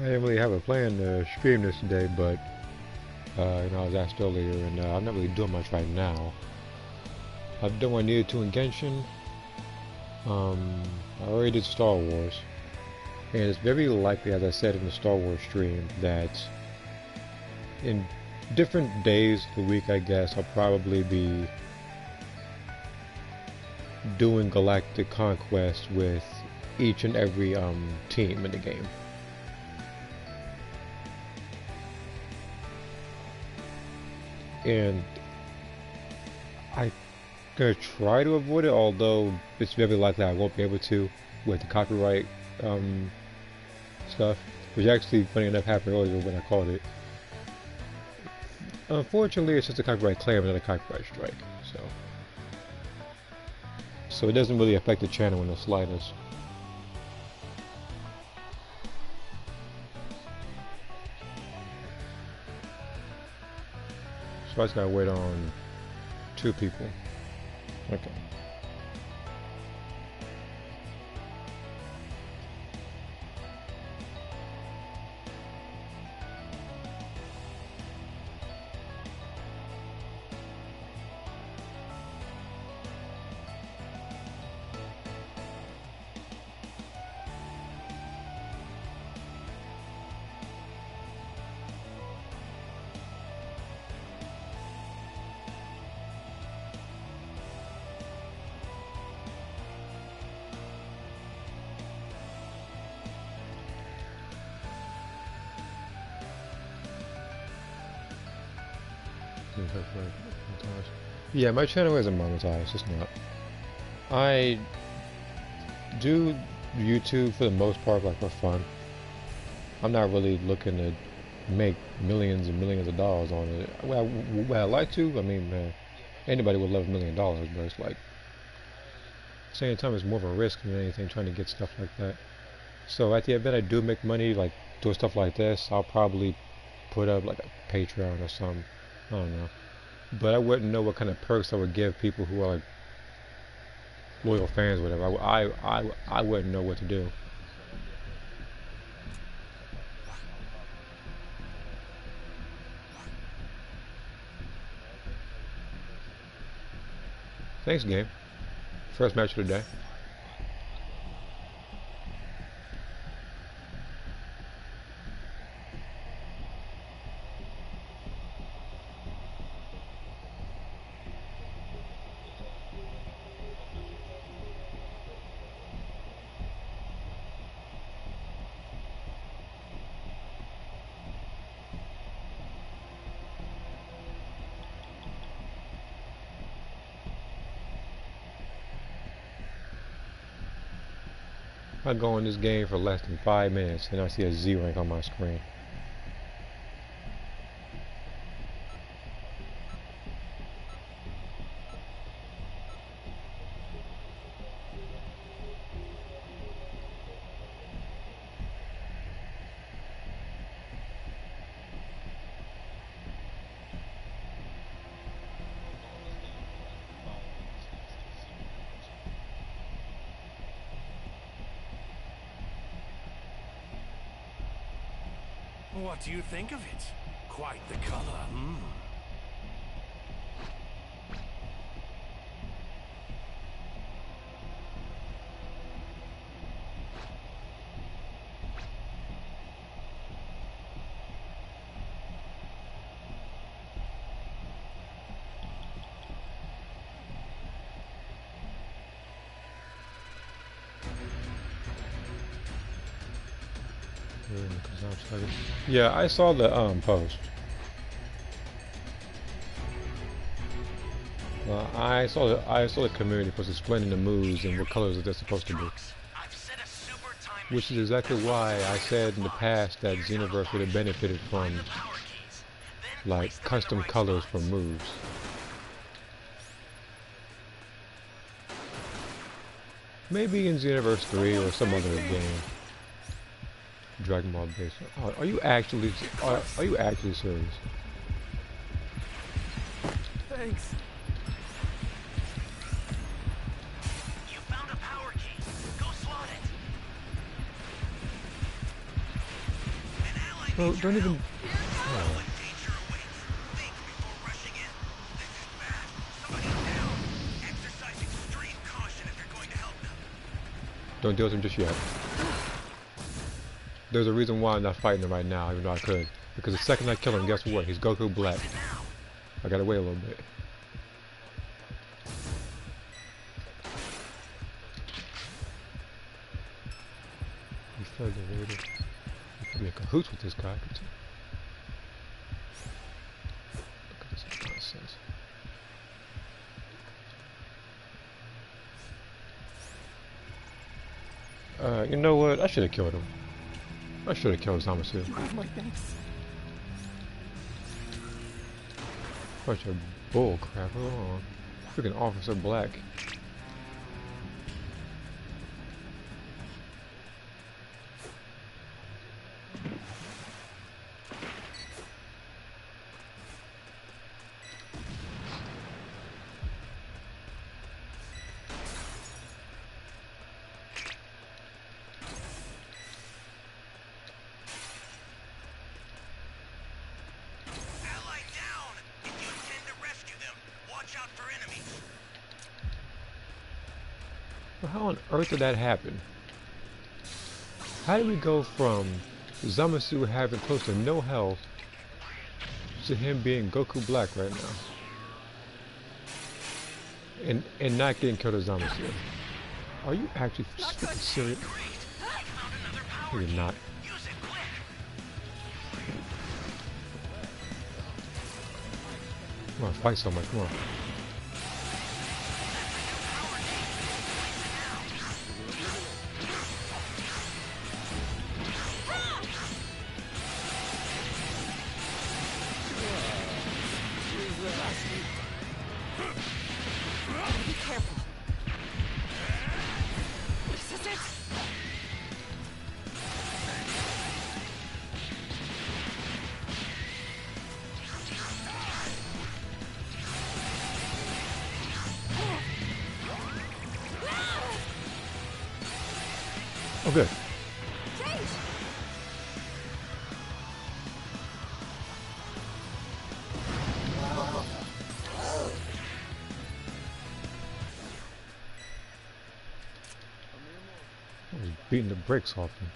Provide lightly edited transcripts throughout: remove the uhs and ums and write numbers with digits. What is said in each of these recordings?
I didn't really have a plan to stream this today, but I was asked earlier, and I'm not really doing much right now. I've done what I needed to in Genshin. I already did Star Wars, and it's very likely, as I said in the Star Wars stream, that in different days of the week, I guess, I'll probably be doing Galactic Conquest with each and every team in the game. And I'm gonna try to avoid it, although it's very likely I won't be able to with the copyright stuff, which actually, funny enough, happened earlier when I called it. Unfortunately, it's just a copyright claim, not a copyright strike, so it doesn't really affect the channel in the slightest. So I just gotta wait on 2 people. Okay. Yeah, my channel isn't monetized, it's not. I do YouTube for the most part, like, for fun. I'm not really looking to make millions and millions of dollars on it. Well, I like to. I mean, man, anybody would love $1 million, but it's like, at the same time, it's more of a risk than anything trying to get stuff like that. So at the event I do make money, like doing stuff like this, I'll probably put up like a Patreon or something. I don't know. But I wouldn't know what kind of perks I would give people who are like loyal fans or whatever. I wouldn't know what to do. Thanks, game. First match of the day. I go in this game for less than 5 minutes and I see a Z rank on my screen. What do you think of it? Quite the color, hmm? Yeah, I saw the post. I saw the community post explaining the moves and what colors they're supposed to be. Which is exactly why I said in the past that Xenoverse would have benefited from like custom colors for moves. Maybe in Xenoverse 3 or some other game. Dragon Ball base. Are you actually serious? Thanks. You found a power key. Go slot it. Bro, don't even... Oh. Don't deal with him just yet. There's a reason why I'm not fighting him right now, even though I could. Because the second I kill him, guess what? He's Goku Black. I gotta wait a little bit. He further later. You could be in cahoots with this guy, could you? Look at this nonsense. You know what? I should have killed him. I should have killed Zamasu. My thanks. Bunch of bull crap. Hold on. Freaking Officer Black. How on earth did that happen? How did we go from Zamasu having close to no health to him being Goku Black right now? And not getting killed as Zamasu? Are you actually serious? You're not. Come on, fight so much, come on. Be careful. This is it. Oh, good. Change. I was beating the brakes off him.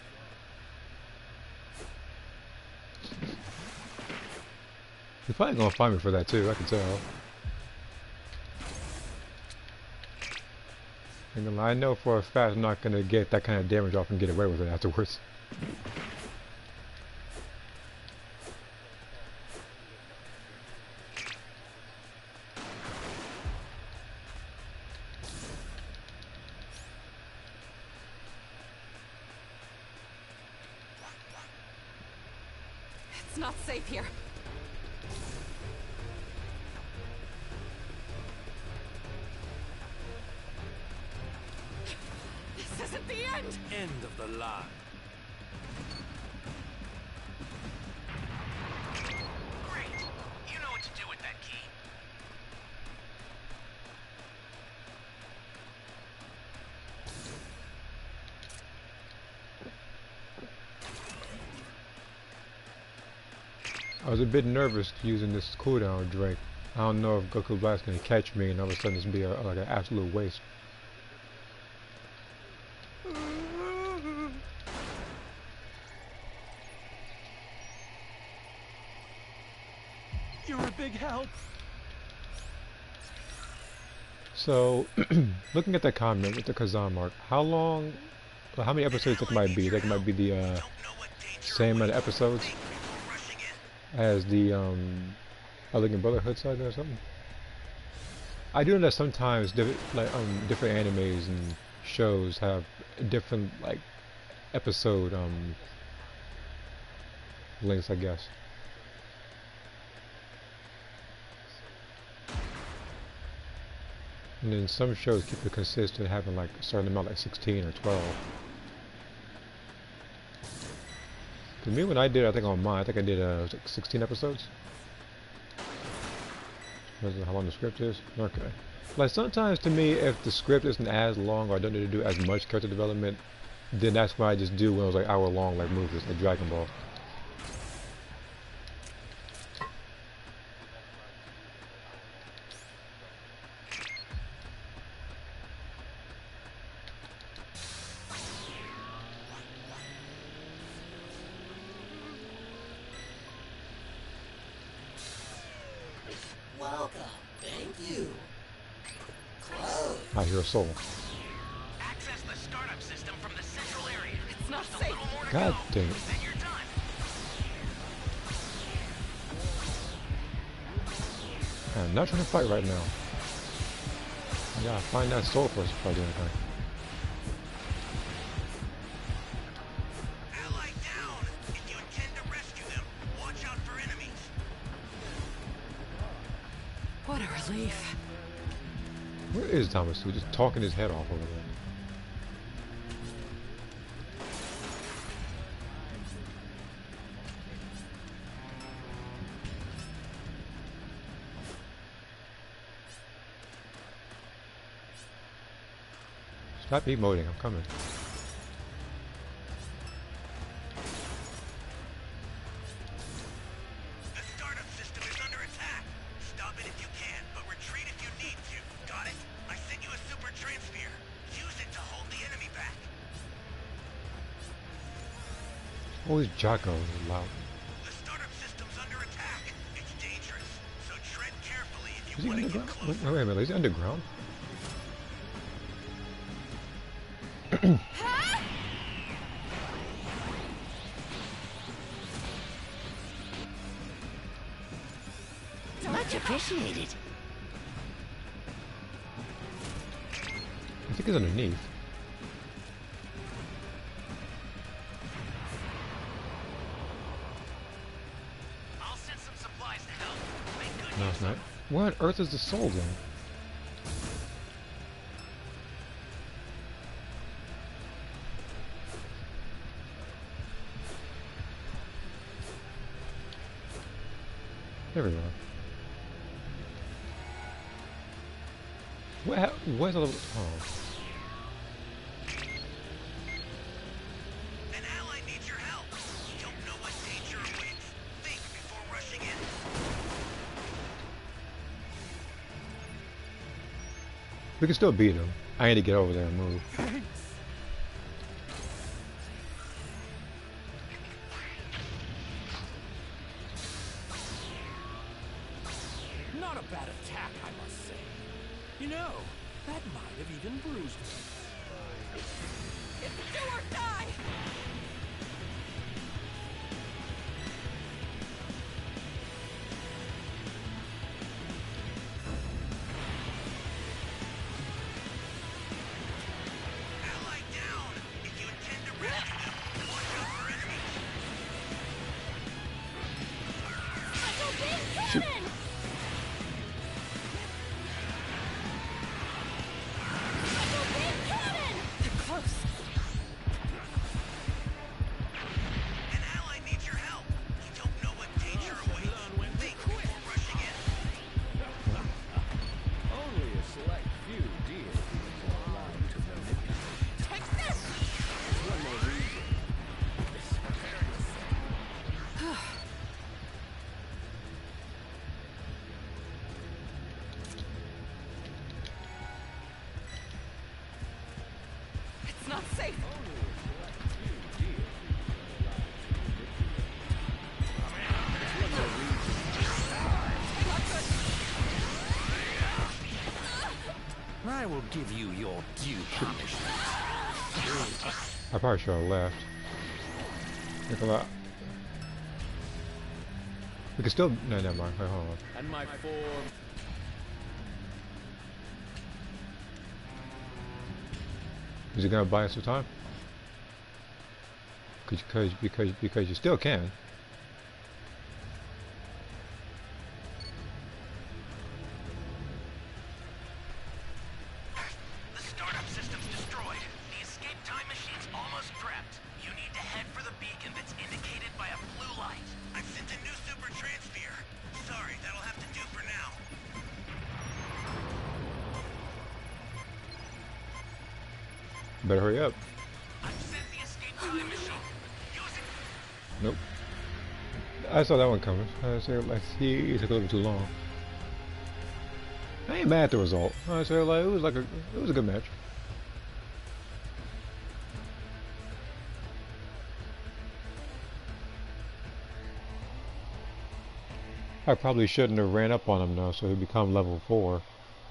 He's probably gonna find me for that too, I can tell. And I know for a fact I'm not gonna get that kind of damage off and get away with it afterwards. It's not safe here. This isn't the end. End of the line. Great. You know what to do with that key. I was a bit nervous using this cooldown Drake. I don't know if Goku Black's gonna catch me and all of a sudden this be like an absolute waste. You're a big help. So, looking at that comment with the Kazan mark, how long, how many episodes it might be? I think it might be the same amount of episodes as the Elegant Brotherhood saga or something. I do know that sometimes different animes and shows have different like episode lengths, I guess. And then some shows keep it consistent, having like a certain amount, like 16 or 12. To me, when I did, I think on mine, I think I did was it 16 episodes. That's how long the script is. Okay. Like sometimes, to me, if the script isn't as long or I don't need to do as much character development, then that's what I just do when it was like hour long, like movies, like Dragon Ball. welcome. Thank you. Close. I hear a soul. Access the startup system from the central area. It's not Just a safe. little more to God go, dang it. then you're done. I'm not trying to fight right now. Yeah, find that soul first before I do anything. Ally down! If you intend to rescue them, watch out for enemies. What a relief. Where is Thomas? We're just talking his head off over there. Stop emoting, I'm coming. The startup system is under attack. Stop it if you can, but retreat if you need to. Got it? I sent you a super transfer. Use it to hold the enemy back. Always Jocko loud. The startup system's under attack. It's dangerous, so tread carefully if Is you he want to get underground? closer. Wait a minute, is he underground? Much appreciated. I think he's underneath. I'll send some supplies to help. Make good No, use it's of not. them. Where on earth is the soul then? There we go. Where's the little... Oh. An ally needs your help. You don't know what danger awaits. Think before rushing in. We can still beat him. I need to get over there and move. Not a bad attack, I must say. You know, that might have even bruised me. It's do or die. Ally down! If you intend to rescue them, watch out for enemies. Special beam cannon! Special beam cannon! They're close. An ally needs your help. You don't know what danger awaits. Think before rushing in. Only a select few deer are allowed to manipulate. Take this! One more reason. It's not safe. Only a select few deer are allowed to manipulate. One more reason. I will give you your due punishment. I probably should have left. Look at that. We can still... No, never mind. Wait, hold on. And my form. Is he gonna buy us some time? Because you still can. The startup system's destroyed. The escape time machine's almost prepped. You need to head for the beacon that's indicated by a blue light. I've sent a new super transfer. Sorry, that'll have to do for now. Better hurry up. I've sent the escape time machine. Use it. Nope. I saw that one coming. I said, like, he took a little too long. I ain't mad at the result. I said, like, it was a good match. I probably shouldn't have ran up on him though, so he'd become level 4.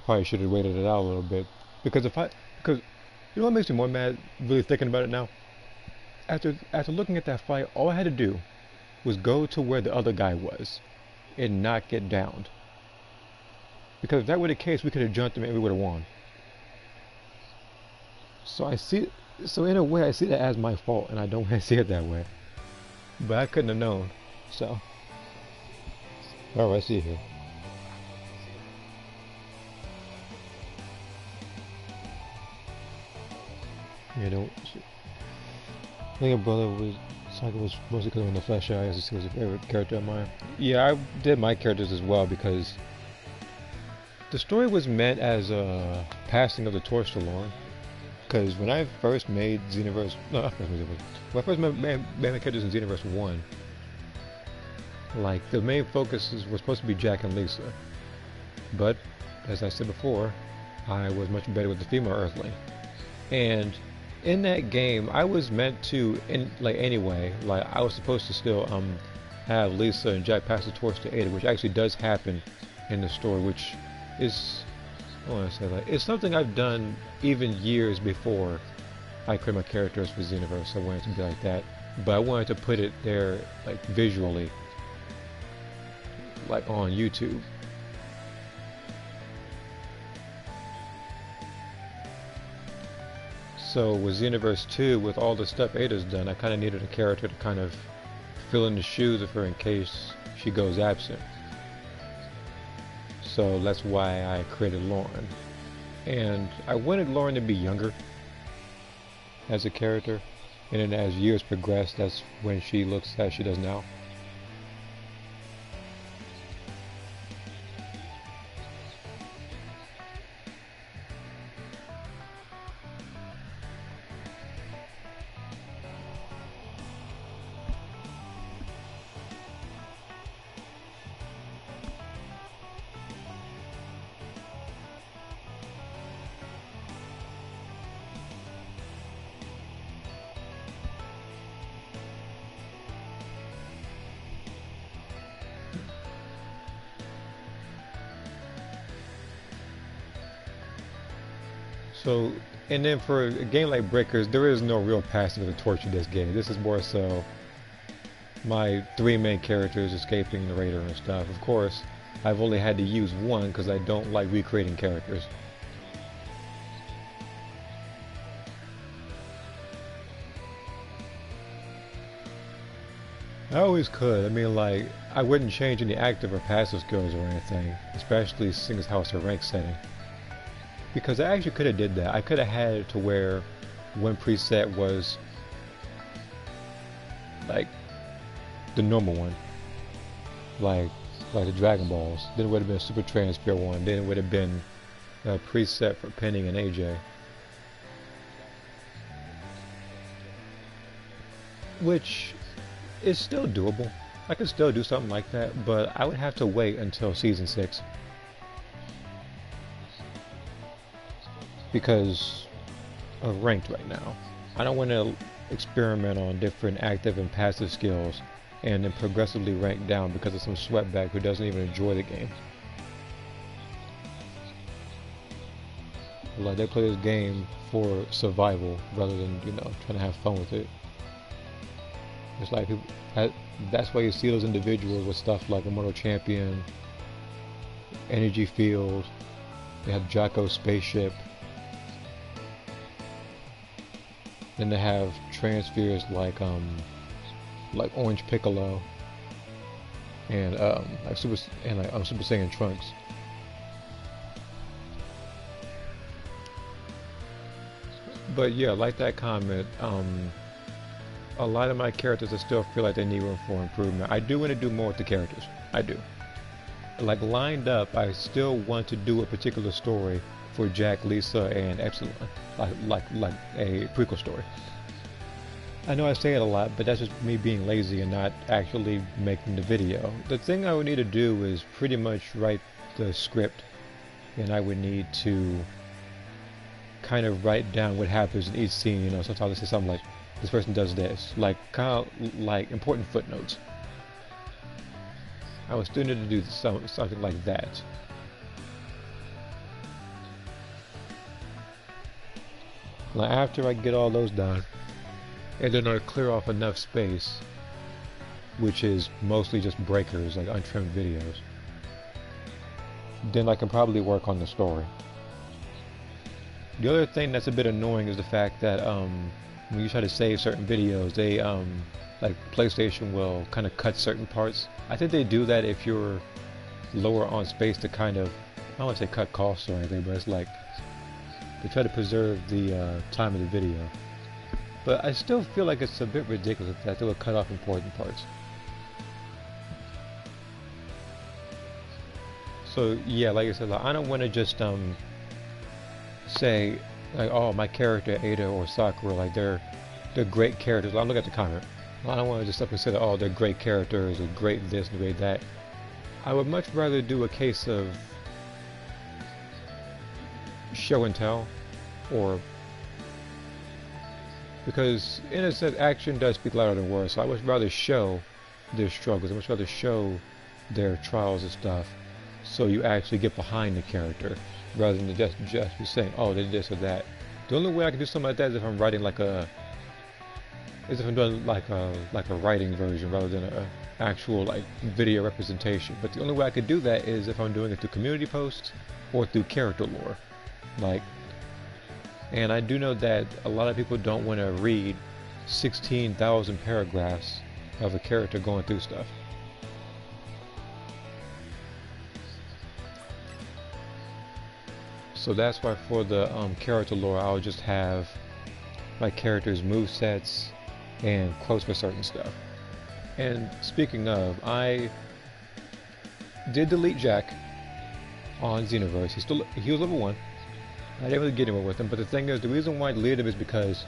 Probably should have waited it out a little bit. Because because you know what makes me more mad, really thinking about it now? After looking at that fight, all I had to do was go to where the other guy was and not get downed. Because if that were the case, we could have jumped him and we would have won. So in a way, I see that as my fault, and I don't want to see it that way. But I couldn't have known. So, all right, I see here. You know, I think a brother was Saga was mostly because in the flesh eye, as he was a favorite character of mine. Yeah, I did my characters as well because the story was meant as a passing of the torch to Lauren. Because when I first made Xenoverse, no, not first made Xenoverse, when I first made my characters in Xenoverse 1, like, the main focus was supposed to be Jack and Lisa. But, as I said before, I was much better with the female Earthling. And in that game, I was meant to, anyway, like, I was supposed to still, have Lisa and Jack pass the torch to Ada, which actually does happen in the story, which is, I want to say, like, it's something I've done even years before I created my characters for Xenoverse. I wanted it to be like that, but I wanted to put it there, like, visually, like on YouTube. So with Xenoverse 2, with all the stuff Ada's done, I kind of needed a character to kind of fill in the shoes of her in case she goes absent. So that's why I created Lauren. And I wanted Lauren to be younger as a character, and then as years progress, that's when she looks as she does now. So, and then for a game like Breakers, there is no real passing of the torch in this game. This is more so my 3 main characters escaping the raider and stuff. Of course, I've only had to use one because I don't like recreating characters. I always could. I mean, like, I wouldn't change any active or passive skills or anything, especially seeing as how it's a rank setting. Because I actually could have did that. I could have had it to where one preset was like the normal one, like the Dragon Balls. Then it would have been a Super Transfer one. Then it would have been a preset for Penny and AJ, which is still doable. I could still do something like that, but I would have to wait until Season 6. Because of ranked right now. I don't want to experiment on different active and passive skills and then progressively rank down because of some sweatback who doesn't even enjoy the game. Like, they play this game for survival rather than, you know, trying to have fun with it. It's like that's why you see those individuals with stuff like Immortal Champion, Energy Field, they have Jocko's Spaceship. Then they have transfers like Orange Piccolo and Super Saiyan Trunks. But yeah, like that comment, a lot of my characters I still feel like they need room for improvement. I do want to do more with the characters. I do. Like, lined up, I still want to do a particular story for Jack, Lisa, and Epsilon, like a prequel story. I know I say it a lot, but that's just me being lazy and not actually making the video. The thing I would need to do is pretty much write the script, and I would need to kind of write down what happens in each scene. You know, sometimes I say something like, this person does this, like kind of like important footnotes. I would still need to do something like that. Like after I get all those done, and then I clear off enough space, which is mostly just breakers, like untrimmed videos, then I can probably work on the story. The other thing that's a bit annoying is the fact that when you try to save certain videos, they like PlayStation will kind of cut certain parts. I think they do that if you're lower on space to kind of, I don't want to say cut costs or anything, but it's like they try to preserve the time of the video. But I still feel like it's a bit ridiculous that they will cut off important parts. So yeah, like I said, like, I don't want to just say like, oh, my character Ada or Sakura, like they're great characters. I'll look at the comment. I don't want to just up and say that, oh, they're great characters or great this and great that. I would much rather do a case of show and tell, or because in a sense action does speak louder than words, so I would rather show their struggles, I would rather show their trials and stuff, so you actually get behind the character rather than just be saying, oh, they did this or that. The only way I can do something like that is if I'm writing like if I'm doing like a writing version rather than a actual like video representation. But the only way I could do that is if I'm doing it through community posts or through character lore. Like, and I do know that a lot of people don't want to read 16,000 paragraphs of a character going through stuff. So that's why for the character lore, I'll just have my characters' movesets and quotes for certain stuff. And speaking of, I did delete Jack on Xenoverse. He was level 1. I didn't really get anywhere with him, but the thing is, the reason why I deleted him is because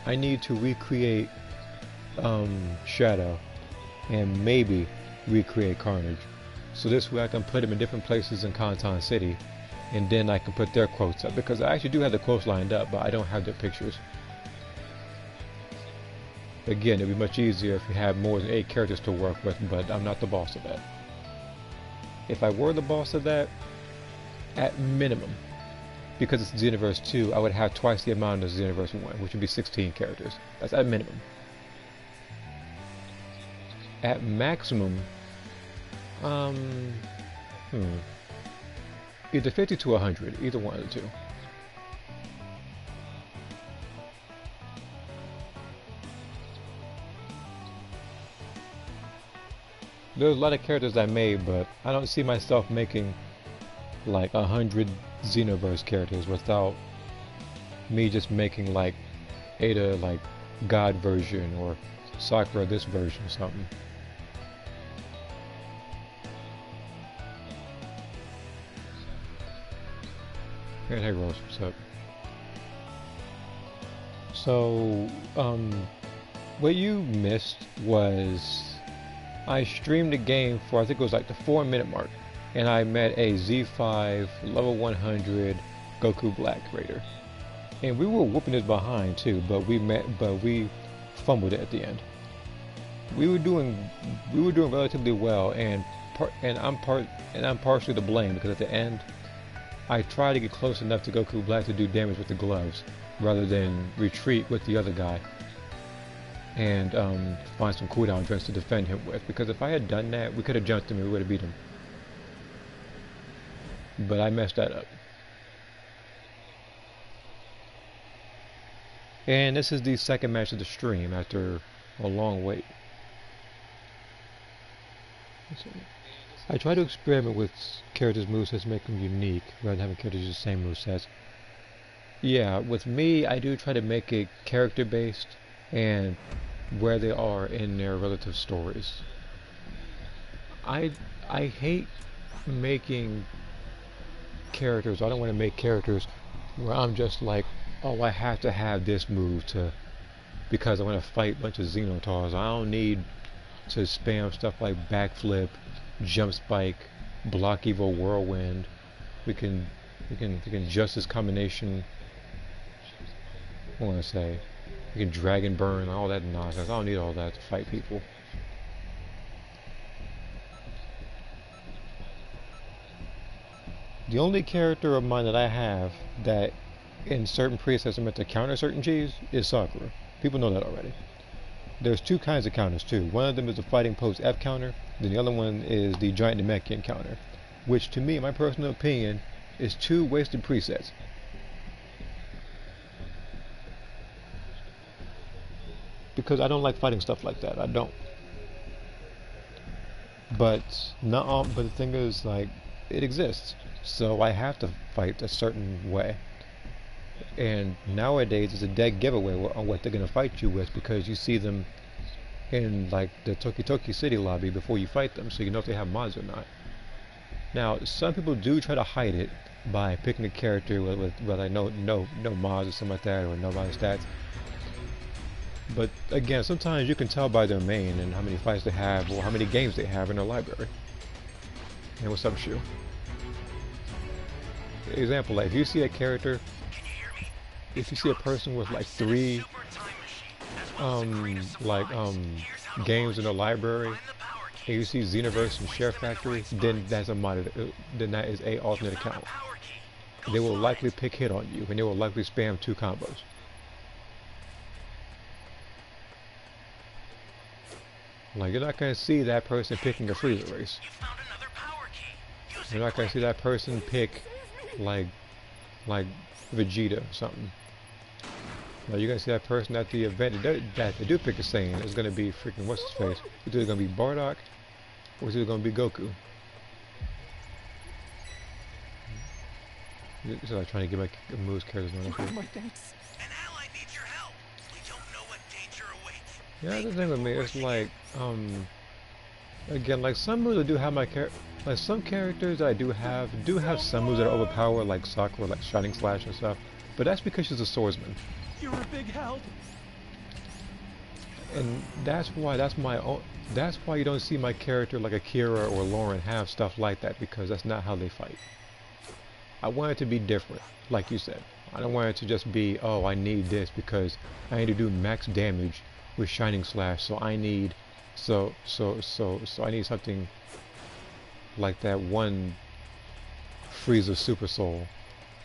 I need to recreate Shadow and maybe recreate Carnage. So this way I can put him in different places in Kanton City, and then I can put their quotes up, because I actually do have the quotes lined up, but I don't have their pictures. Again, it'd be much easier if you have more than 8 characters to work with, but I'm not the boss of that. If I were the boss of that, at minimum, because it's Xenoverse 2, I would have twice the amount as Xenoverse 1, which would be 16 characters. That's at minimum. At maximum, either 50 to 100, either one of the two. There's a lot of characters I made, but I don't see myself making like 100 Xenoverse characters without me just making like Ada like God version or Sakura this version or something. Hey Rose, what's up? So, what you missed was I streamed a game for, I think it was like the 4-minute mark, and I met a Z5 level 100 Goku Black Raider, and we were whooping his behind too, but we fumbled it at the end. We were doing relatively well, and I'm partially to blame, because at the end I tried to get close enough to Goku Black to do damage with the gloves, rather than retreat with the other guy and find some cooldown drinks to defend him with, because if I had done that, we could have jumped him and we would have beat him. But I messed that up. And this is the second match of the stream after a long wait. I try to experiment with characters' movesets to make them unique, rather than having characters use the same movesets. Yeah, with me, I do try to make it character-based and where they are in their relative stories. I hate making characters. I don't want to make characters where I'm just like, oh, I have to have this move because I want to fight a bunch of Xenotars. I don't need to spam stuff like backflip, jump spike, block evil whirlwind. We can justice combination. What do I want to say? We can dragon burn, all that nonsense. I don't need all that to fight people. The only character of mine that I have that in certain presets are meant to counter certain Gs is Sakura. People know that already. There's two kinds of counters too. One of them is the fighting pose F counter, then the other one is the giant Namekian counter, which to me, in my personal opinion, is two wasted presets. Because I don't like fighting stuff like that. I don't. But not all, but the thing is, like, it exists, so I have to fight a certain way. And nowadays, it's a dead giveaway on what they're gonna fight you with, because you see them in like the Toki Toki City lobby before you fight them, so you know if they have mods or not. Now, some people do try to hide it by picking a character with like no mods or something like that, or no mod stats. But again, sometimes you can tell by their main and how many fights they have, or how many games they have in their library. And what's up, Shu? Example, like if you see a character, if you see a person with like 3 games in their library, and you see Xenoverse and Share Factory, then that's a modded, then that is a alternate account. They will likely pick hit on you, and they will likely spam 2 combos. Like, you're not going to see that person picking a Frieza race. You're not going to see that person pick, like Vegeta or something. Now, you're going to see that person at the event that they do pick a Saiyan is going to be freaking, what's his face? It's either going to be Bardock, or it's either going to be Goku. It's like trying to get my moves characters on. Yeah, the thing with me, it's like, again, like some moves I do have like some characters that I do have some moves that are overpowered, like Sakura, like Shining Slash and stuff, but that's because she's a swordsman. You're a big help. And that's why you don't see my character like Akira or Lauren have stuff like that, because that's not how they fight. I want it to be different, like you said. I don't want it to just be, oh, I need this because I need to do max damage with Shining Slash, so I need so I need something like that one Frieza Super Soul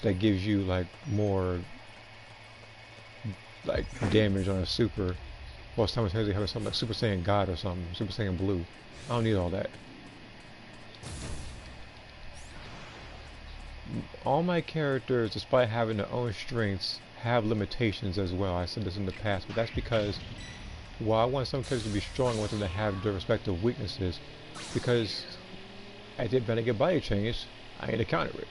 that gives you like more like damage on a super, well, simultaneously having something like Super Saiyan God or something, Super Saiyan Blue. I don't need all that. All my characters, despite having their own strengths, have limitations as well. I said this in the past, but that's because while I want some characters to be strong, I want them to have their respective weaknesses, because at the event I get body changed, I need to counter it.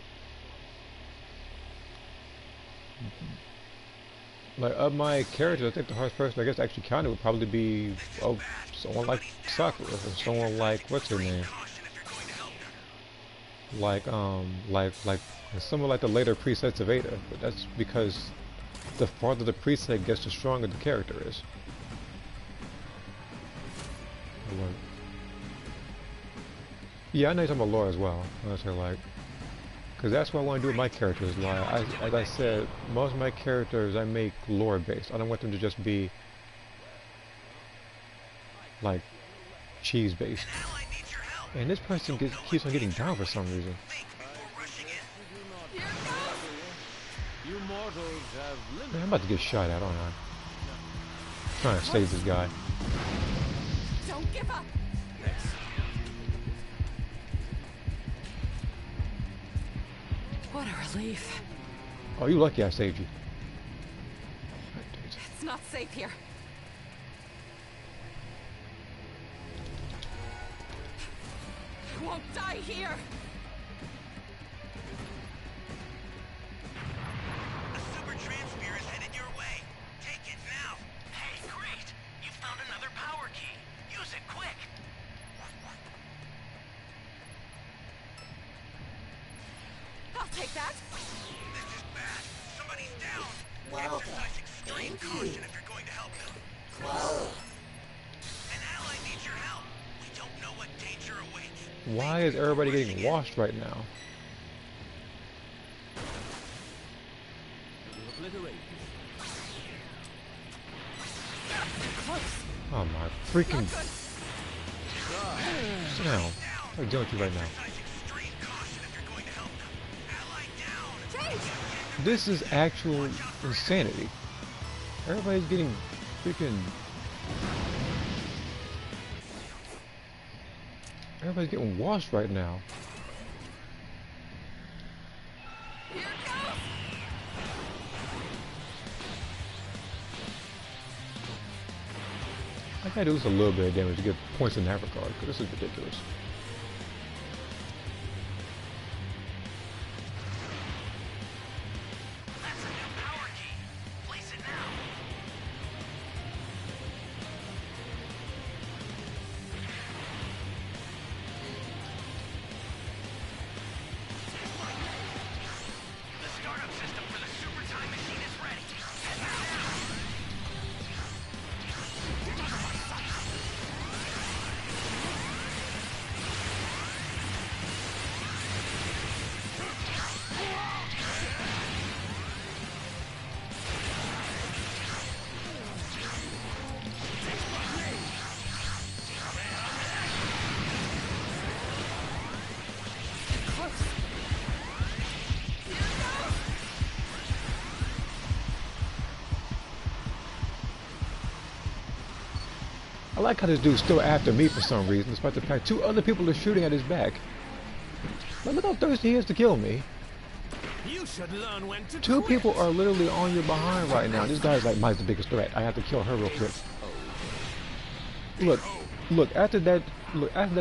Like, of my characters, I think the hardest person I guess to actually counter would probably be, oh, someone like Sakura, or someone like, what's her name? Like someone like the later presets of Ada, but that's because the farther the preset gets, the stronger the character is. Yeah, I know you're talking about lore as well. Because that's what I want to do with my characters. Like, as I said, most of my characters I make lore based. I don't want them to just be like cheese based. And this person keeps on getting down for some reason. Man, I'm about to get shot at, aren't I? I'm trying to save this guy. Don't give up. What a relief. Oh, you lucky I saved you. It's not safe here. I won't die here. A super transfer is headed your way. Take it now. Hey, great. You found another power key. Use it quick. I'll take that. This is bad. Somebody's down. Well, Exercise extreme caution if you're going to help them. Close. An ally needs your help. We don't know what danger awaits. Why is everybody getting washed right now? Oh my freaking... Sit down. I'm dealing with you right now. Exercise extreme caution if you're going to help them. This is actual insanity. Everybody's getting freaking... Everybody's getting washed right now. I gotta do just a little bit of damage to get points in that regard, because this is ridiculous. That's a new power key. Place it now. The startup system for the super time machine is ready. Head there now. I like how this dude's still after me for some reason, despite the fact 2 other people are shooting at his back. But look how thirsty he is to kill me. You should learn when to 2 quit. people are literally on your behind right now. This guy's like, mine's the biggest threat. I have to kill her real quick. Look, after that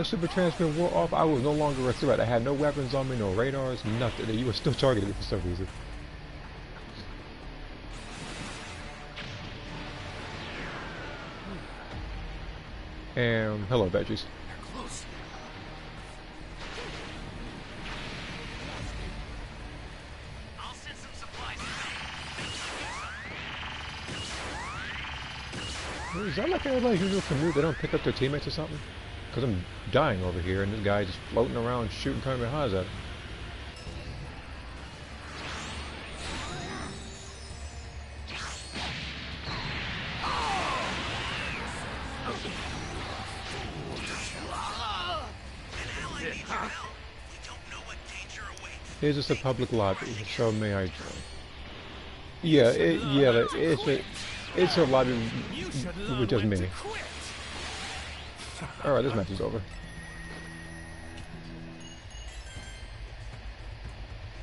super transfer wore off, I was no longer a threat. I had no weapons on me, no radars, nothing. You were still targeting me for some reason. And hello, veggies. Close. I'll send some supplies. Is that like everybody's usual commute? They don't pick up their teammates or something? Because I'm dying over here, and this guy's just floating around shooting kamikazes at him. Here's just a public lobby, so may I join? Yeah, it's a lobby You should with learn just when me. to quit. Alright, this match is over.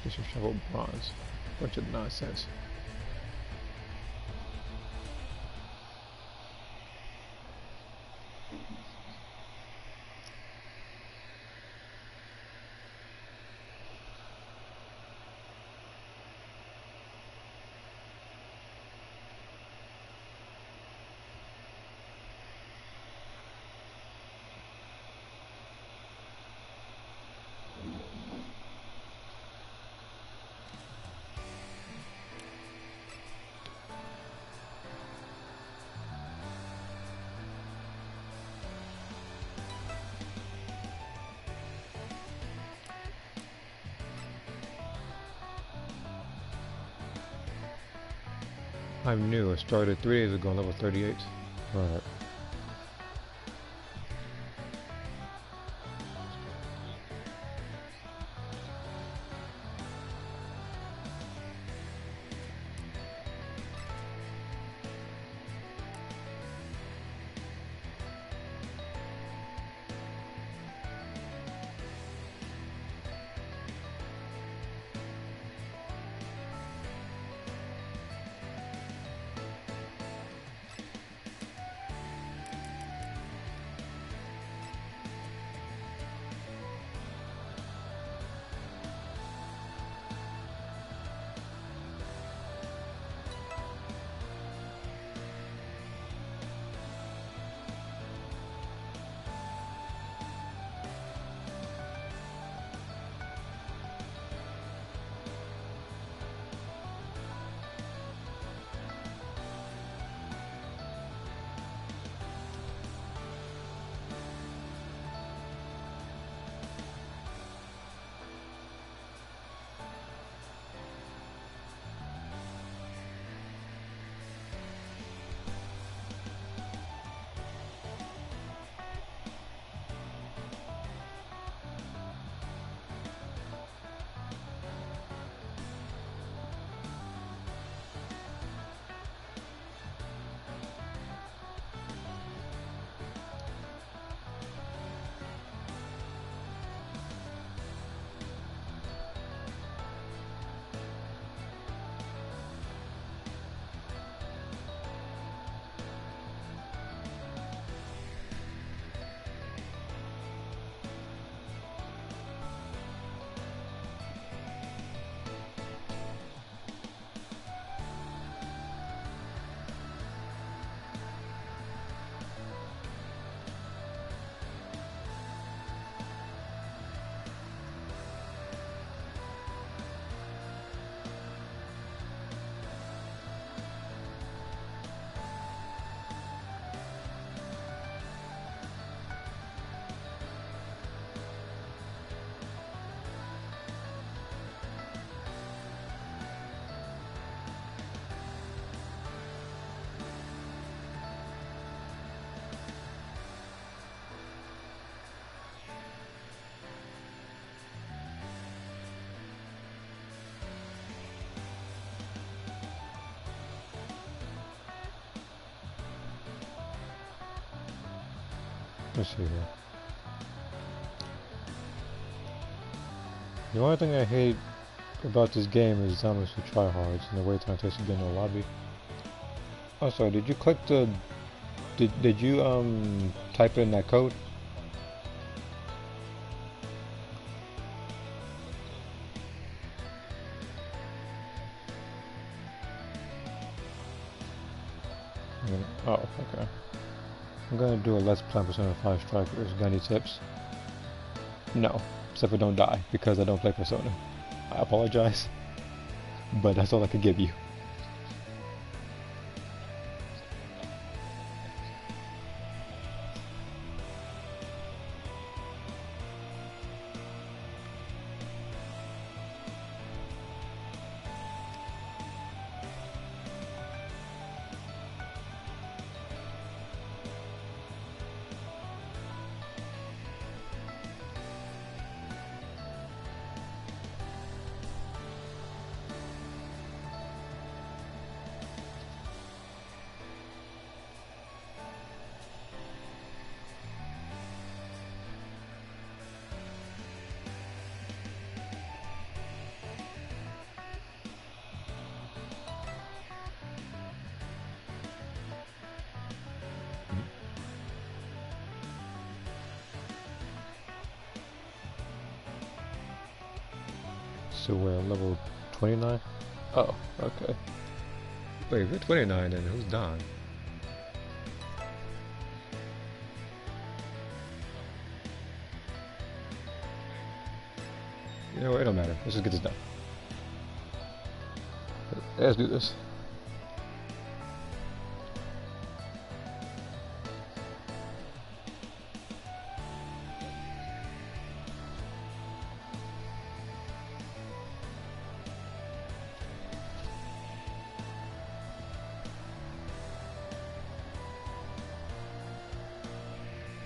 Bishop shovel bronze. Bunch of nonsense. I'm new. I started 3 days ago on level 38. Alright. Let's see here. The only thing I hate about this game is how much you try hards and the wait time takes to get in the lobby. Oh, sorry, did you click the... Did you, type in that code? Oh, okay. I'm gonna do a Let's Play Persona 5 Strikers. Got any tips? No. Except for don't die, because I don't play Persona. I apologize. But that's all I could give you. So we're at level 29? Oh, okay. Wait, if we're 29 then who's Don? You know what, it don't matter. Let's just get this done. Let's do this.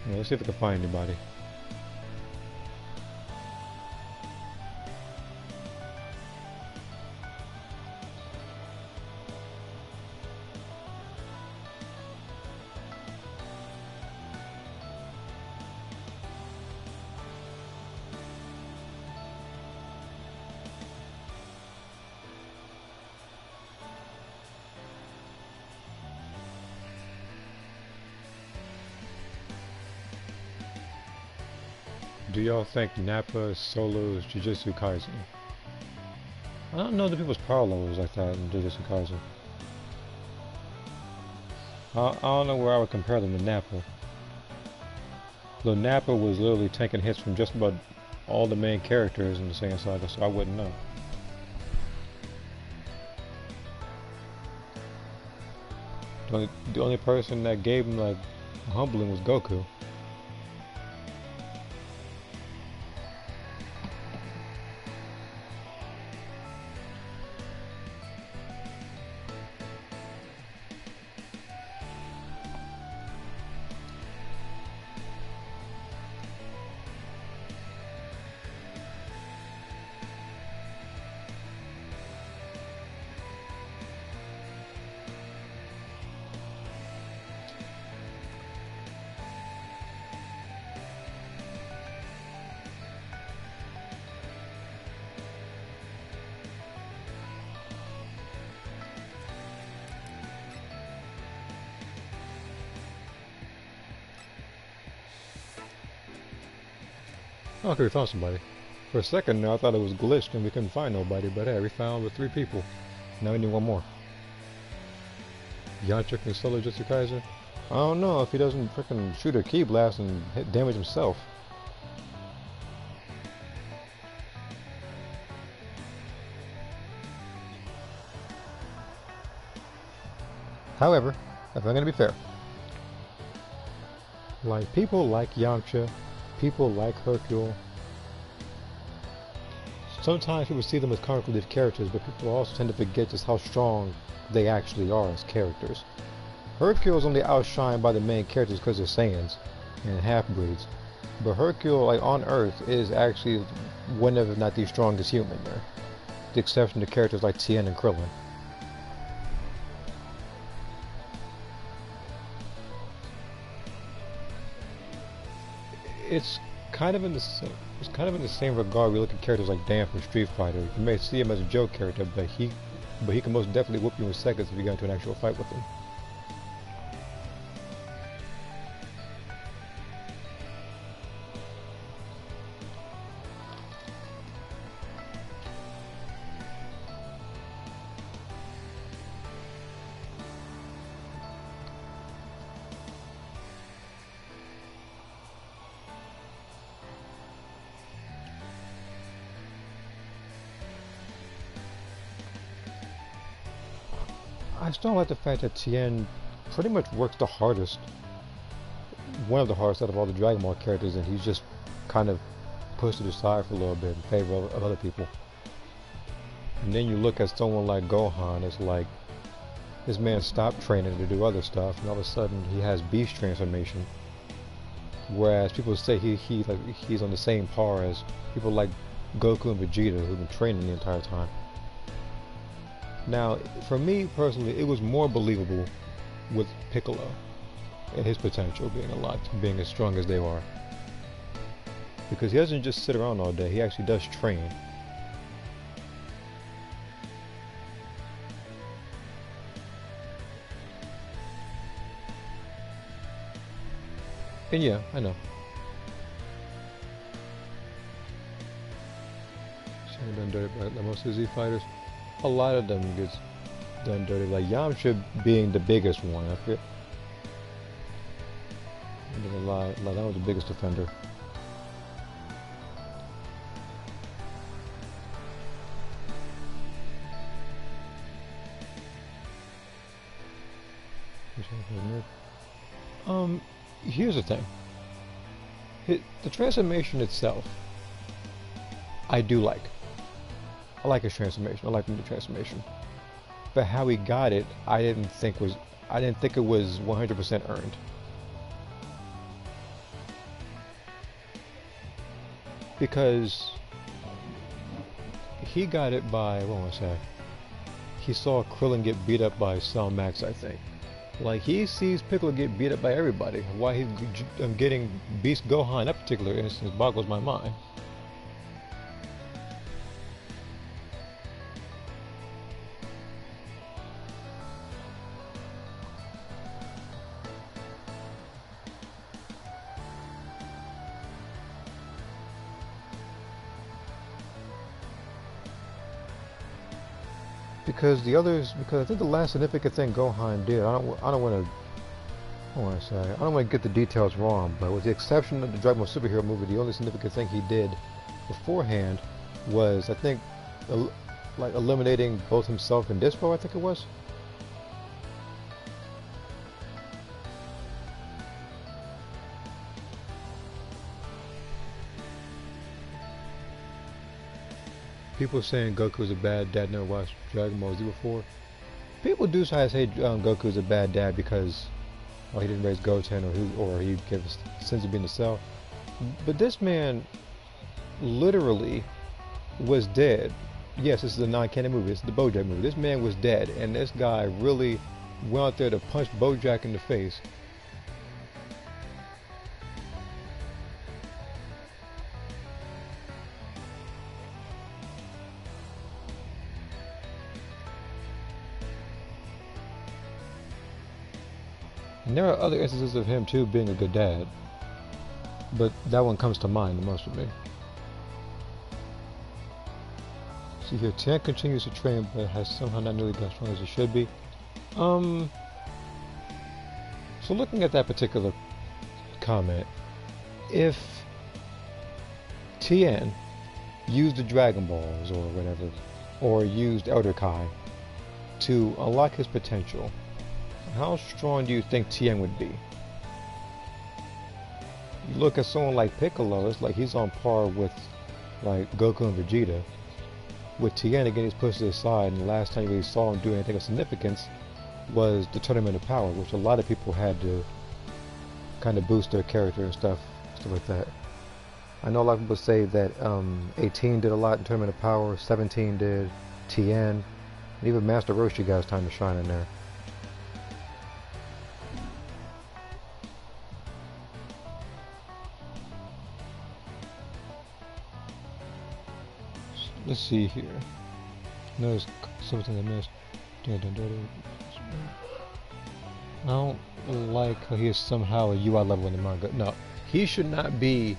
Yeah, let's see if we can find anybody. Do y'all think Nappa solos Jujutsu Kaisen? I don't know the people's power levels like that in Jujutsu Kaisen. I don't know where I would compare them to Nappa. Though Nappa was literally taking hits from just about all the main characters in the Saiyan Saga, so I wouldn't know. The only person that gave him like humbling was Goku. Oh, okay, we found somebody. For a second there, I thought it was glitched and we couldn't find nobody, but hey, we found the 3 people. Now we need 1 more. Yamcha can solo Jujutsu Kaisen? I don't know if he doesn't freaking shoot a ki blast and hit damage himself. However, if I'm gonna be fair, like people like Yamcha, people like Hercule. Sometimes people see them as comic relief characters, but people also tend to forget just how strong they actually are as characters. Hercule is only outshined by the main characters because they're Saiyans and half-breeds. But Hercule, like on Earth, is actually one of, if not the strongest human there. With the exception to characters like Tien and Krillin. it's kind of in the same, it's kind of in the same regard. We look at characters like Dan from Street Fighter. You may see him as a joke character, but he can most definitely whoop you in seconds if you get into an actual fight with him. I still like the fact that Tien pretty much works the hardest, one of the hardest out of all the Dragon Ball characters, and he's just kind of pushed to the side for a little bit in favor of other people. And then you look at someone like Gohan, it's like this man stopped training to do other stuff, and all of a sudden he has beast transformation. Whereas people say he's on the same par as people like Goku and Vegeta, who've been training the entire time. Now, for me personally, it was more believable with Piccolo and his potential being as strong as they are. Because he doesn't just sit around all day, he actually does train. And yeah, I know. Should've done dirty by most of the Z fighters. A lot of them gets done dirty, like Yamcha being the biggest one. I feel a lot, like that was the biggest offender. Here's the thing. The transformation itself, I do like. I like his transformation. I like the new transformation. But how he got it, I didn't think it was 100% earned. Because he got it by, what want I say? He saw Krillin get beat up by Cell Max, I think. Like, he sees Piccolo get beat up by everybody. Why he's getting Beast Gohan in that particular instance boggles my mind. Because I think the last significant thing Gohan did, I don't want to get the details wrong, but with the exception of the Dragon Ball Superhero movie, the only significant thing he did beforehand was, I think, like eliminating both himself and Dispo, I think it was. People saying Goku's a bad dad, never watched Dragon Ball Z before. People do say Goku's a bad dad because he didn't raise Goten or he gave us sense of being the Cell. But this man literally was dead. Yes, this is a non-canon movie. It's the BoJack movie. This man was dead, and this guy really went out there to punch BoJack in the face. And there are other instances of him too being a good dad, but that one comes to mind the most for me. See here, Tien continues to train, but has somehow not nearly got as strong as he should be. So looking at that particular comment, if Tien used the Dragon Balls or whatever, or used Elder Kai to unlock his potential, how strong do you think Tien would be? You look at someone like Piccolo, it's like he's on par with like Goku and Vegeta. With Tien, again, he's pushed to the side, and the last time you really saw him do anything of significance was the Tournament of Power, which a lot of people had to kind of boost their character and stuff like that. I know a lot of people say that 18 did a lot in Tournament of Power, 17 did, Tien, and even Master Roshi got his time to shine in there. Let's see here. Notice something I missed. I don't like how he is somehow a UI level in the manga. No, he should not be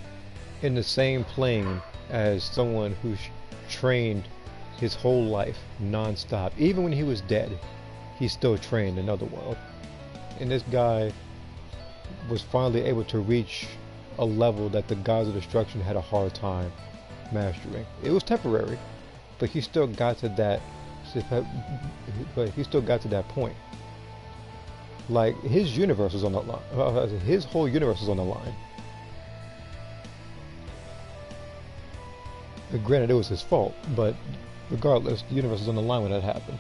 in the same plane as someone who's trained his whole life non-stop. Even when he was dead, he still trained in Otherworld. And this guy was finally able to reach a level that the Gods of Destruction had a hard time mastering. It was temporary, but he still got to that. But he still got to that point. Like his universe was on the line. His whole universe was on the line. But granted, it was his fault, but regardless, the universe was on the line when that happened.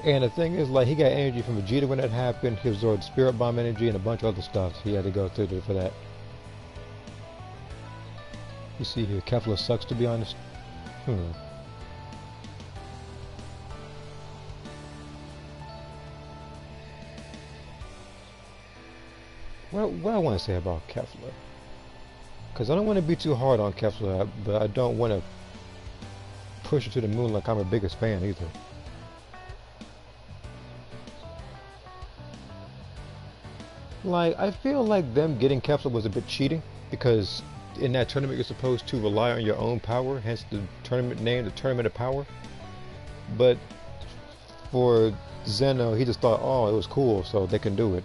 And the thing is, like, he got energy from Vegeta when that happened. He absorbed Spirit Bomb energy and a bunch of other stuff. He had to go through for that. You see here, Kefla sucks, to be honest. What I want to say about Kefla? Because I don't want to be too hard on Kefla, but I don't want to push her to the moon like I'm her biggest fan either. Like, I feel like them getting Kefla was a bit cheating, because in that tournament you're supposed to rely on your own power, hence the tournament name, the Tournament of Power. But for Zeno, he just thought, oh, it was cool, so they can do it.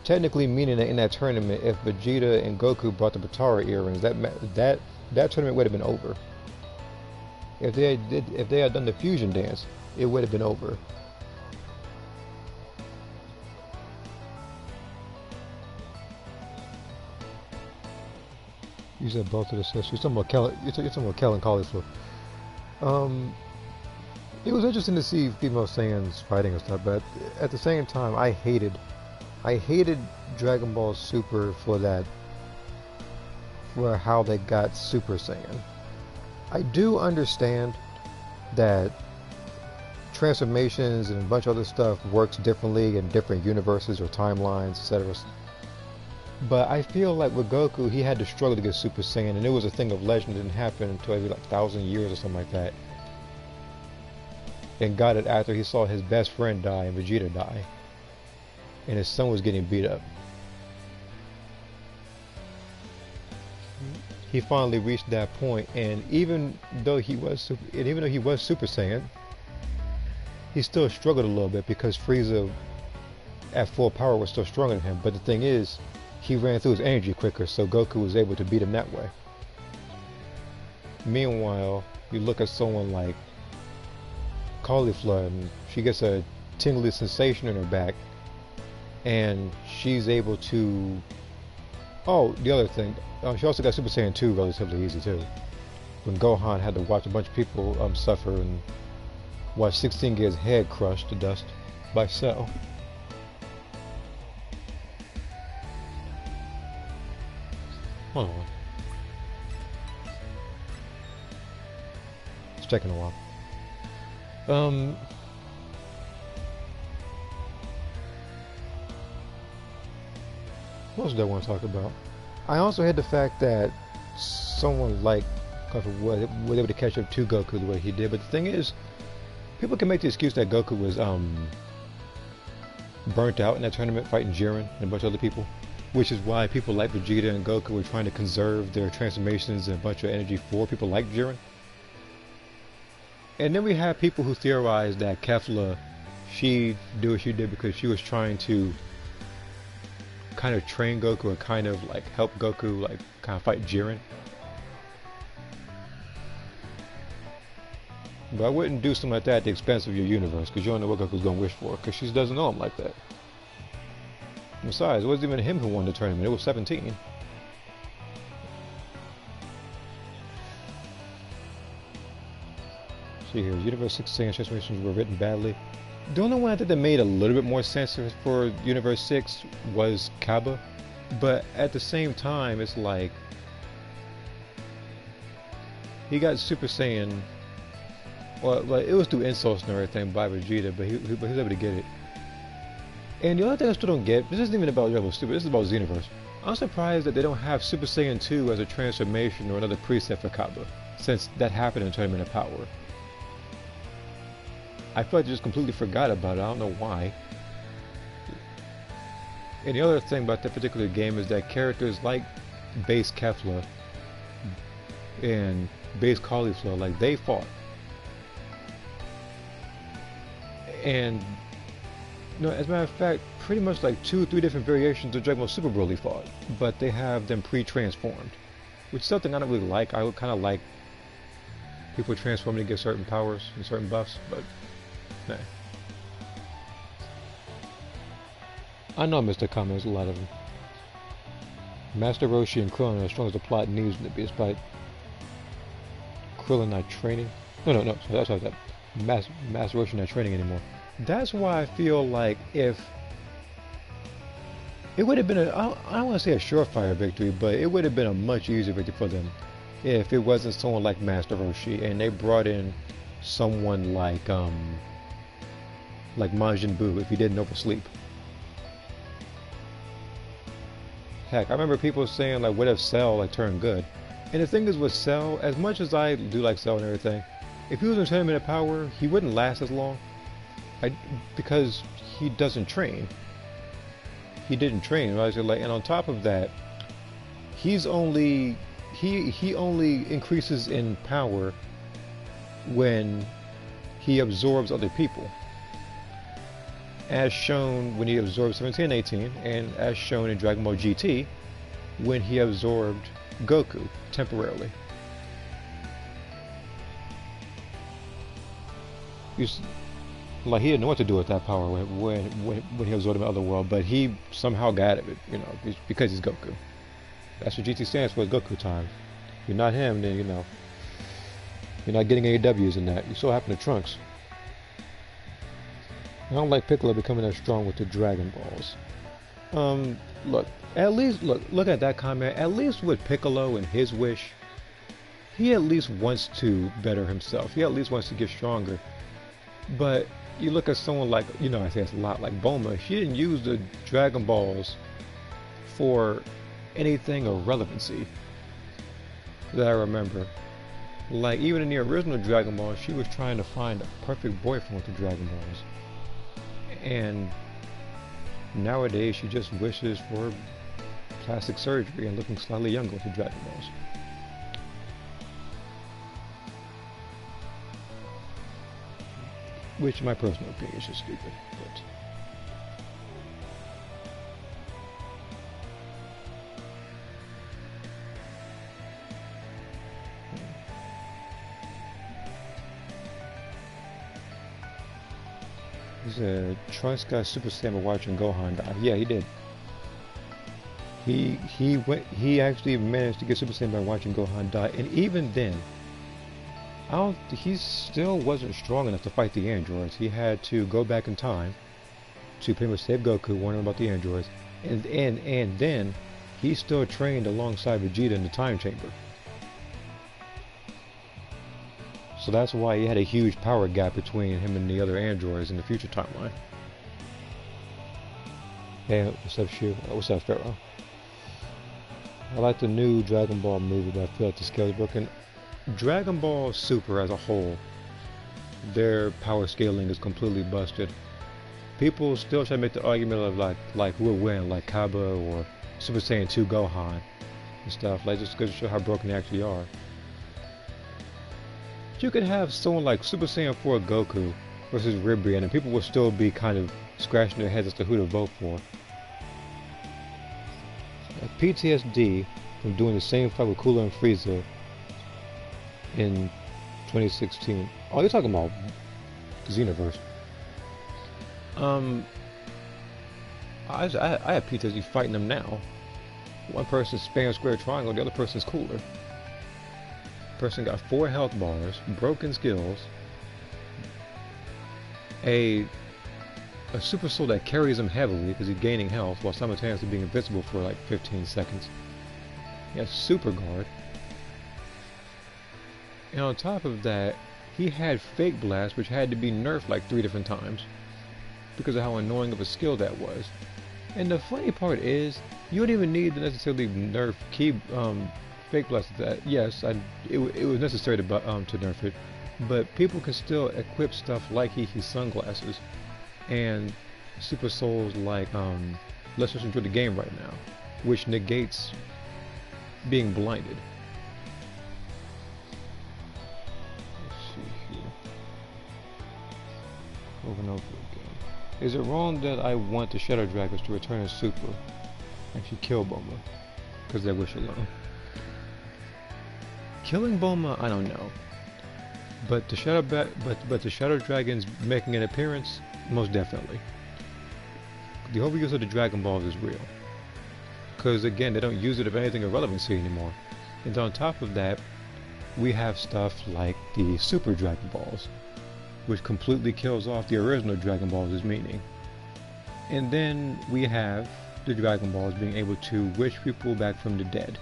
Technically meaning that in that tournament, if Vegeta and Goku brought the Batara earrings, that tournament would have been over. If they had done the fusion dance, it would have been over. You said both of the sisters. You're talking about Kel and Cauliflower. It was interesting to see female Saiyans fighting and stuff, but at the same time, I hated Dragon Ball Super for how they got Super Saiyan. I do understand that transformations and a bunch of other stuff works differently in different universes or timelines, etc. But I feel like with Goku, he had to struggle to get Super Saiyan, and it was a thing of legend. It didn't happen until maybe like 1,000 years or something like that. And got it after he saw his best friend die and Vegeta die. And his son was getting beat up. He finally reached that point, and even though he was Super Saiyan, he still struggled a little bit because Frieza at full power was still stronger than him. But the thing is, he ran through his energy quicker, so Goku was able to beat him that way. Meanwhile, you look at someone like Cauliflower, and she gets a tingly sensation in her back, and she's able to... Oh, the other thing, she also got Super Saiyan 2 relatively easy too. When Gohan had to watch a bunch of people suffer and watch 16 get his head crushed to dust by Cell. Hold on. It's taking a while. What else do I want to talk about? I also had the fact that someone like was able to catch up to Goku the way he did, but the thing is, people can make the excuse that Goku was burnt out in that tournament fighting Jiren and a bunch of other people, which is why people like Vegeta and Goku were trying to conserve their transformations and a bunch of energy for people like Jiren. And then we have people who theorize that Kefla, she did what she did because she was trying to kind of train Goku and kind of like help Goku like kind of fight Jiren. But I wouldn't do something like that at the expense of your universe, because you don't know what Goku's going to wish for, because she doesn't know him like that. Besides, it wasn't even him who won the tournament, it was 17. See here, Universe 6 Saiyan transformations were written badly. The only one I think that made a little bit more sense for Universe 6 was Kaba, but at the same time, it's like he got Super Saiyan. Well, like, it was through insults and everything by Vegeta, but he was able to get it. And the other thing I still don't get, this isn't even about Rebel Super, this is about Xenoverse. I'm surprised that they don't have Super Saiyan 2 as a transformation or another preset for Kaba. since that happened in Tournament of Power. I feel like they just completely forgot about it. I don't know why. And the other thing about that particular game is that characters like Base Kefla and Base Caulifla, like, they fought. And, you know, as a matter of fact, pretty much like 2 or 3 different variations of Dragon Ball Super Broly fought, but they have them pre-transformed, which is something I don't really like. I would kind of like people transforming to get certain powers and certain buffs, but nah. I know I missed the comments, a lot of them. Master Roshi and Krillin are as strong as the plot needs them to be, despite Krillin not training. No, so that's why that Master Roshi not training anymore. That's why I feel like if it would have been I don't want to say a surefire victory, but it would have been a much easier victory for them if it wasn't someone like Master Roshi and they brought in someone like Majin Buu if he didn't oversleep. Heck, I remember people saying, like, what if Cell, like, turned good? And the thing is with Cell, as much as I do like Cell and everything, if he was in Tournament of Power, he wouldn't last as long. Because he doesn't train. He didn't train, right? So, like, and on top of that, he only increases in power when he absorbs other people. As shown when he absorbed 17 and 18, and as shown in Dragon Ball GT when he absorbed Goku temporarily. Like, he didn't know what to do with that power when he absorbed him in the other world, but he somehow got it, you know, because he's Goku. That's what GT stands for, is Goku time. If you're not him, then, you know, you're not getting any W's in that. You still happen to Trunks. I don't like Piccolo becoming that strong with the Dragon Balls. Look at that comment. At least with Piccolo and his wish, he at least wants to better himself. He at least wants to get stronger. But you look at someone like, you know, I say it's a lot like Bulma. She didn't use the Dragon Balls for anything of relevancy that I remember. Like, even in the original Dragon Ball, she was trying to find a perfect boyfriend with the Dragon Balls. And nowadays she just wishes for plastic surgery and looking slightly younger with the Dragon Balls. Which, in my personal opinion, is just stupid. But he said Trunks got Super Saiyan by watching Gohan die. Yeah, he did. He actually managed to get Super Saiyan by watching Gohan die, and even then, he still wasn't strong enough to fight the androids. He had to go back in time to pretty much save Goku, warn him about the androids, and then he still trained alongside Vegeta in the time chamber. So that's why he had a huge power gap between him and the other androids in the future timeline. Hey, what's up, Shu? What's up, Pharaoh? I like the new Dragon Ball movie, but I feel like the scale is broken. Dragon Ball Super as a whole, their power scaling is completely busted. People still try to make the argument of like who will win, like Kaba or Super Saiyan 2 Gohan and stuff, like, just to show how broken they actually are. You could have someone like Super Saiyan 4 Goku versus Ribrian, and people will still be kind of scratching their heads as to who to vote for. PTSD from doing the same fight with Cooler and Frieza in 2016. Oh, you're talking about Xenoverse. I have PTSD fighting them now. One person's spam square triangle, the other person's Cooler. Person got 4 health bars, broken skills, a super soul that carries him heavily because he's gaining health while simultaneously being invincible for like 15 seconds. He has Super Guard. And on top of that, he had Fake Blast, which had to be nerfed like 3 different times because of how annoying of a skill that was. And the funny part is, you don't even need to necessarily nerf fake blast that. Yes, it was necessary to nerf it, but people can still equip stuff like Hihi's sunglasses and super souls like let's just enjoy the game right now, which negates being blinded. Let's see here. Over and over again. Is it wrong that I want the Shadow Dragons to return as super? Actually kill Bulma. Because they wish alone. Killing Bulma, I don't know. But the Shadow Dragons making an appearance, most definitely. The overuse of the Dragon Balls is real. Because again, they don't use it of anything of relevancy anymore. And on top of that, we have stuff like the Super Dragon Balls, which completely kills off the original Dragon Balls' meaning. And then we have the Dragon Balls being able to wish people back from the dead.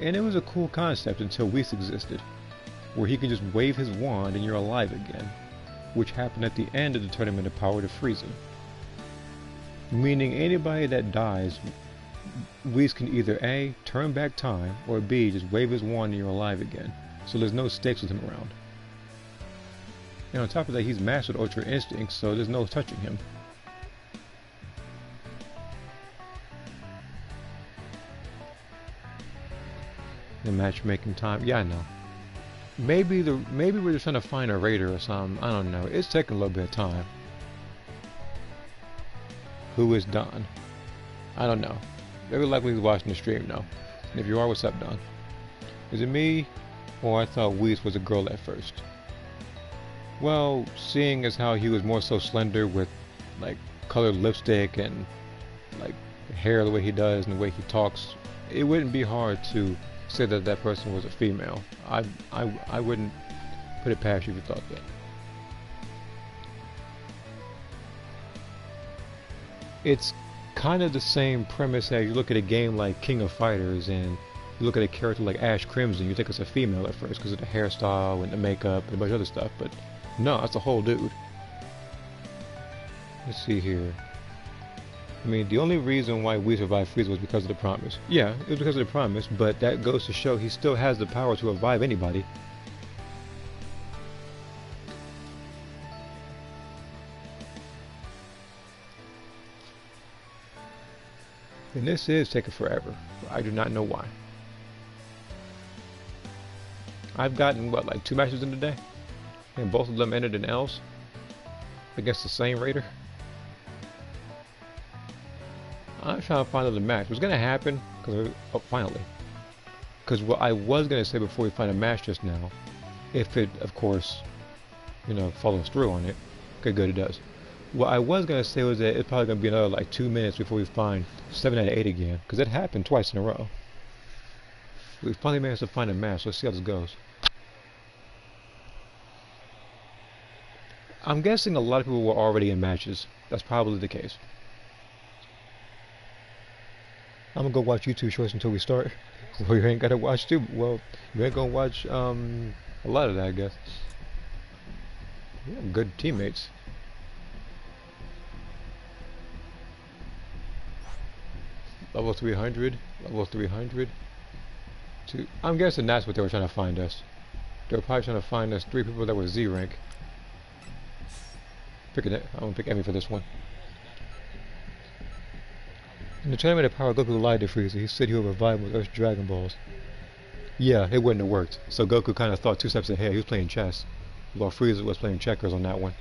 And it was a cool concept until Whis existed, where he can just wave his wand and you're alive again, which happened at the end of the Tournament of Power to Frieza. Meaning anybody that dies, Whis can either A, turn back time, or B, just wave his wand and you're alive again. So there's no stakes with him around. And on top of that, he's mastered Ultra Instinct, so there's no touching him. The matchmaking time, yeah, I know. Maybe we're just trying to find a raider or something. I don't know. It's taking a little bit of time. Who is Don? I don't know. Very likely he's watching the stream now. And if you are, what's up, Don? Is it me, or I thought Whis was a girl at first? Well, seeing as how he was more so slender with like colored lipstick and like hair the way he does and the way he talks, it wouldn't be hard to say that that person was a female. I wouldn't put it past you if you thought that. It's kind of the same premise as you look at a game like King of Fighters and you look at a character like Ash Crimson, you think it's a female at first because of the hairstyle and the makeup and a bunch of other stuff, but no, that's a whole dude. Let's see here. I mean, the only reason why we survived Frieza was because of the promise. Yeah, it was because of the promise, but that goes to show he still has the power to revive anybody. And this is taking forever. I do not know why. I've gotten, what, like 2 matches in a day? And both of them ended in L's? Against the same raider? I'm trying to find another match. It was going to happen, because finally. Because what I was going to say before we find a match just now, if it, of course, you know, follows through on it. Okay, good, it does. What I was going to say was that it's probably going to be another like 2 minutes before we find 7 out of 8 again. Because it happened twice in a row. We finally managed to find a match. Let's see how this goes. I'm guessing a lot of people were already in matches. That's probably the case. I'm gonna go watch YouTube shorts until we start. Well, you ain't gotta watch too. Well, you ain't gonna watch a lot of that, I guess. Yeah, good teammates. Level 300, level 300. I'm guessing that's what they were trying to find us. They were probably trying to find us 3 people that were Z rank. Picking it. I'm gonna pick Emmy for this one. In the Tournament of Power, Goku lied to Frieza. He said he would revive with Earth's Dragon Balls. Yeah, it wouldn't have worked. So Goku kind of thought 2 steps ahead. He was playing chess, while Frieza was playing checkers on that one.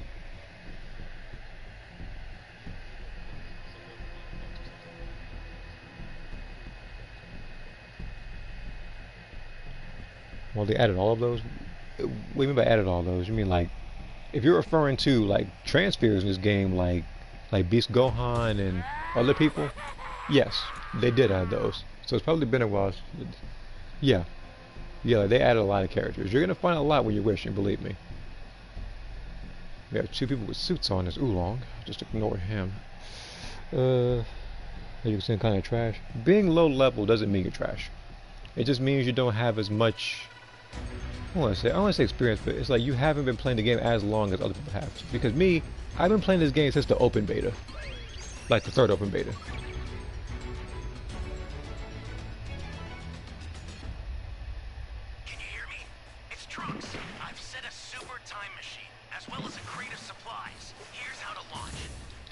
Well, they added all of those? What do you mean by added all those? You mean like, if you're referring to like transfers in this game, like Beast Gohan and other people, yes, they did add those. So it's probably been a while. Yeah, they added a lot of characters. You're gonna find a lot when you're wishing, believe me. We have 2 people with suits on as Oolong. Just ignore him. You can say kind of trash. Being low level doesn't mean you're trash. It just means you don't have as much. I don't want to say experience, but it's like you haven't been playing the game as long as other people have. Because me, I've been playing this game since the open beta. Like the 3rd open beta. well as a crate of supplies. Here's how to launch.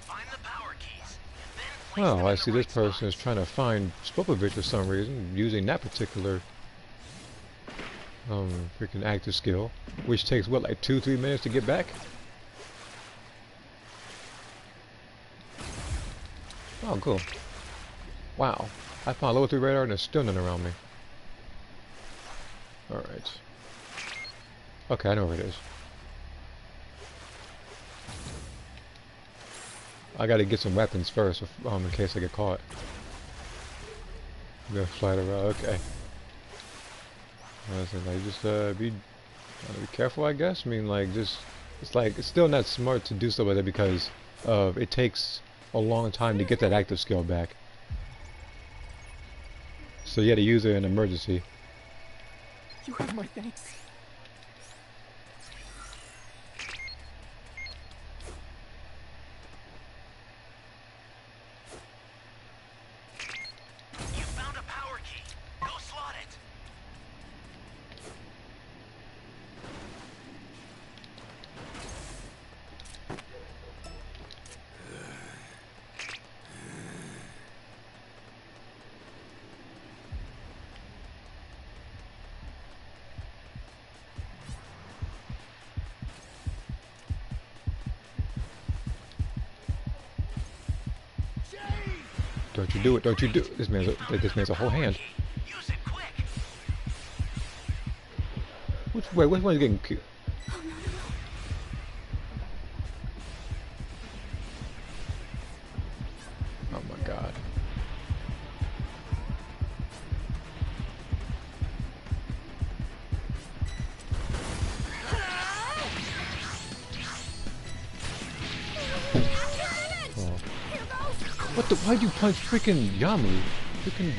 Find the power keys, then place them Oh, I in see the this right person is spots. trying to find Spopovich for some reason, using that particular freaking active skill, which takes what, like 2-3 minutes to get back? Oh, cool. Wow. I found level 3 radar and there's still none around me. Alright. Okay, I know where it is. I gotta get some weapons first, in case I get caught. I'm gonna fly it around, okay. Like, just, be careful, I guess? I mean, like, just, it's still not smart to do stuff like that because, it takes a long time to get that active skill back. So you had to use it in an emergency. You have my thanks. You found a power key. Go slot it. Don't you do it, don't you do it. This man's a whole hand. Use it quick. Which one's getting killed? Oh my god. Oh. What the? Why'd you punch freaking Yamu? Freaking.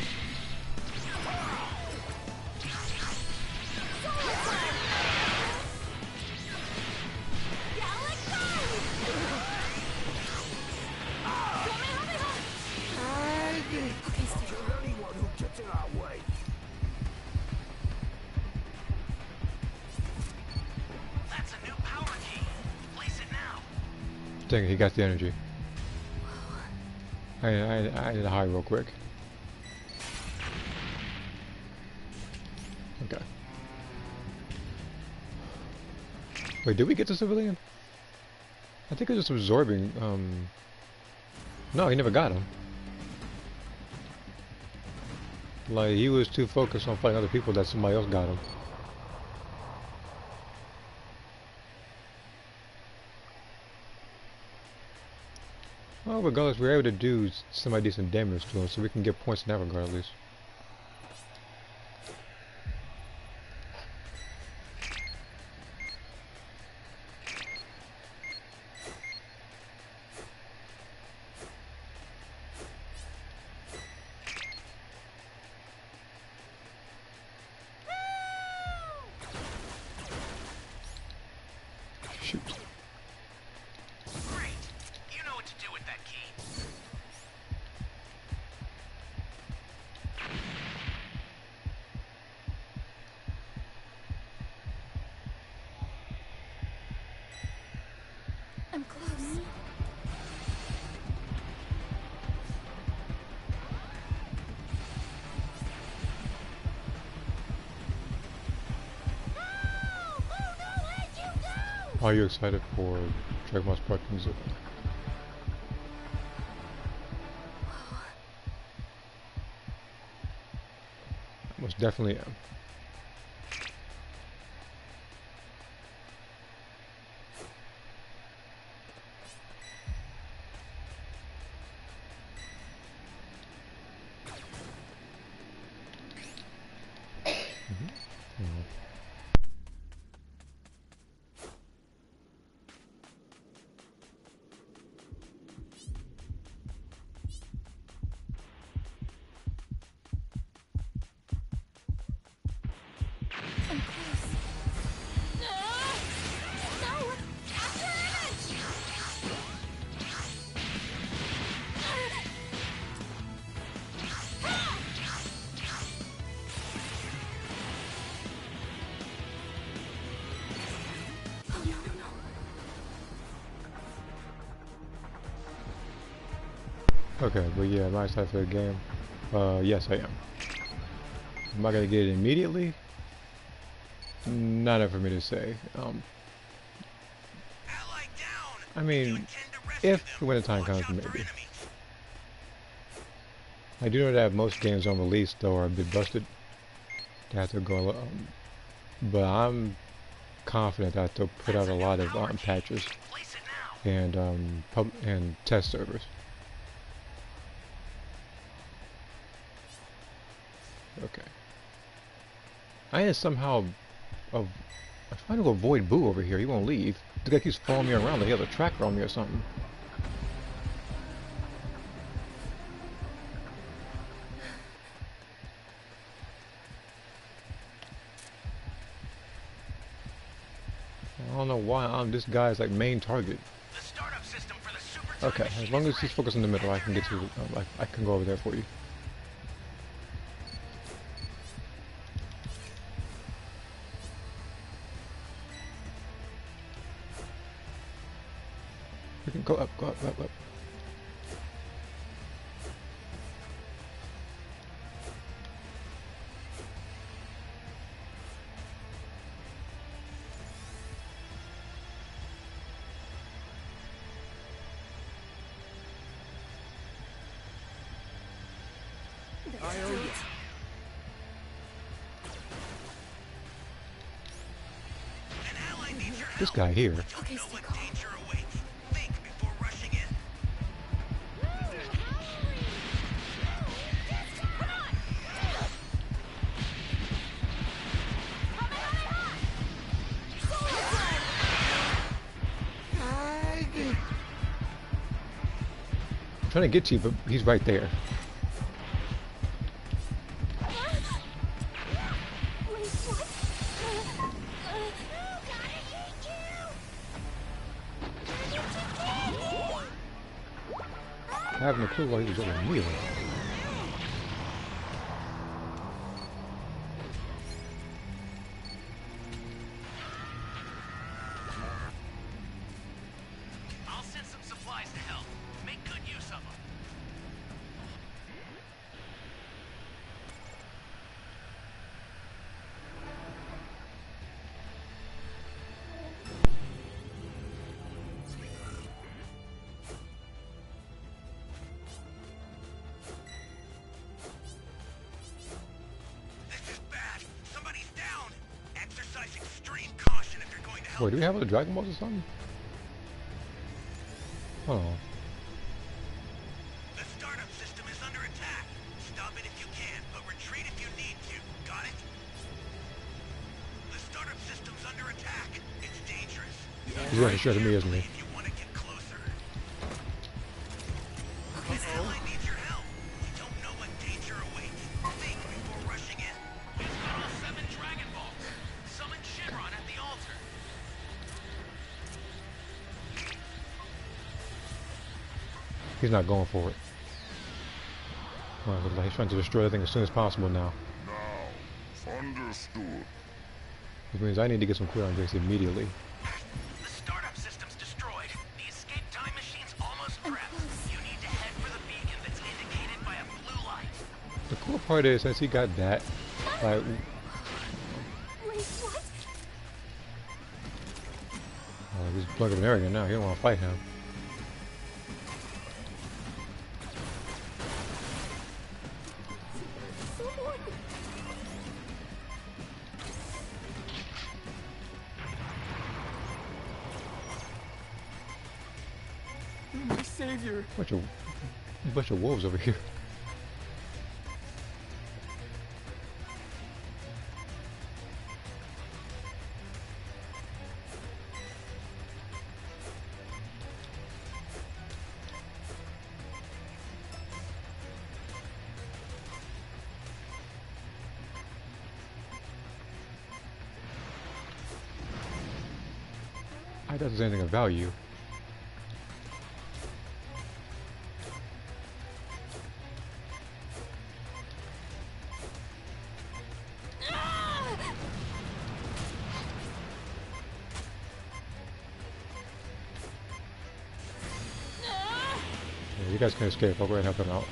Anyone who gets in our way. That's a new power key. Place it now. Dang it, he got the energy. I need to hide real quick. Okay. Wait, did we get the civilian? I think it was just absorbing, no, he never got him. Like, he was too focused on fighting other people that somebody else got him. Well, regardless, we were able to do semi-decent damage to him, so we can get points in that regard at least. Shoot. Great. You know what to do with that key. I'm close. Oh no, where'd you go? Are you excited for Dragon Ball Spark music? Most definitely am. I'm close. No! After image! Oh no, no, no. Okay, but yeah, am I excited for the game? Yes, I am. Am I gonna get it immediately? Not up for me to say. Ally down. I Did you mean, intend to rescue if them? when the time Watch comes, out for maybe. enemies. I do know that most games on release though are a bit busted. They have to go, but I'm confident that they'll put out a lot of patches Place it now. and and test servers. Okay. I had somehow I'm trying to avoid Boo over here. He won't leave. The guy keeps following me around like he has a tracker on me or something. I don't know why this guy's like main target. The startup system for the super Okay, as long as he's focused in the middle, I can get to. I can go over there for you. We can go up, go up, up, up. I owe you. An ally needs your help. This guy here. Don't Okay, know stay what calm. danger awaits. Think before rushing in. I'm trying to get to you, but he's right there. I have no clue why he was over me. I'll send some supplies to help. Make good use of them. This is bad. Somebody's down. Exercise extreme caution if you're going to help. Wait, do we have other Dragon Balls or something? Oh. The startup system is under attack. Stop it if you can, but retreat if you need to. Got it? The startup system's under attack. It's dangerous. He's gonna shoot at me, isn't he? If you want to get closer. An ally needs your help. You don't know what danger awaits. Think before rushing in. We've got all 7 Dragon Balls. Summon Shenron at the altar. He's not going for it. Well, he's trying to destroy the thing as soon as possible now. Understood. Which means I need to get some cooldown breaks immediately. The startup system's destroyed. The escape time machine's almost prepped. You need to head for the beacon that's indicated by a blue light. The cool part is, since he got that, like, Wait, what? he's plugging an area now. He don't want to fight him. Someone. My savior. Bunch of wolves over here. I doubt there's anything of value. Yeah, you guys can escape. I'll go ahead and help him out.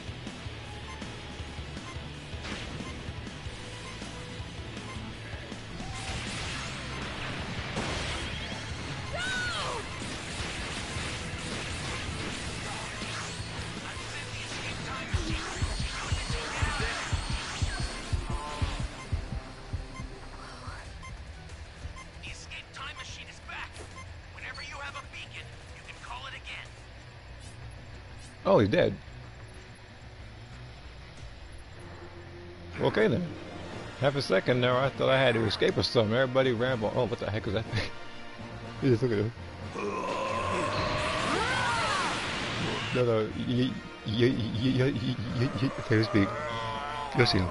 The escape time machine is back. Whenever you have a beacon, you can call it again. Oh, he's dead. Okay then. Half a second there, I thought I had to escape or something. Everybody ramble. Oh, what the heck is that thing? You just look at him. No, okay, speak. You'll see him.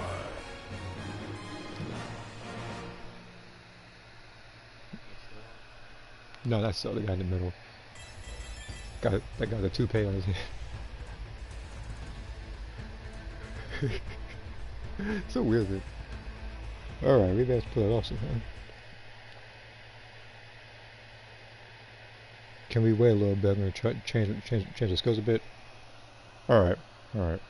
No, that's the other guy in the middle. Got that got a toupee on his head. So weird. Dude. All right, we best put it off sometime. Can we wait a little bit? I'm gonna try change the skills a bit. All right, all right.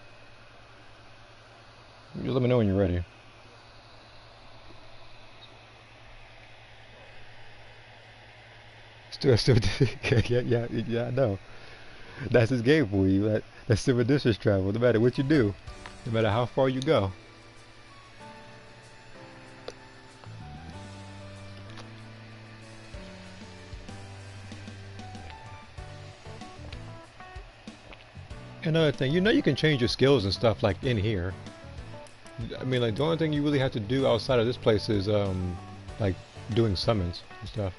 You let me know when you're ready. Still, yeah, I know. That's his game for you. That's still distance travel. No matter what you do, no matter how far you go. Another thing, you know, you can change your skills and stuff like in here. I mean, like the only thing you really have to do outside of this place is like doing summons and stuff.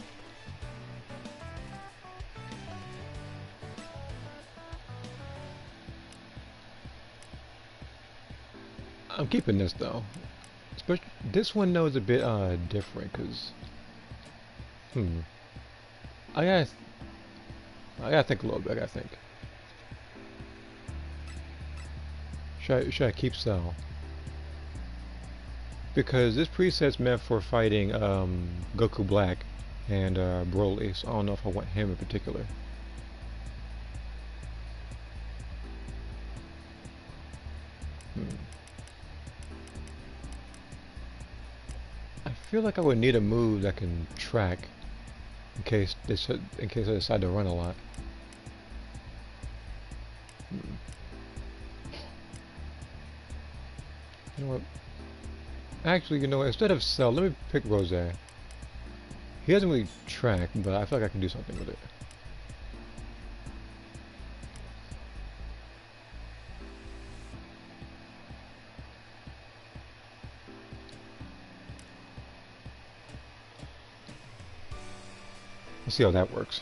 I'm keeping this though. Especially this one though is a bit different because I gotta think a little bit. I gotta think. Should I keep Cell? Because this preset's meant for fighting Goku Black and Broly, so I don't know if I want him in particular. I feel like I would need a move that can track in case I decide to run a lot. You know what? Actually, you know what? Instead of Cell, let me pick Rose. He doesn't really track, but I feel like I can do something with it. Let's see how that works.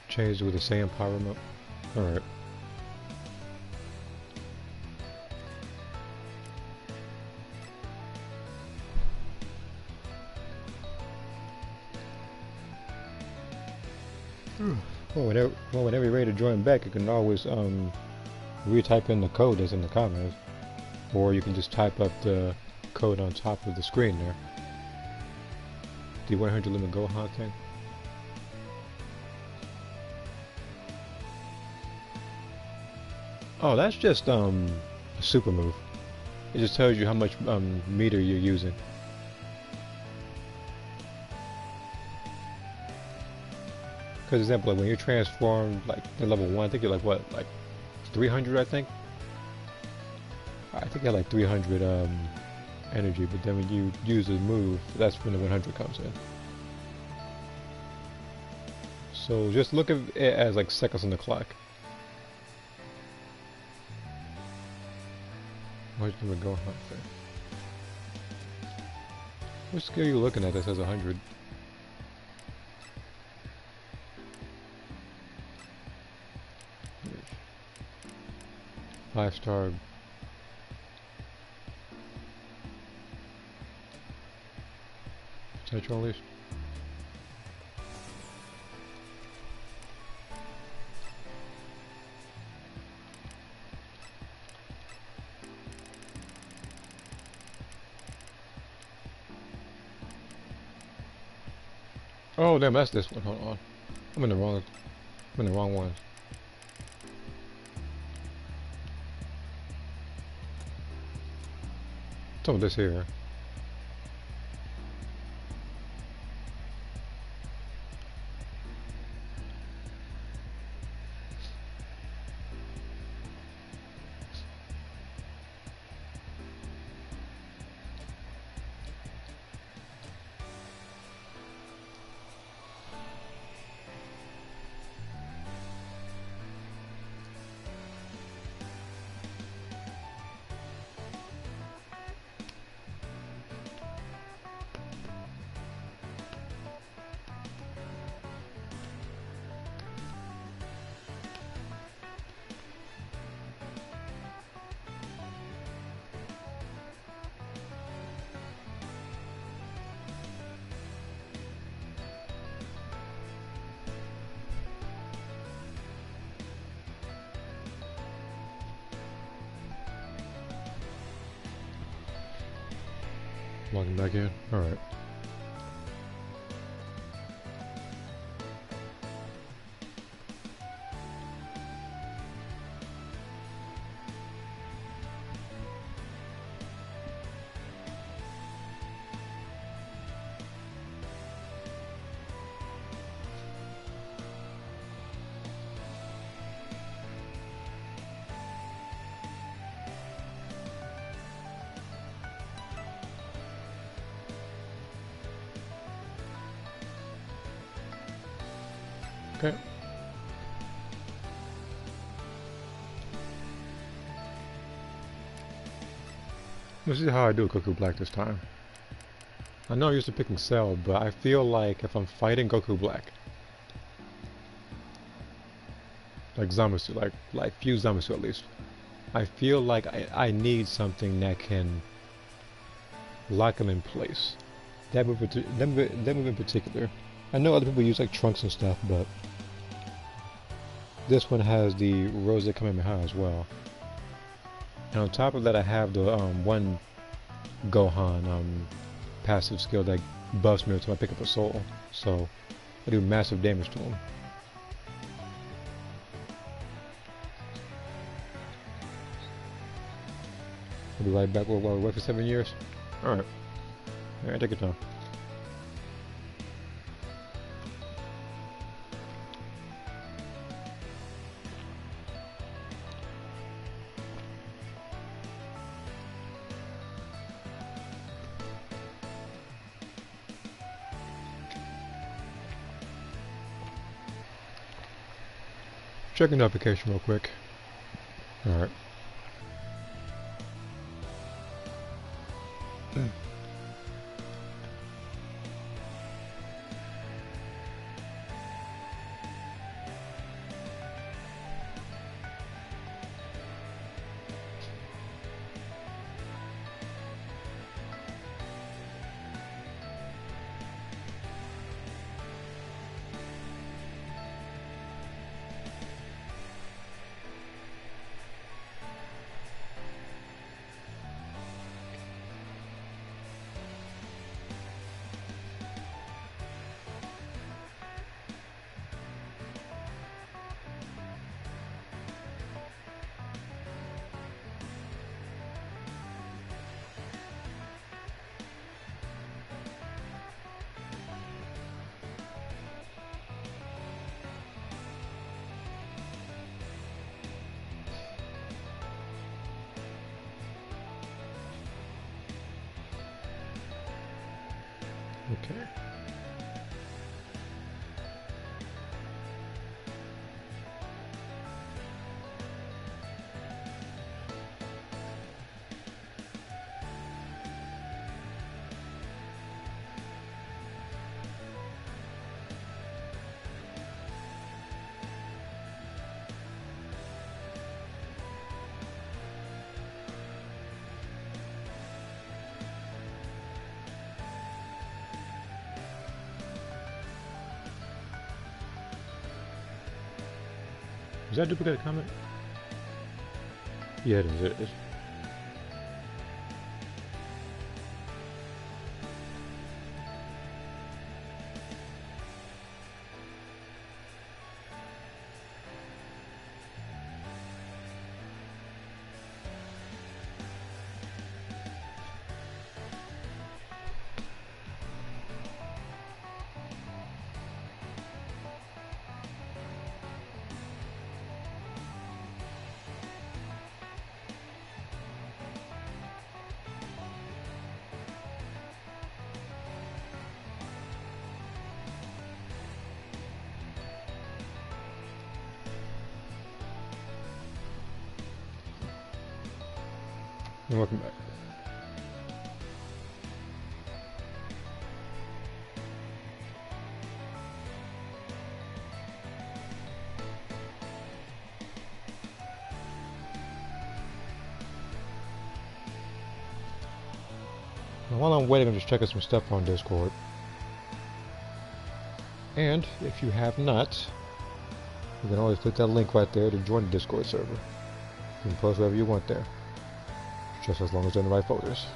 Changed with the same power up. Alright. Whenever you're ready to join back, you can always retype in the code that's in the comments, or you can just type up the code on top of the screen there. The 100 limit Gohan thing. Oh, that's just a super move. It just tells you how much meter you're using. Because example, like when you're transformed like to level 1, I think you're like what, like 300 I think? I think you're like 300 energy, but then when you use the move, that's when the 100 comes in. So just look at it as like seconds on the clock. Where's the Gohan thing? What skill are you looking at that says 100? Five-star. Nitro at least. Oh damn, that's this one. Hold on. I'm in the wrong one. Some of this here. Logging back in. Alright. Okay. Let's see how I do Goku Black this time. I know I'm used to picking Cell, but I feel like if I'm fighting Goku Black, like Zamasu, like Fuse Zamasu at least, I feel like I need something that can lock him in place. That move in particular. I know other people use like Trunks and stuff, but this one has the Rose Kamehameha as well. And on top of that, I have the one Gohan passive skill that buffs me until I pick up a soul. So I do massive damage to him. I'll be right back. We'll wait for 7 years. Alright. Alright, take your time. Checking notification real quick. Alright. Okay. Is that a duplicate comment? Yeah, it is. It is. And welcome back. Now, while I'm waiting, I'm just checking some stuff on Discord. And if you have not, you can always click that link right there to join the Discord server. You can post whatever you want there, just as long as they're in the right folders.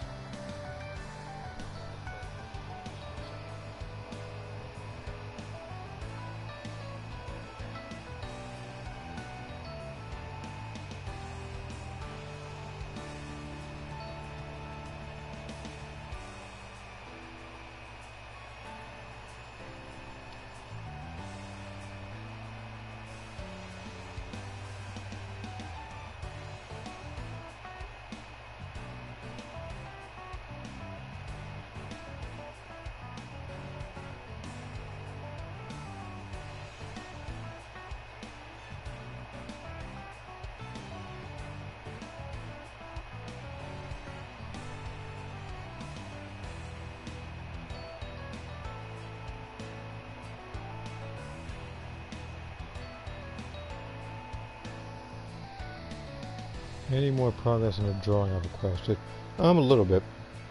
Any more progress in the drawing I've requested? A little bit.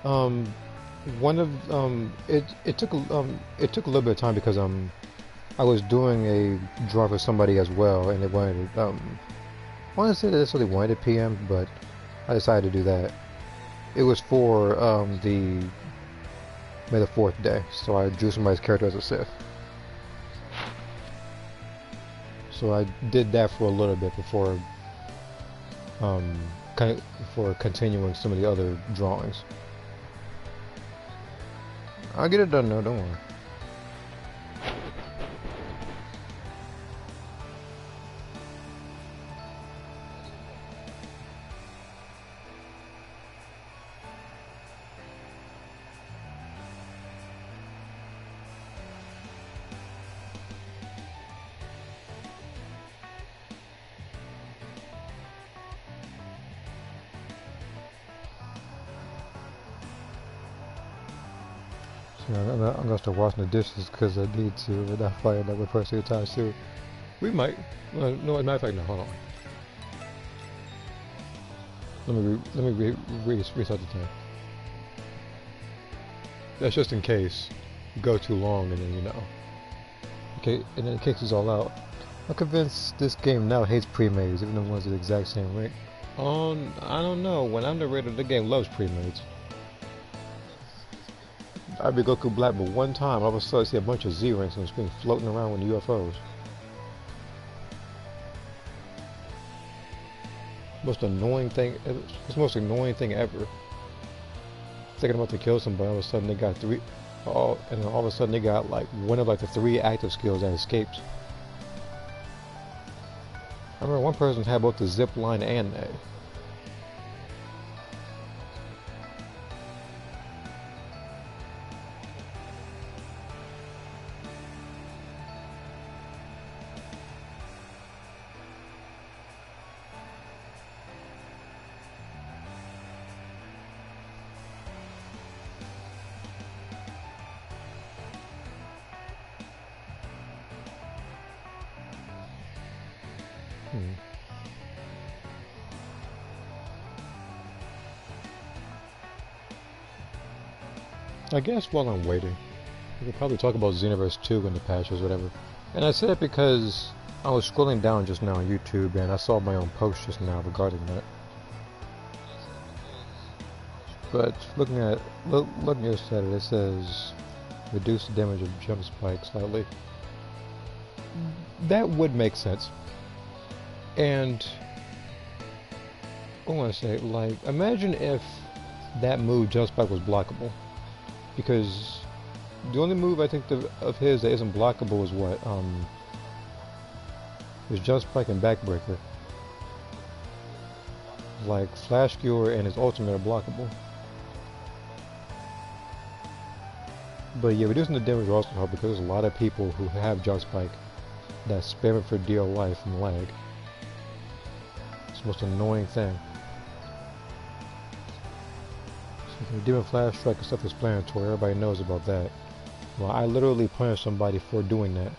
One of it took a little bit of time because I was doing a drawing for somebody as well, and they wanted I want to say that that's what they wanted PM, but I decided to do that. It was for the May the 4th day, so I drew somebody's character as a Sith. So I did that for a little bit before for continuing some of the other drawings. I'll get it done though, don't worry. I'm gonna start washing the dishes because I need to, but not fire that with personal time too. We might. No, as a matter of fact, no. Hold on. Let me restart the time. That's just in case you go too long and then you know. Okay, and then it kicks us all out. I'm convinced this game now hates pre-mades, even the ones with the exact same rank. I don't know. When I'm narrator, the game loves pre-mades. I beat Goku Black, but one time all of a sudden I see a bunch of Z ranks on the screen floating around with UFOs. Most annoying thing. It's the most annoying thing ever. Thinking about to kill somebody, all of a sudden they got all of a sudden they got like one of like the 3 active skills that escapes. I remember one person had both the zip line and that. I guess while I'm waiting, we could probably talk about Xenoverse 2 in the patches, whatever. And I say that because I was scrolling down just now on YouTube and I saw my own post just now regarding that. But looking at it, it says reduce the damage of jump spike slightly. That would make sense. And I want to say, like, imagine if that move jump spike was blockable, because the only move I think of his that isn't blockable is what is jump spike and backbreaker. Like Flash Skewer and his ultimate are blockable. But yeah, reducing the damage is also hard because there's a lot of people who have jump spike that spam it for dear life and lag. It's the most annoying thing. So Demon Flash Strike is self-explanatory, everybody knows about that. Well, I literally punished somebody for doing that.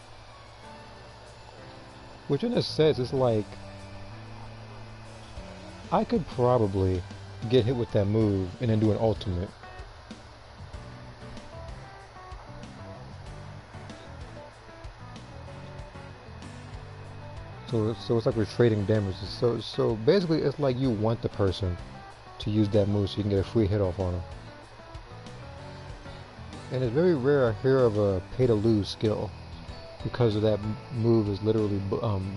Which in a sense is like, I could probably get hit with that move and then do an ultimate. So it's like we're trading damage. So basically it's like you want the person to use that move so you can get a free hit off on them. And it's very rare I hear of a pay to lose skill because of that move is literally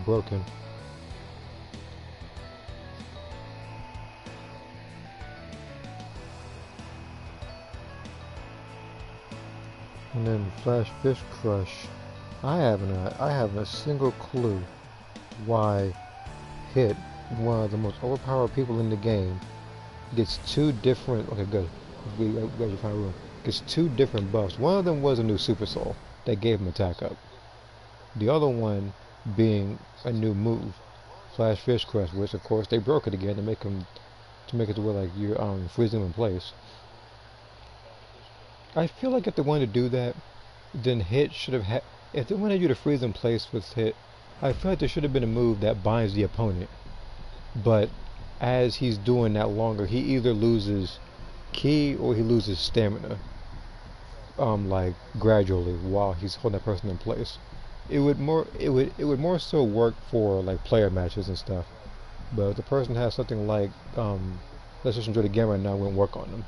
broken. And then Flash Fish Crush. I haven't a single clue why Hit, one of the most overpowered people in the game, gets two different. Okay, good. We got your final room. Gets two different buffs. One of them was a new Super Soul that gave him attack up. The other one being a new move, Flash Fish Crush, which of course they broke it again to make it to where like you freeze him in place. I feel like if they wanted to do that, then Hit should have had. If they wanted you to freeze in place with Hit, I feel like there should have been a move that binds the opponent. But as he's doing that longer, he either loses ki or he loses stamina. Like gradually while he's holding that person in place. It would more so work for like player matches and stuff. But if the person has something like let's just enjoy the game right now, it wouldn't work on them.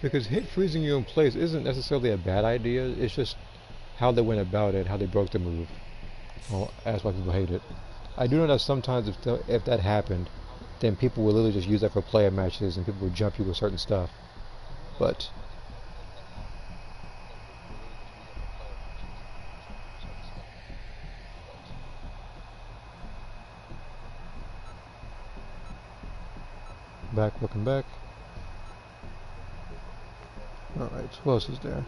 Because Hit freezing you in place isn't necessarily a bad idea, it's just how they went about it, how they broke the move. Well, that's why people hate it. I do know that sometimes if that happened, then people will literally just use that for player matches and people will jump you with certain stuff. But welcome back. Alright, so what else is there?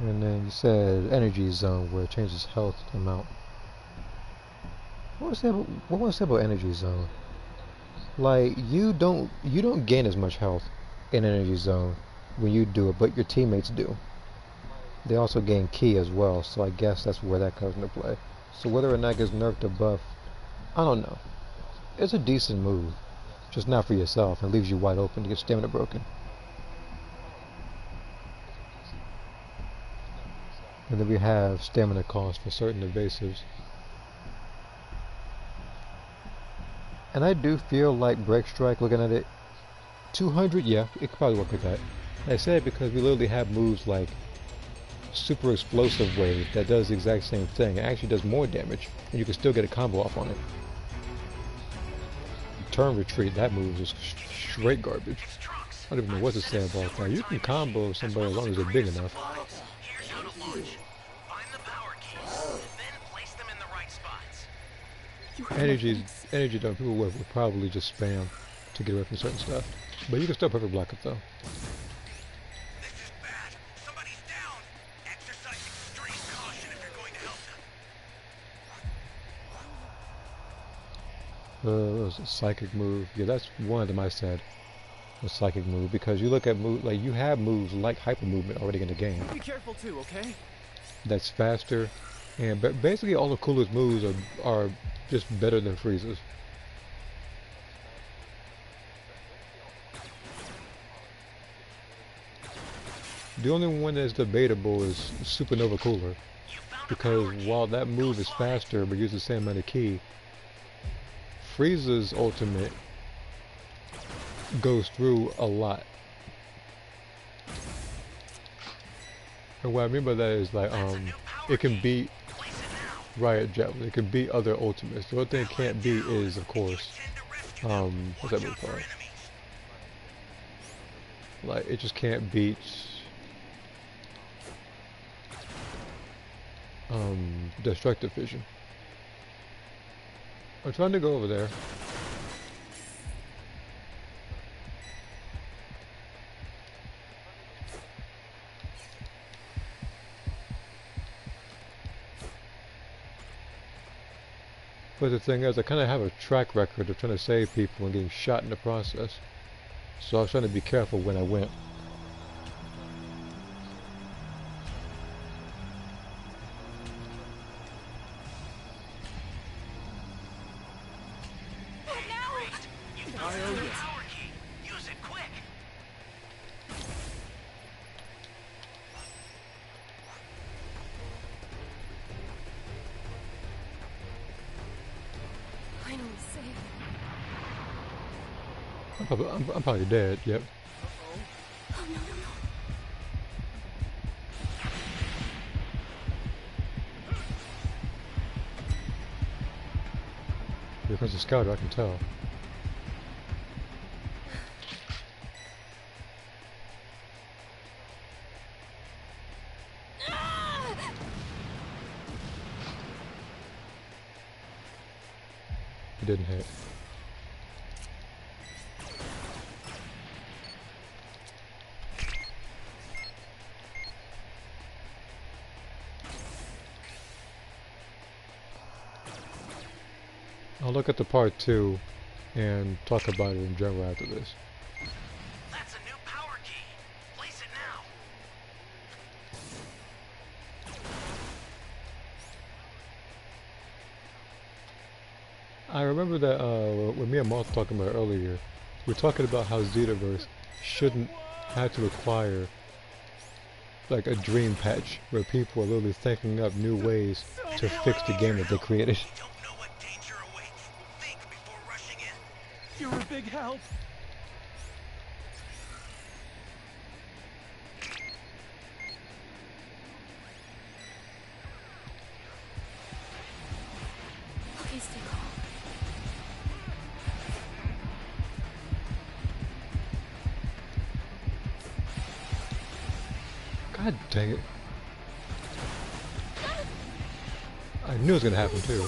And then you said energy zone where it changes health amount. What was that about energy zone? Like you don't gain as much health in energy zone when you do it, but your teammates do. They also gain ki as well, so I guess that's where that comes into play. So whether or not it gets nerfed or buffed, I don't know. It's a decent move. Just not for yourself, and leaves you wide open to get stamina broken. And then we have stamina cost for certain evasives. And I do feel like Break Strike, looking at it, 200, yeah, it could probably work with that. And I say it because we literally have moves like Super Explosive Wave that does the exact same thing. It actually does more damage, and you can still get a combo off on it. Turn Retreat, that move is straight garbage. I don't even know what to say about that. You can combo somebody as long as they're big enough. Here's how to launch. Find the power keys, then place them in the right spots. Energy though, people would probably just spam to get away from certain stuff. But you can still perfect block it though. This is bad. Somebody's down. Exercise extreme caution if you're going to help them. What was it? Psychic move. Yeah, that's one of them I said. A psychic move, because you look at like you have moves like hyper movement already in the game. Be careful too, okay? That's faster, and basically all the coolest moves are just better than freezes. The only one that's debatable is Supernova Cooler, You found a because power key. while that move is faster but uses the same amount of ki, Frieza's ultimate goes through a lot. And what I mean by that is like it can beat Place it now. Riot Javelin, it can beat other ultimates. The only thing it can't beat is, of course, Tend to rescue them. what's that Watch move out for called? enemies. Like it just can't beat Destructive Vision. I'm trying to go over there. But the thing is, I kind of have a track record of trying to save people and getting shot in the process. So I was trying to be careful when I went. You found another power key. Use it quick. Finally safe. I'm probably dead, yep. Oh no, no, no. Here comes the scouter, I can tell. He didn't hit. I'll look at the part 2 and talk about it in general after this. That's a new power key. Place it now. I remember that when me and Mark were talking about it earlier, we were talking about how Zetaverse shouldn't have to require like a dream patch where people are literally thinking up new ways to fix the game that they created. You don't know what danger awaits. Think before rushing in. You're a big help. Okay, stay calm. God dang it. I knew it was gonna happen too.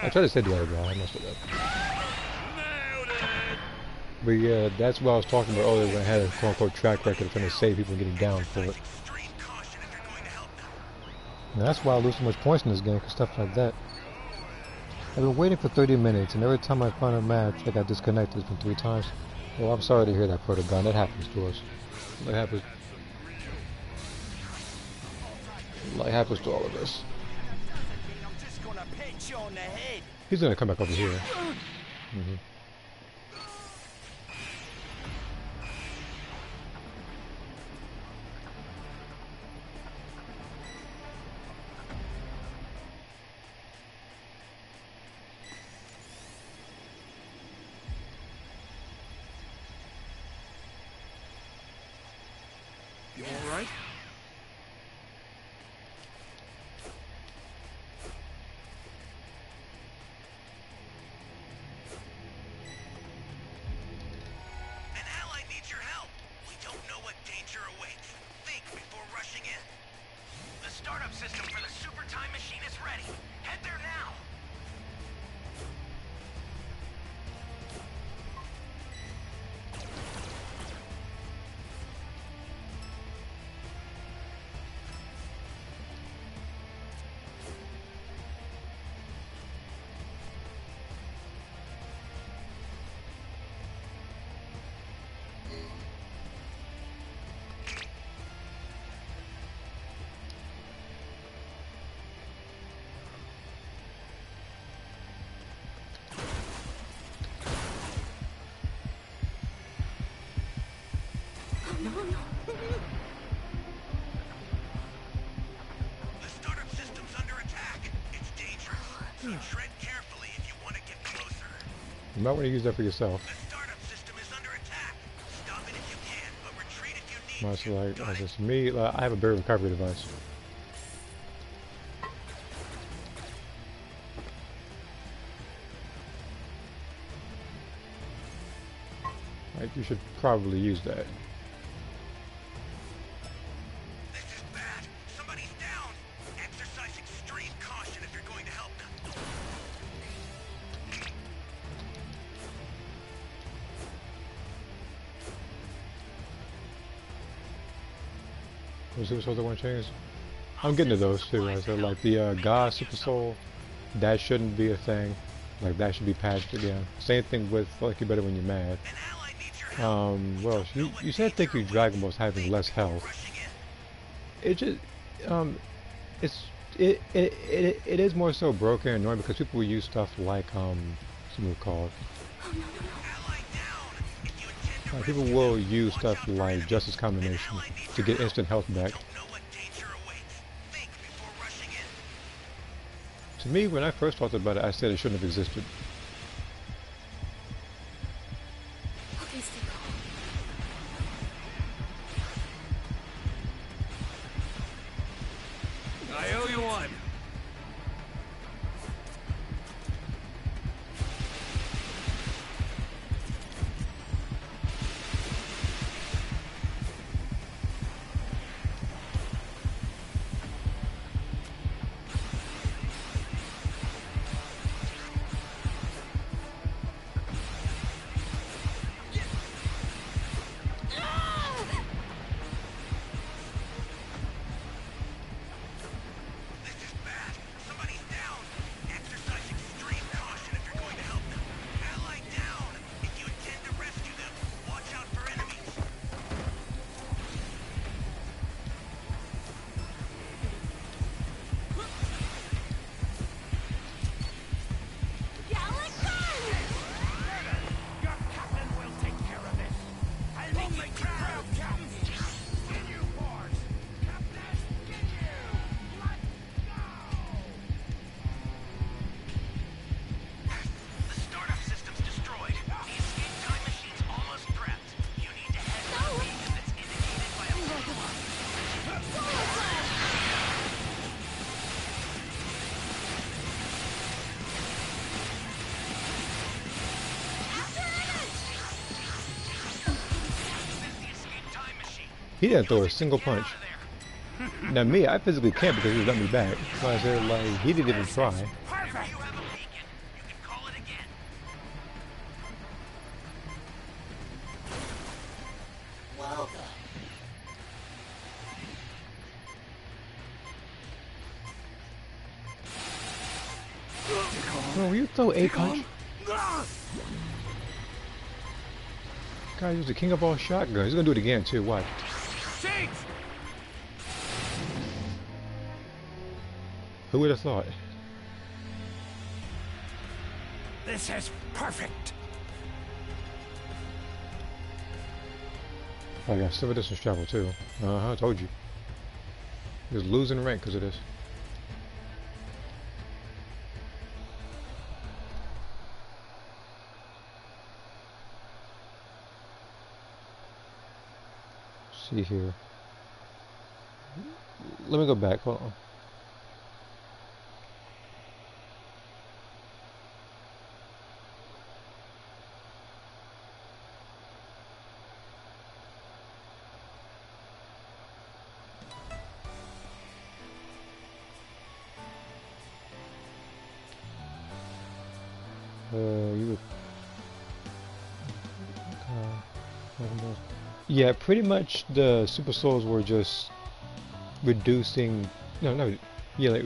I tried to say the other guy, I messed it up. But yeah, that's what I was talking about earlier when I had a quote-unquote track record of trying to save people and getting down for it. Extreme caution if you're going to help them. And that's why I lose so much points in this game, because stuff like that. I've been waiting for 30 minutes, and every time I find a match, I got disconnected from 3 times. Well, I'm sorry to hear that, Protogon. That happens to us. That happens. Like happens to all of us. I'm just gonna pinch you on the head. He's gonna come back over here. You all right? An ally needs your help. We don't know what danger awaits. Think before rushing in. The startup system for the super time machine is ready. Head there now. The startup system's under attack. It's dangerous. So tread carefully if you want to get closer. You might want to use that for yourself. The startup system is under attack. Stop it if you can, but retreat if you need Much to. like, Got it? just me, I have a barrier recovery device. Like, you should probably use that. This is bad. Somebody's down. Exercise extreme caution if you're going to help them. Was Super Soul the one change? I'm getting to those too. I said, like, the God Super Soul, that shouldn't be a thing. Like, that should be patched again. Same thing with, like, you better when you're mad. An ally needs your help. Well, you said think you Dragon Ball's having less health. Rushing in. It just, it is more so broken and annoying because people will use stuff like, what's the move called? Ally down. If you intend to People rescue will them, use watch stuff out for like enemies. Justice An Combination ally needs to your get help. instant health back. Don't know what danger awaits. Think before rushing in. To me, when I first talked about it, I said it shouldn't have existed. Okay, stay calm. I owe you one. This is bad. Somebody's down. Exercise extreme caution if you're going to help them. Ally down. If you intend to rescue them, watch out for enemies. Gallic gun! Your captain will take care of this. I'll make you proud, Captain. Ginyu Force. Captain Ginyu. Let's go. The startup system's destroyed. The escape time machine's almost prepped. You need to head for the beacon that's indicated by a blue light. This is the escape time machine. He didn't throw a Use it to single get out punch. of there. Now me, I physically can't because he let me back. So I said, like, he didn't even try. Whenever Perfect. you have a beacon, you can call it again. Welcome. Bro, you throw a punch? Guy used the king of all shotguns. He's gonna do it again too. Watch. Jinx! Who would have thought? This is perfect. Oh yeah, silver distance travel too. I told you. He's losing rank because of this. See here. Let me go back. Hold on. You would. Yeah, pretty much the Super Souls were just reducing. No, no. Yeah, like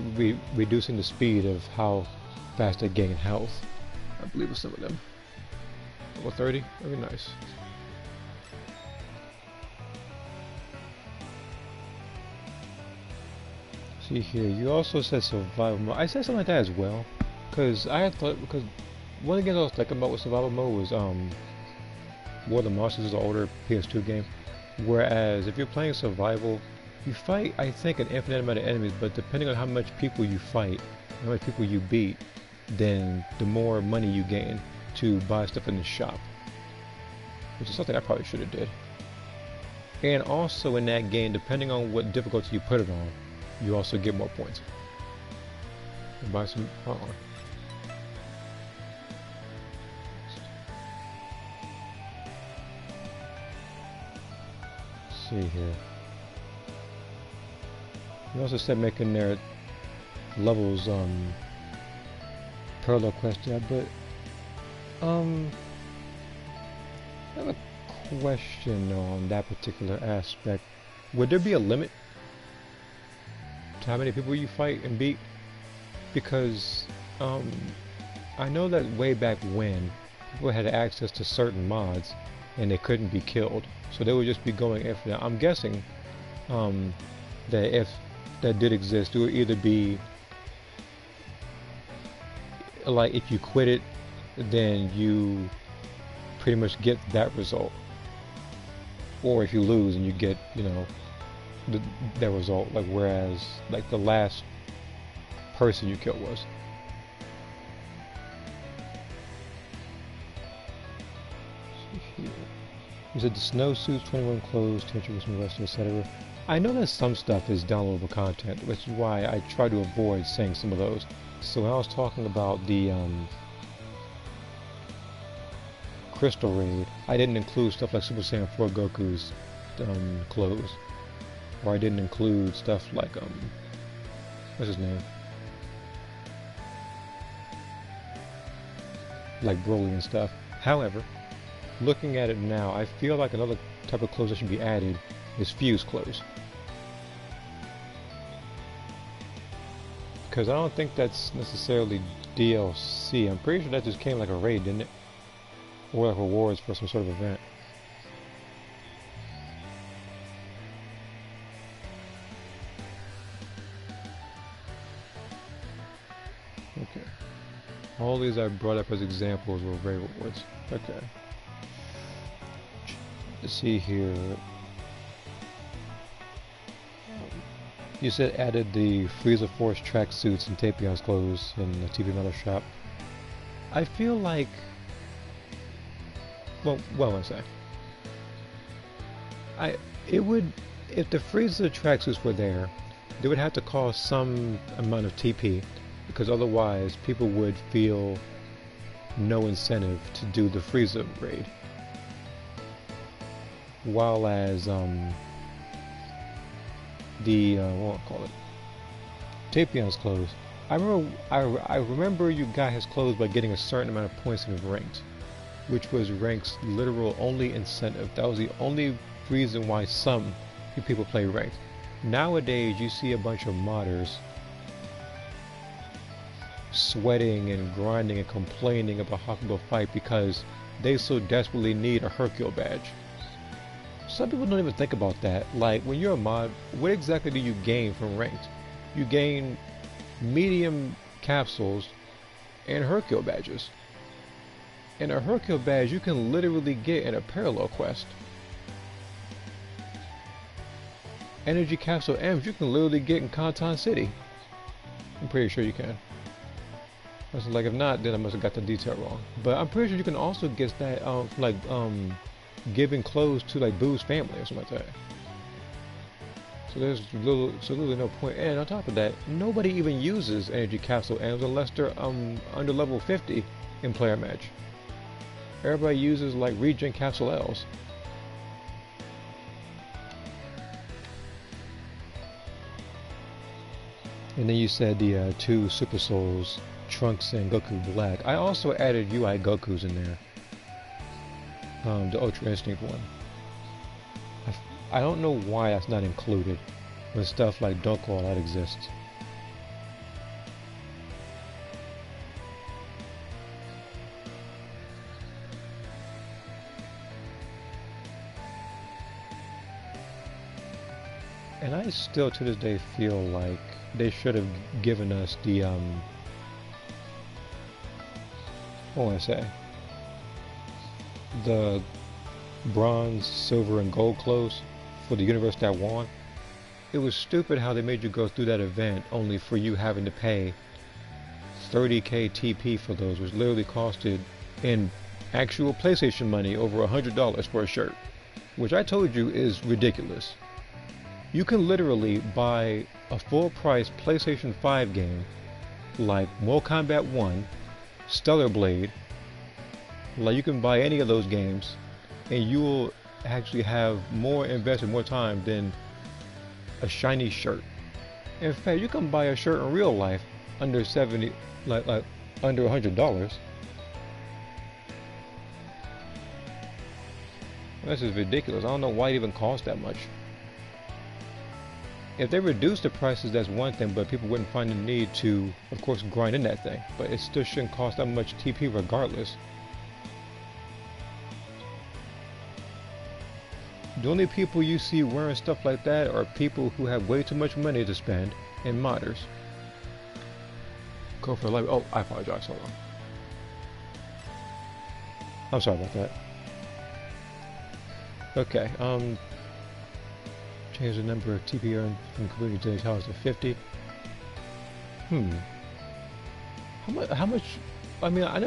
reducing the speed of how fast they gain health. I believe with some of them. Level 30. Very nice. See here, you also said survival mode. I said something like that as well, because I had thought because one of the games I was thinking about with survival mode was War of the Monsters, is an older PS2 game. Whereas if you're playing survival, you fight, I think, an infinite amount of enemies, but depending on how much people you fight, how many people you beat, then the more money you gain to buy stuff in the shop. Which is something I probably should have did. And also in that game, depending on what difficulty you put it on, you also get more points. And buy some, see here. You also said making their levels parallel quest, yeah, but I have a question on that particular aspect. Would there be a limit to how many people you fight and beat? Because I know that way back when people had access to certain mods and they couldn't be killed, so they would just be going infinite. I'm guessing that if that did exist, it would either be like if you quit it, then you pretty much get that result, or if you lose and you get, you know, that result, like whereas like the last person you killed was. You said the snowsuits, 21 clothes, temperature was molested, etc. I know that some stuff is downloadable content, which is why I try to avoid saying some of those. So when I was talking about the Crystal Raid, I didn't include stuff like Super Saiyan 4 Goku's clothes, or I didn't include stuff like what's his name, like Broly and stuff. However, looking at it now, I feel like another type of clothes that should be added is fuse clothes, because I don't think that's necessarily DLC. I'm pretty sure that just came like a raid, didn't it? Or like rewards for some sort of event. Okay. All these I brought up as examples were raid rewards. Okay. Let's see here. You said added the Frieza Force tracksuits and Tapion's clothes in the TV Metal shop. I feel like, well, what I say? It would, if the Frieza tracksuits were there, they would have to cost some amount of TP, because otherwise people would feel no incentive to do the Frieza raid. While as the what do I call it? Tapion's clothes. I remember you got his clothes by getting a certain amount of points in ranked, which was rank's literal only incentive. That was the only reason why some people play ranked. Nowadays, you see a bunch of modders sweating and grinding and complaining about how to go fight because they so desperately need a Hercule badge. Some people don't even think about that. Like, when you're a mod, what exactly do you gain from ranked? You gain medium capsules and Hercule badges. And a Hercule badge you can literally get in a parallel quest. Energy capsule M's you can literally get in Canton City. I'm pretty sure you can. So, like, if not, then I must have got the detail wrong. But I'm pretty sure you can also get that giving clothes to like Boo's family or something like that. So there's literally no point. And on top of that, nobody even uses energy capsule M's unless they're under level 50 in player match. Everybody uses like regen capsule L's. And then you said the two Super Souls, Trunks and Goku Black. I also added UI Gokus in there. The Ultra Instinct one. I don't know why that's not included when stuff like Dunk All Out exists. And I still to this day feel like they should have given us the what do I say? The bronze, silver, and gold clothes for the universe that won. It was stupid how they made you go through that event only for you having to pay 30k TP for those, which literally costed in actual PlayStation money over $100 for a shirt, which I told you is ridiculous. You can literally buy a full price PlayStation 5 game like Mortal Kombat 1, Stellar Blade, like you can buy any of those games and you will actually have more invested more time than a shiny shirt. In fact, you can buy a shirt in real life under 70, like under $100. This is ridiculous. I don't know why it even costs that much. If they reduce the prices, that's one thing, but people wouldn't find the need to, of course, grind in that thing. But it still shouldn't cost that much TP regardless. The only people you see wearing stuff like that are people who have way too much money to spend and modders. Go for life. Oh, I apologize. Hold on. I'm sorry about that. Okay, change the number of TP earned from completing daily challenge to 50. How much? I mean, I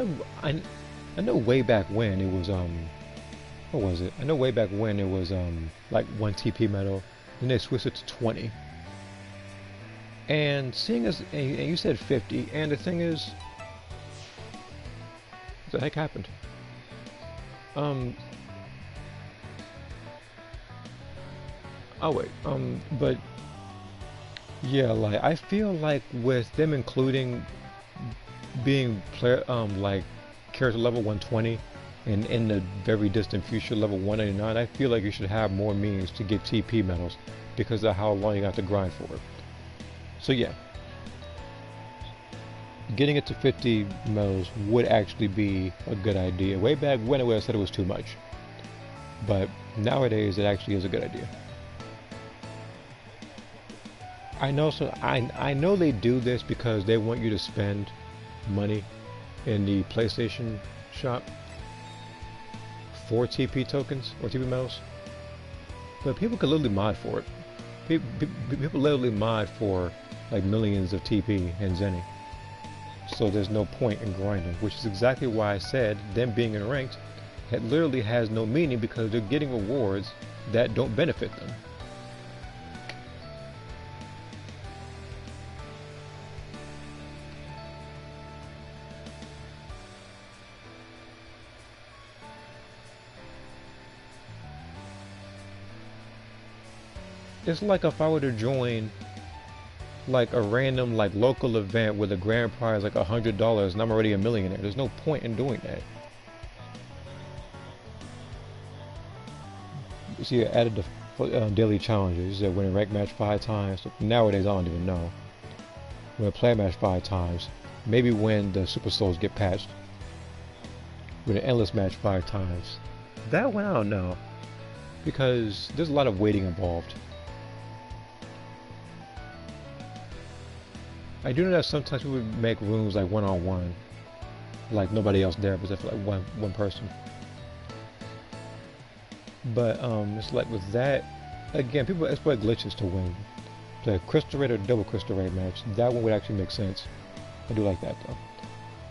know way back when it was what was it? I know way back when it was like 1 TP medal, then they switched it to 20. And seeing as and you said 50, and the thing is, what the heck happened? Oh wait, but yeah, like I feel like with them including being player, like character level 120 and in the very distant future level 199, I feel like you should have more means to get TP medals because of how long you got to grind for it. So yeah, getting it to 50 medals would actually be a good idea. Way back when I said it was too much, but nowadays it actually is a good idea. I know they do this because they want you to spend money in the PlayStation shop for TP tokens or TP medals, but people can literally mod for it. People literally mod for like millions of TP and Zenny, so there's no point in grinding, which is exactly why I said them being in ranked, it literally has no meaning because they're getting rewards that don't benefit them. It's like if I were to join like a random like local event with a grand prize like $100 and I'm already a millionaire. There's no point in doing that. You see, I added the daily challenges. You said win a rank match 5 times. Nowadays I don't even know. Win a player match 5 times. Maybe when the Super Souls get patched. Win an endless match 5 times. That one I don't know, because there's a lot of waiting involved. I do know that sometimes people make rooms like one-on-one, like nobody else there, but for like one person. But it's like with that, again, people exploit glitches to win. The crystal rate or double crystal rate match, that one would actually make sense. I do like that though.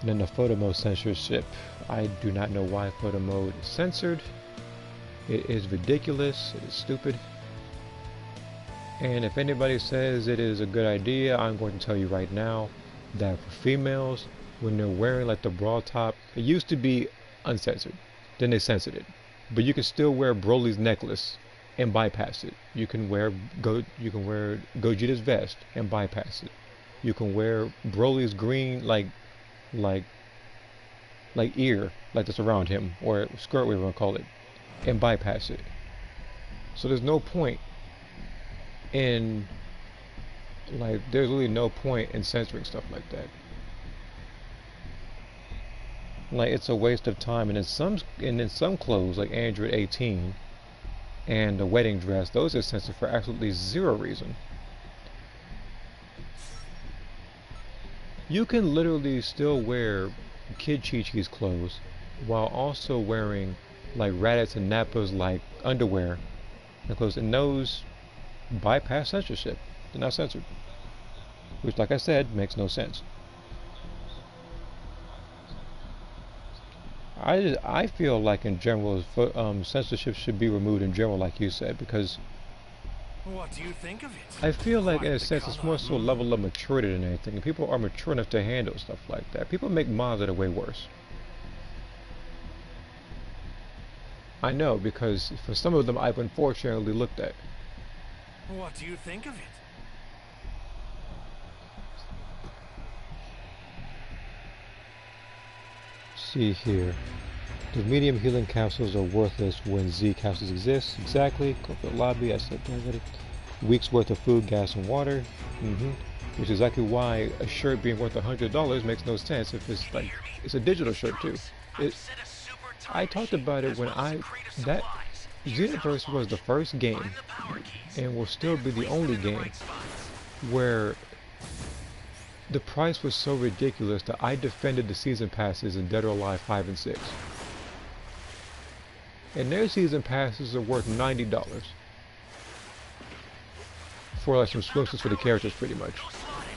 And then the photo mode censorship, I do not know why photo mode is censored. It is ridiculous. It is stupid. And if anybody says it is a good idea, I'm going to tell you right now that for females, when they're wearing like the bra top, it used to be uncensored, then they censored it. But you can still wear Broly's necklace and bypass it. You can wear Gogeta's vest and bypass it. You can wear Broly's green like ear, like that's around him, or skirt, whatever you want to call it, and bypass it. So there's no point in, like, there's really no point in censoring stuff like that. Like, it's a waste of time. And in some clothes, like Android 18 and the wedding dress, those are censored for absolutely zero reason. You can literally still wear Kid Chi-Chi's clothes while also wearing like Raditz and Nappa's like underwear because those bypass censorship. They're not censored, which, like I said, makes no sense. I feel like in general, censorship should be removed in general, like you said, because What do you think of it? I feel like in Quite a the sense it's color. more so a level of maturity than anything. And people are mature enough to handle stuff like that. People make mods that are way worse. I know, because for some of them I've unfortunately looked at. What do you think of it? See here. The medium healing capsules are worthless when Z capsules exist. Exactly. Corporate lobby, I said that. Weeks worth of food, gas, and water. Which is exactly why a shirt being worth $100 makes no sense if it's like, it's a digital shirt too. I talked about it when that Xenoverse was the first game, and will still be the only game, where the price was so ridiculous that I defended the season passes in Dead or Alive 5 and 6. And their season passes are worth $90. For like some swimsuits for the characters pretty much.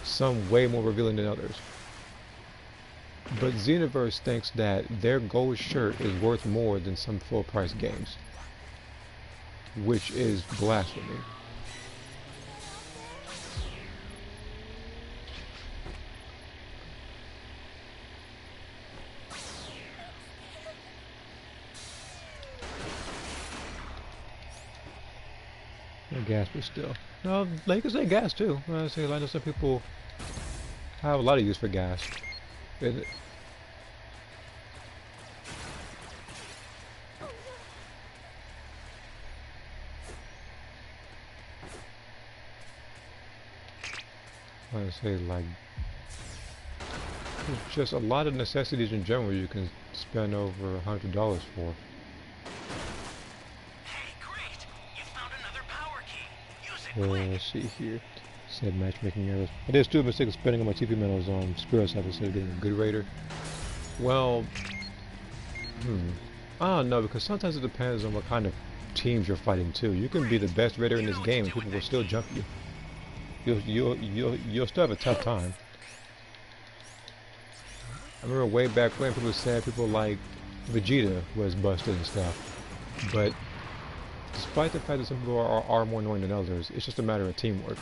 Some way more revealing than others. But Xenoverse thinks that their gold shirt is worth more than some full price games. Which is blasphemy. No gas, but still. No, they can say gas too. I say, I know some people have a lot of use for gas. Is it? I say, like, there's just a lot of necessities in general you can spend over $100 for. Hey, great! You found another power key. Use it quick. Let's see here. Said matchmaking errors. I did a stupid mistake of spending on my TP medals on Spirit Sap instead of getting a good raider. Well, I don't know, because sometimes it depends on what kind of teams you're fighting too. You can be the best raider in this game and people will still jump you. You'll still have a tough time. I remember way back when people said people like Vegeta was busted and stuff. But despite the fact that some people are more annoying than others, it's just a matter of teamwork.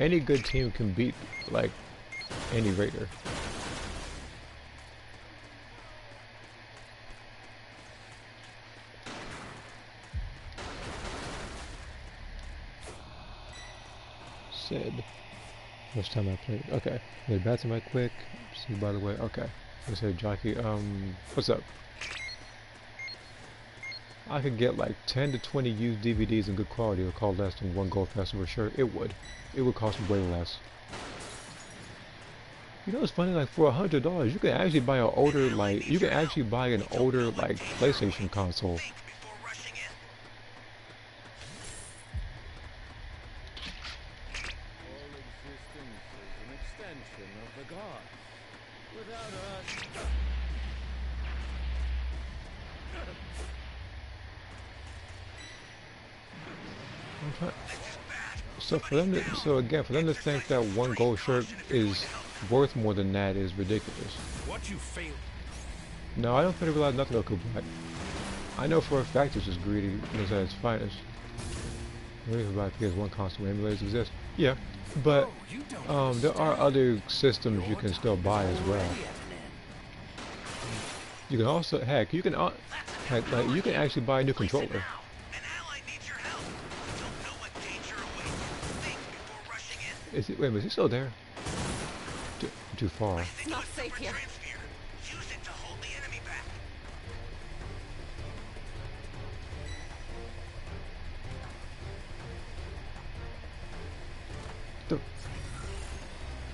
Any good team can beat, like, any raider. Said, first time I played. Okay, get back to my quick. See, by the way, okay. Let's say Jockey. What's up? I could get like 10 to 20 used DVDs in good quality. It would cost less than one gold festival shirt. It would. It would cost way less. You know, it's funny. Like for $100, you can actually buy an older, like, you can actually buy an older, like, PlayStation console. Think before rushing in. All existence is an extension of the gods. Without us, So for them to, so again, for them to think that one gold shirt is worth more than that is ridiculous. What you failed. No, I don't think they realize nothing will come back. I know for a fact it's just greedy and it's at its finest. Maybe about PS1 console emulators exist. Yeah, but there are other systems you can still buy as well. You can also, heck, you can, heck, like, you can actually buy a new controller. An ally needs your help. Don't know what danger awaits. Think before rushing in. Is he, wait a minute, is he still there? Too far. It's not safe here. Transfer. Use it to hold the enemy back.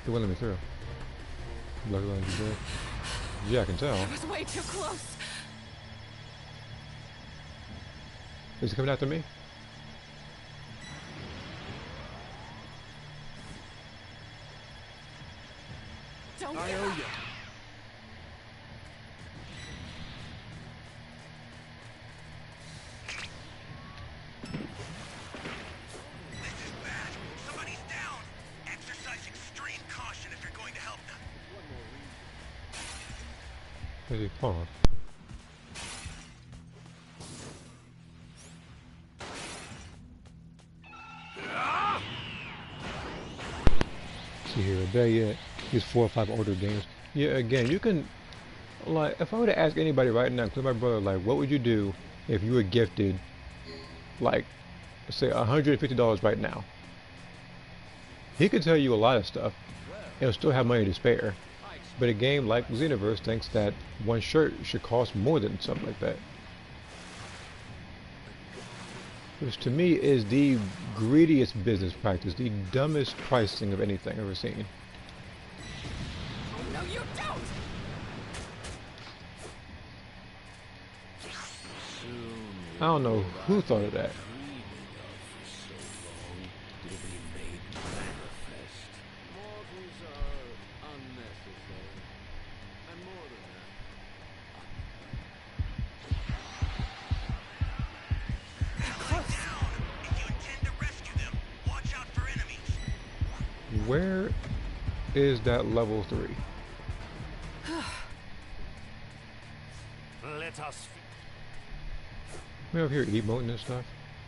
It wouldn't let me through. Lucky line is dead. Yeah, I can tell. I was way too close. Is he coming after me? Don't I give owe up. you. Hey, hold on. See here, better yet, these 4 or 5 older games. Yeah, again, you can, like, if I were to ask anybody right now, including my brother, like, what would you do if you were gifted, like, say, $150 right now? He could tell you a lot of stuff, and he'll still have money to spare. But a game like Xenoverse thinks that one shirt should cost more than something like that. Which to me is the greediest business practice, the dumbest pricing of anything I've ever seen. No, you don't! I don't know who thought of that. Mortals are unnecessary. And more than If you intend to rescue them, watch out for enemies. Where is that level 3? Let us. Me over here emoting and stuff.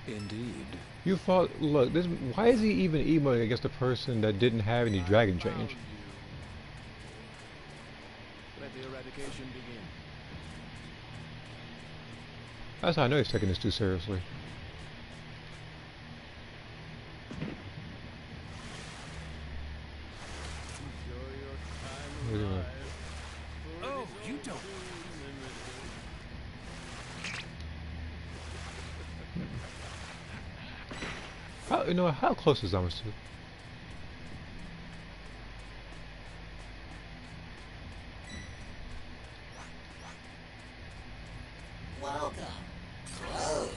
Indeed. You fought. Look, this. Why is he even emoting against a person that didn't have any dragon change? Let the eradication begin. That's how I know he's taking this too seriously. Enjoy your Look time at that. alive. Oh, you don't. How, you know, how close is Zamasu? Welcome. Whoa.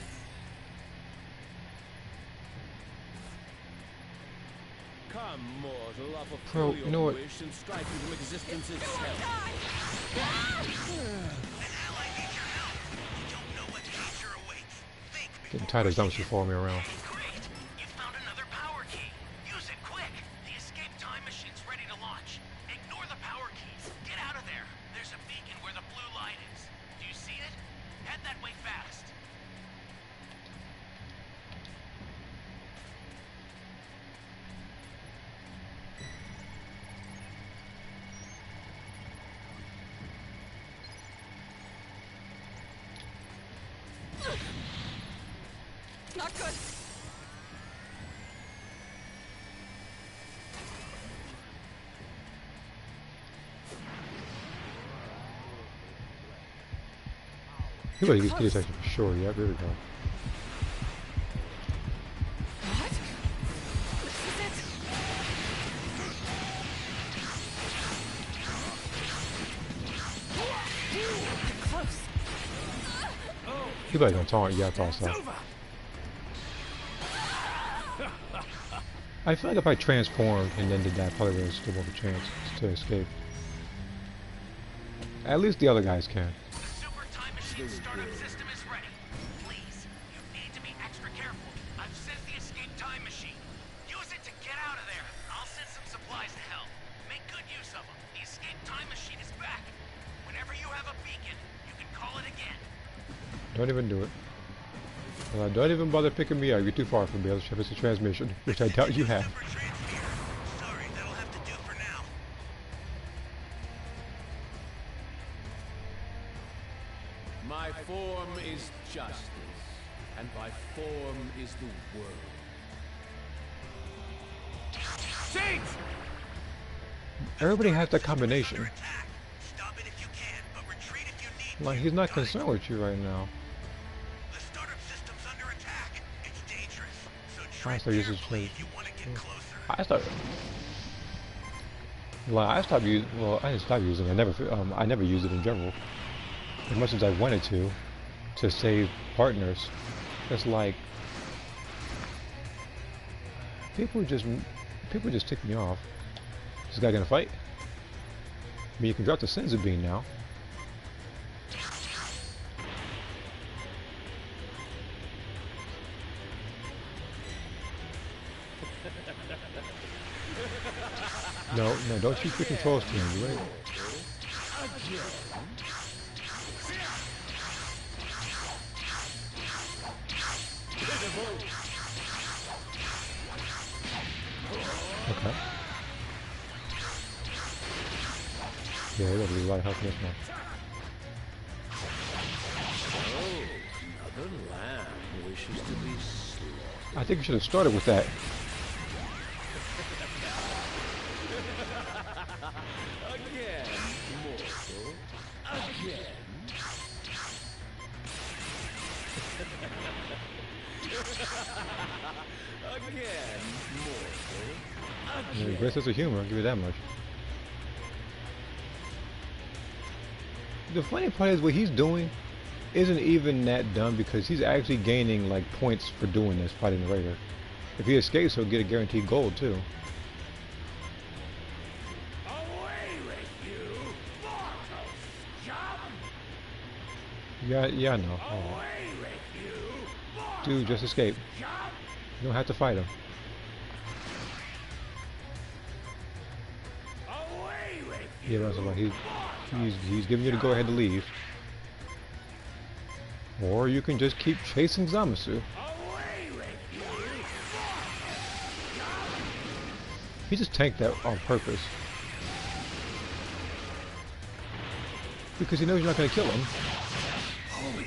Come, mortal, offer Bro, fulfill you know your what? wish and strike you from existence Go or itself. die! An ally needs your help. You don't know what danger awaits. Think Getting before tired of rushing Zamasu in. following me around. Great! You found another power key. Use it quick. The escape time machine's ready to launch. Ignore the power keys. Get out of there. There's a beacon where the blue light is. Do you see it? Head that way fast. Not good. He was getting section for sure. Yeah, there we go. What? This is it? You're close. He probably gonna taunt. Yeah, I thought so. I feel like if I transformed and then did that, I probably would have still have a chance to escape. At least the other guys can. The super time machine startup system is ready. Please, you need to be extra careful. I've sent the escape time machine. Use it to get out of there. I'll send some supplies to help. Make good use of them. The escape time machine is back. Whenever you have a beacon, you can call it again. Don't even do it. Well, don't even bother picking me up. You're too far from me. Let's check it's a transmission, which I doubt you have. Super transfer. Sorry, that'll have to do for now. My form is justice, and my form is the world. Saints! Everybody has that combination. Under attack. Stop it if you can, but retreat if you need Like, to. he's not concerned with you right now. The startup system's under attack. It's dangerous. So I tread thought this was carefully like- if you want to get closer. I started. Well, I stopped using. Well, I didn't stop using it. I never used it in general. As much as I wanted to save partners. It's like people just tick me off. Is this guy gonna fight? I mean, you can drop the Senzu Bean now. No, don't you freaking trolls to me, right? Okay. Yeah, we gotta lose a lot of health in this one. Oh, another lamb wishes to be slaughtered. I think you should have started with that. Again, mortal. Again. Again, mortal. Yeah, great sense of humor, I'll give you that much. The funny part is what he's doing isn't even that dumb because he's actually gaining like points for doing this, fighting the Raider. If he escapes, he'll get a guaranteed gold too. Away with you, mortal scum! Yeah, I know. All right. Away with you, mortal Dude, just escape. scum! You don't have to fight him. Away with Yeah, you, that's about he's giving you the go ahead to leave. Or you can just keep chasing Zamasu. away with you, He just tanked that on purpose. Because he knows you're not gonna kill him. holy.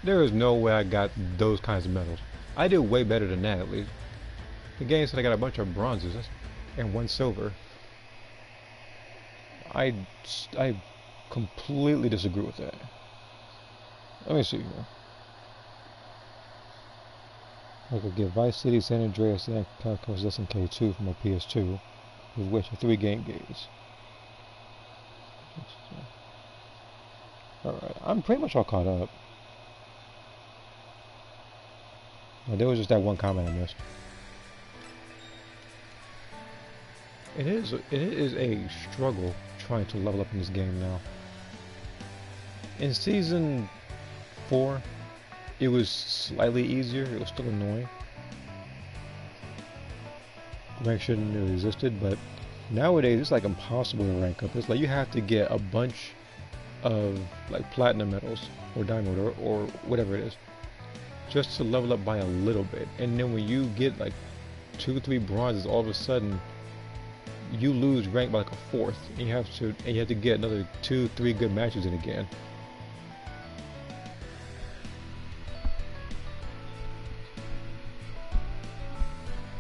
There is no way I got those kinds of medals. I did way better than that at least. The game said I got a bunch of bronzes and 1 silver. I completely disagree with that. Let me see here. I could get Vice City, San Andreas, and Calcos SNK2 from my PS2, with which are 3 game games. Alright, I'm pretty much all caught up. There was just that one comment I missed. It is a struggle trying to level up in this game now. In season 4, it was slightly easier. It was still annoying. Rank shouldn't have existed, but nowadays it's like impossible to rank up. It's like you have to get a bunch of like platinum medals or diamond or whatever it is, just to level up by a little bit. And then when you get like 2 or 3 bronzes, all of a sudden you lose rank by like a 4th, and you have to get another 2, 3 good matches in again.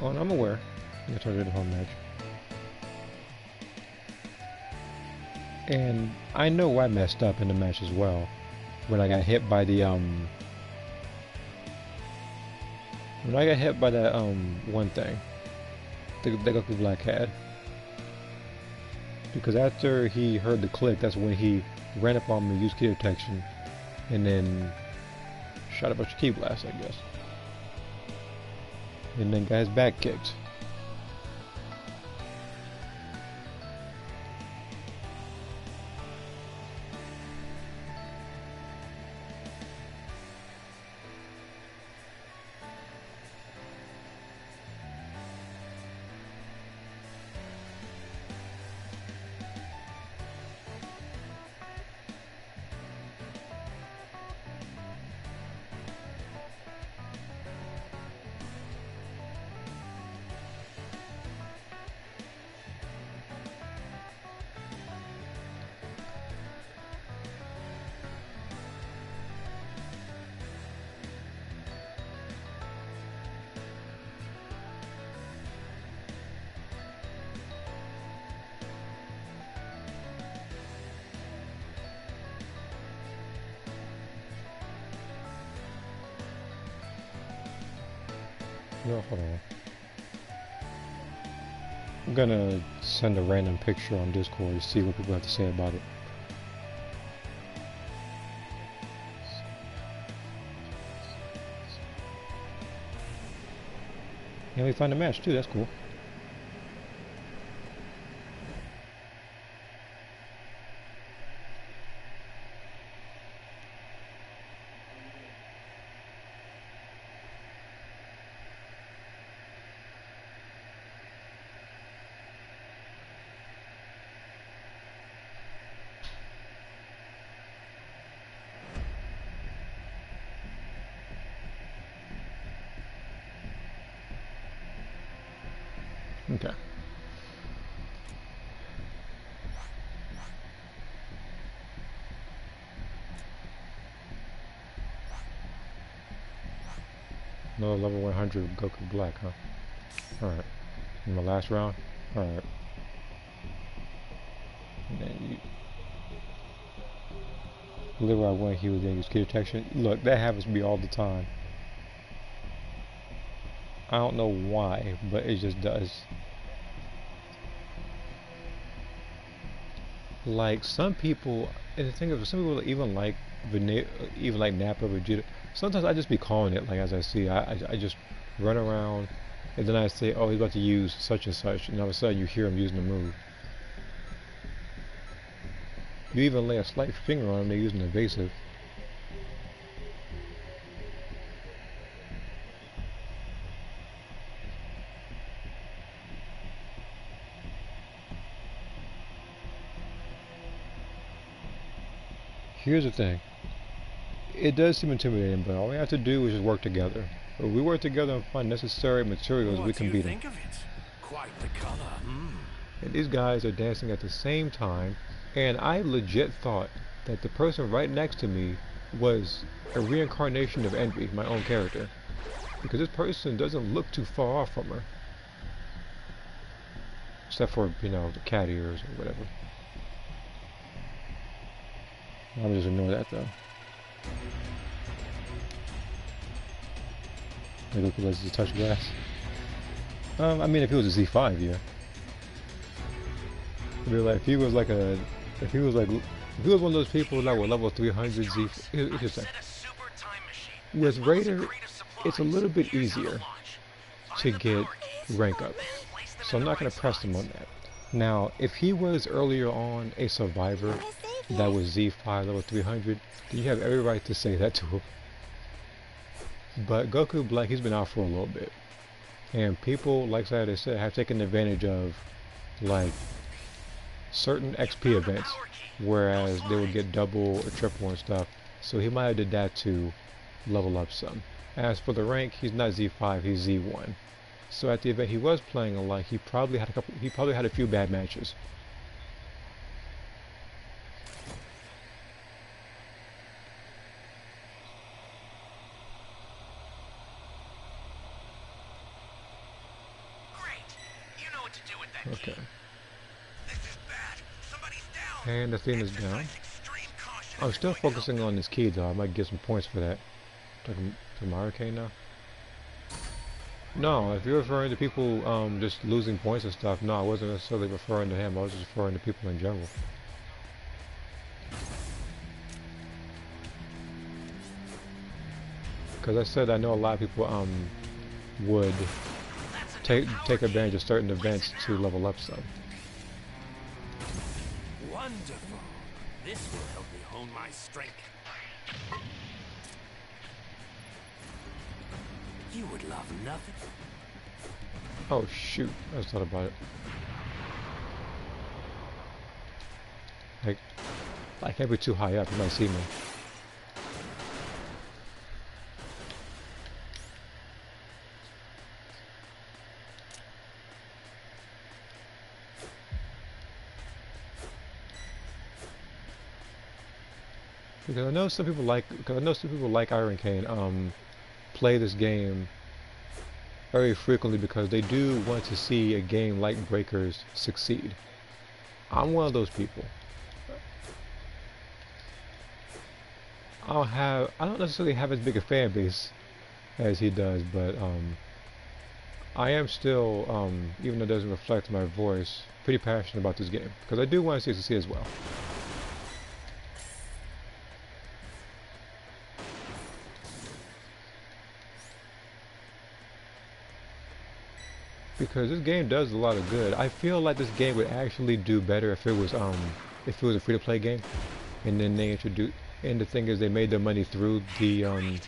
Oh, and I'm aware. I targeted a home match. And I know I messed up in the match as well. When I got hit by the when I got hit by that one thing. The Goku Black had. Because after he heard the click, that's when he ran up on me, used key detection, and then shot a bunch of key blasts, I guess. And then got his back kicked. No, hold on. I'm gonna send a random picture on Discord to see what people have to say about it. And we find a match too, that's cool. Okay. No level 100 Goku Black, huh? Alright. In the last round? Alright. And then you... Whenever I went, he was in his key detection. Look, that happens to me all the time. I don't know why, but it just does. Like, some people, and the thing is, some people even like Nappa, Vegeta. Sometimes I just be calling it, like, as I see. I just run around, and then I say, oh, he's about to use such and such, and all of a sudden you hear him using the move. You even lay a slight finger on them, they're using evasive. Here's the thing. It does seem intimidating, but all we have to do is just work together. If we work together and find necessary materials, we can beat them. Of it? Quite the color. And these guys are dancing at the same time, and I legit thought that the person right next to me was a reincarnation of Envy, my own character. Because this person doesn't look too far off from her. Except for, you know, the cat ears or whatever. I'll just ignore that though. Maybe Goku lets it touch grass. I mean, if he was a Z5, yeah. I mean, like, if he was like a, if he was one of those people that were level 300 Z, it's just like, with Raider, it's a little bit easier to get rank up, so I'm not gonna press him on that. Now, if he was earlier on a survivor that was Z5 level 300, then you have every right to say that to him. But Goku Black, he's been out for a little bit, and people, like I said, have taken advantage of like certain XP events, whereas they would get double or triple and stuff. So he might have did that to level up some. As for the rank, he's not Z5, he's Z1. So at the event he was playing a lot, he probably had a few bad matches. Okay. And Athena's down. I'm still focusing on this key though. I might get some points for that. Talking to my arcane now. No, if you're referring to people just losing points and stuff, no, I wasn't necessarily referring to him. I was just referring to people in general. Because I said I know a lot of people would take advantage of certain events to level up some. Wonderful. This will help me hone my strength. You would love nothing. Oh shoot, I just thought about it. Like, I can't be too high up, you might see me. Because I know some people like Iron Cane play this game very frequently because they do want to see a game like Breakers succeed. I'm one of those people. I don't necessarily have as big a fan base as he does, but I am still, even though it doesn't reflect my voice, pretty passionate about this game because I do want to see it succeed as well. Because this game does a lot of good. I feel like this game would actually do better if it was a free-to-play game, and then they introduced. And the thing is, they made their money through the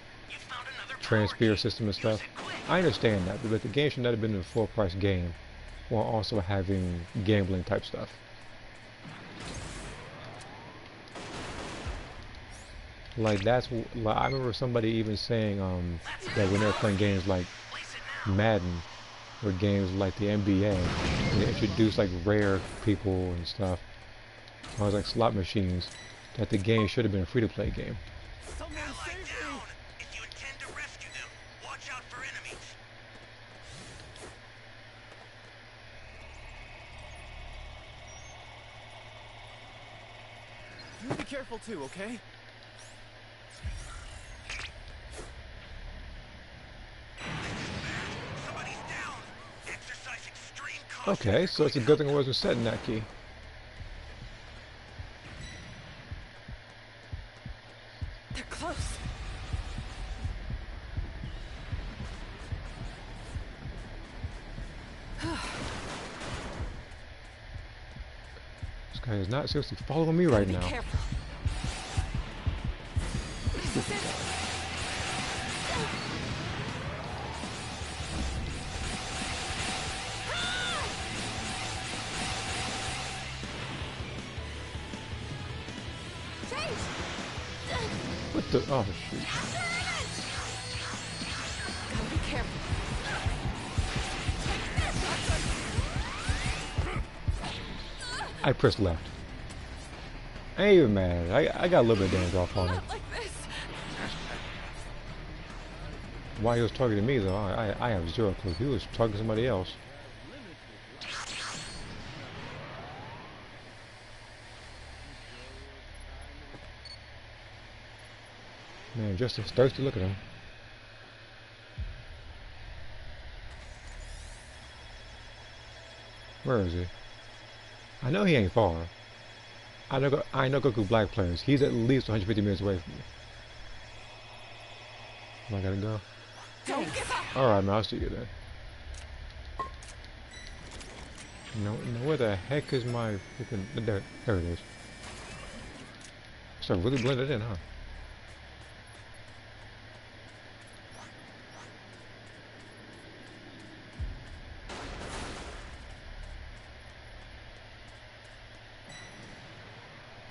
transfer system and stuff. I understand that, but the game should not have been a full-price game, while also having gambling type stuff. Like I remember somebody even saying that when they were playing games like Madden, with games like the NBA. They introduce like rare people and stuff. I was like slot machines. That the game should have been a free-to-play game. Someone Ally save me! down! If you intend to rescue them, watch out for enemies. You be careful too, okay? Somebody's down! Exercise extreme caution. Okay, so it's a good thing I wasn't setting that key. They're close. This guy is not seriously following me right Be now. careful. This is it. Chase! What the? Oh shoot! Gotta be careful. I pressed left. I ain't even mad. I got a little bit of damage off on him. Not like this. Why he was targeting me though, I have zero clue. He was targeting somebody else. Man, just as thirsty. Look at him. Where is he? I know he ain't far. I know Goku Black players. He's at least 150 meters away from me. I gotta go. Don't give up. Alright, man, I'll see you then. No, where the heck is my freaking... There it is. So really blended in, huh?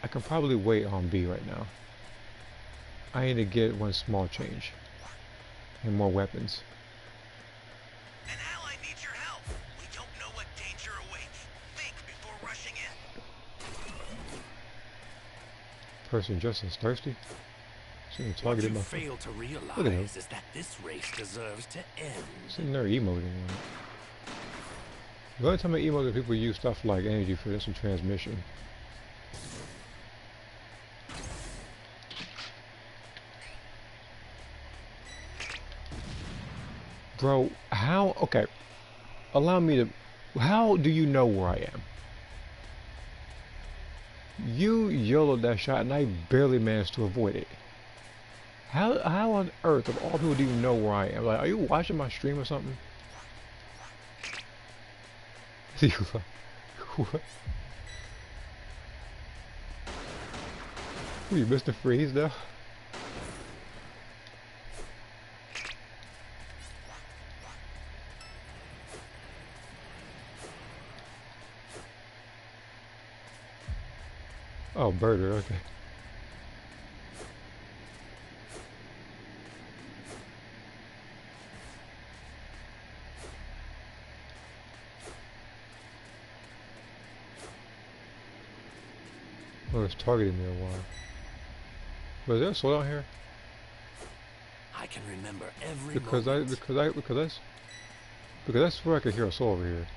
I can probably wait on B right now. I need to get one small change. And more weapons. An ally needs your help. We don't know what danger awaits. Think before rushing in. Person just as thirsty. Sitting What targeted you my fail to Look at him. realize is that this race deserves to end. Sitting there emoting. The only time I emote is people use stuff like energy for instant transmission. Bro, how? Okay. Allow me to... How do you know where I am? You YOLO'd that shot and I barely managed to avoid it. How on earth of all people do you know where I am? Like, are you watching my stream or something? What? You missed the freeze though? Oh, birder, okay. Well, it's targeting me a while. Was there a soul out here? I can remember every Because moment. I swear I could hear a soul over here.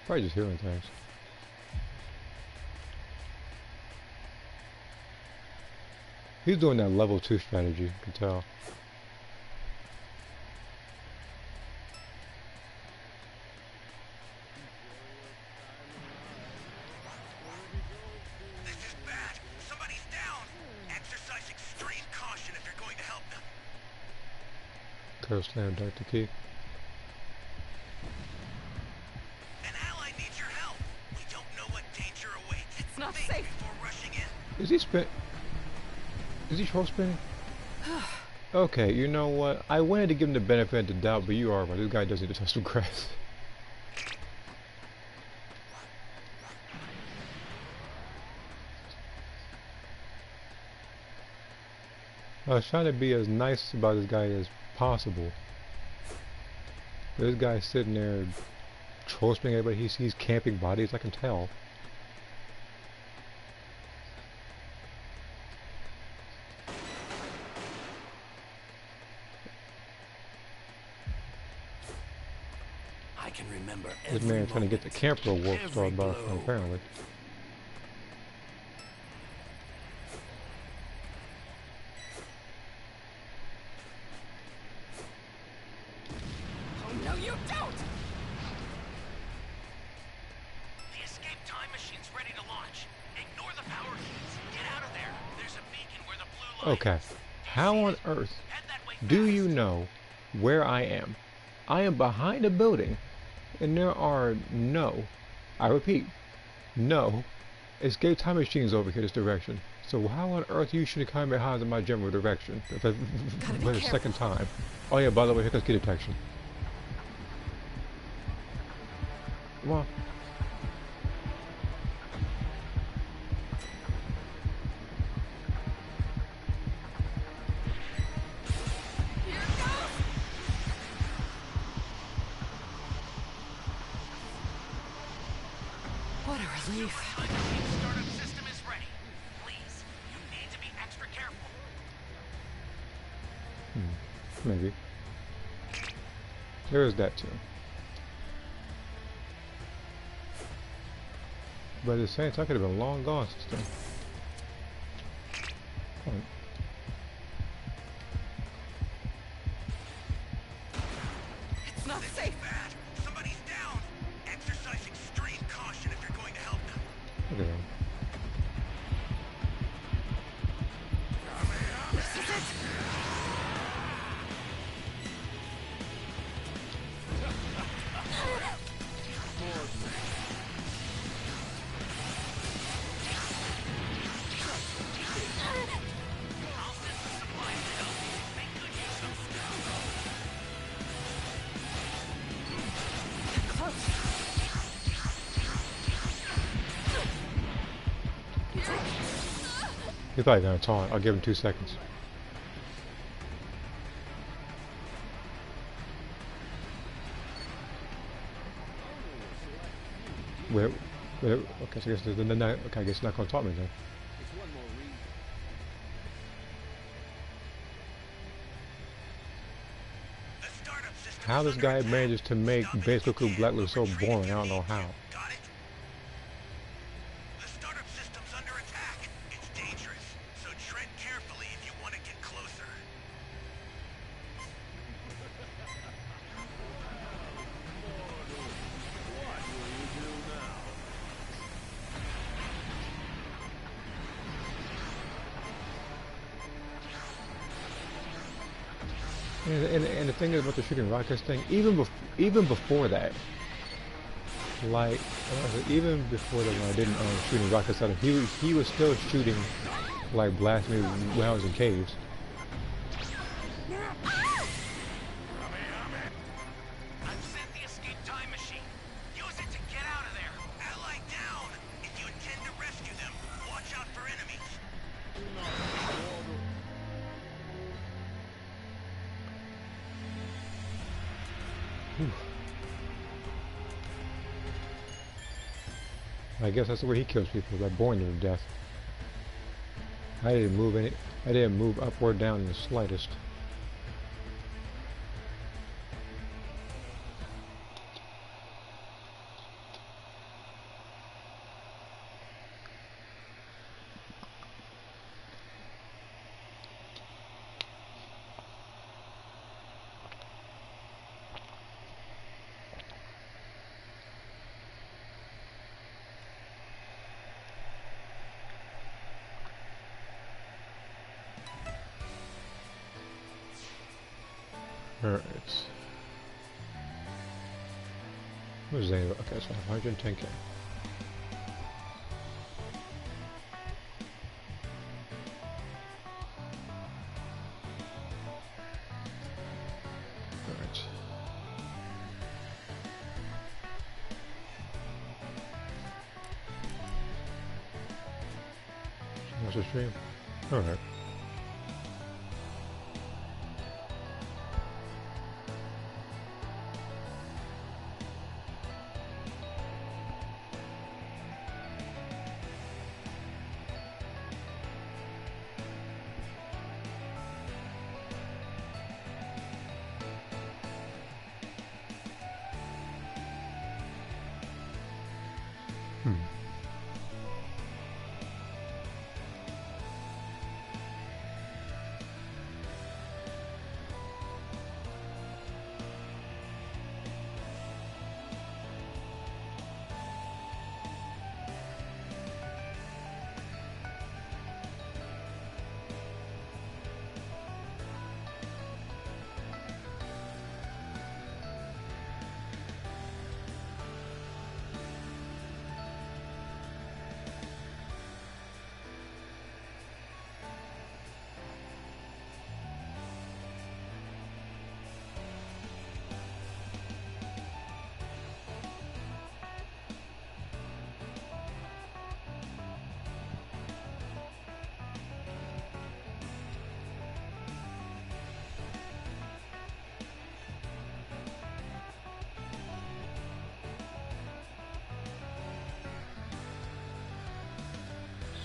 Probably just hearing things. He's doing that level 2 strategy, you can tell. This is bad. Somebody's down. Exercise extreme caution if you're going to help them. Curve slam Dr. Key. An ally needs your help. We don't know what danger awaits. It's not Think safe. before rushing in. Is he spin? Is he troll spinning? Okay, you know what? I wanted to give him the benefit of the doubt, but you are right. This guy does need to touch some grass. I was trying to be as nice about this guy as possible? This guy's sitting there trolling everybody he sees camping bodies, I can tell. I can remember This every man trying to get the moment, camper warp every star buff, blow. apparently. Oh, no, you don't! The escape time machine's ready to launch. Ignore the power keys. Get out of there. There's a beacon where the blue light Okay. is. How on earth Head that way do fast. you know where I am? I am behind a building, and there are no, I repeat, no escape time machines over here this direction. So how on earth you should come behind in my general direction for the second time? Oh yeah, by the way, here comes key detection. Come on. Here it goes! What a relief. Time machine startup system is ready. Please, you need to be extra careful. Maybe. There is that too. But at the same time, I could have been long gone since then. Fine. It's not safe. Bad. Somebody's down. Exercise extreme caution if you're going to help them. Look at him. This is it. I'll send some supplies to help you. Make good use of them. Get close. He's probably gonna taunt. I'll give him 2 seconds. Wait, okay, so I guess okay, I guess he's not gonna taunt me then. It's one more reason. The startup system How is this under guy attack. manages to make Stop it Basic and Black look we'll so retreat boring, if I you don't know need to. how. Got it? The startup system's under attack. It's dangerous, so tread carefully if you want to get closer. What will you do now? And the thing is about the shooting rockets thing, even before that, like even before that when I didn't shooting rockets at him, he was still shooting like blasting me when I was in caves. I've sent the escape time machine. Use it to get out of there. Ally down. If you intend to rescue them, watch out for enemies. I guess that's the way he kills people, by boring them to death. I didn't move up or down in the slightest. Alright. What is that? Okay, so 110k. Alright. Watch the stream? Alright.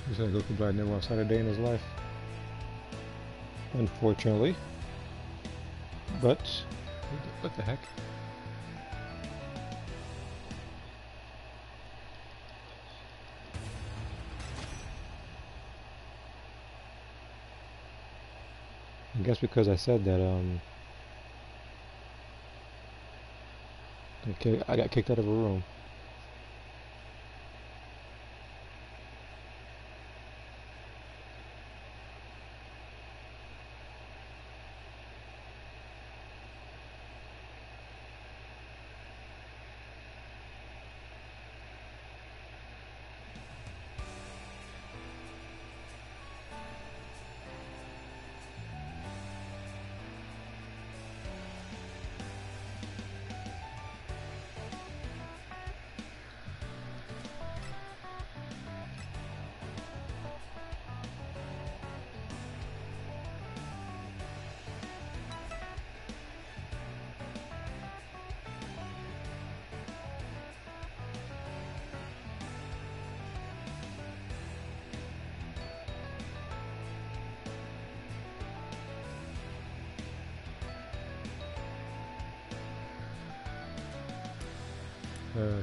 He said Goku Black never outside a day in his life. Unfortunately. But what the heck? I guess because I said that I got kicked out of a room.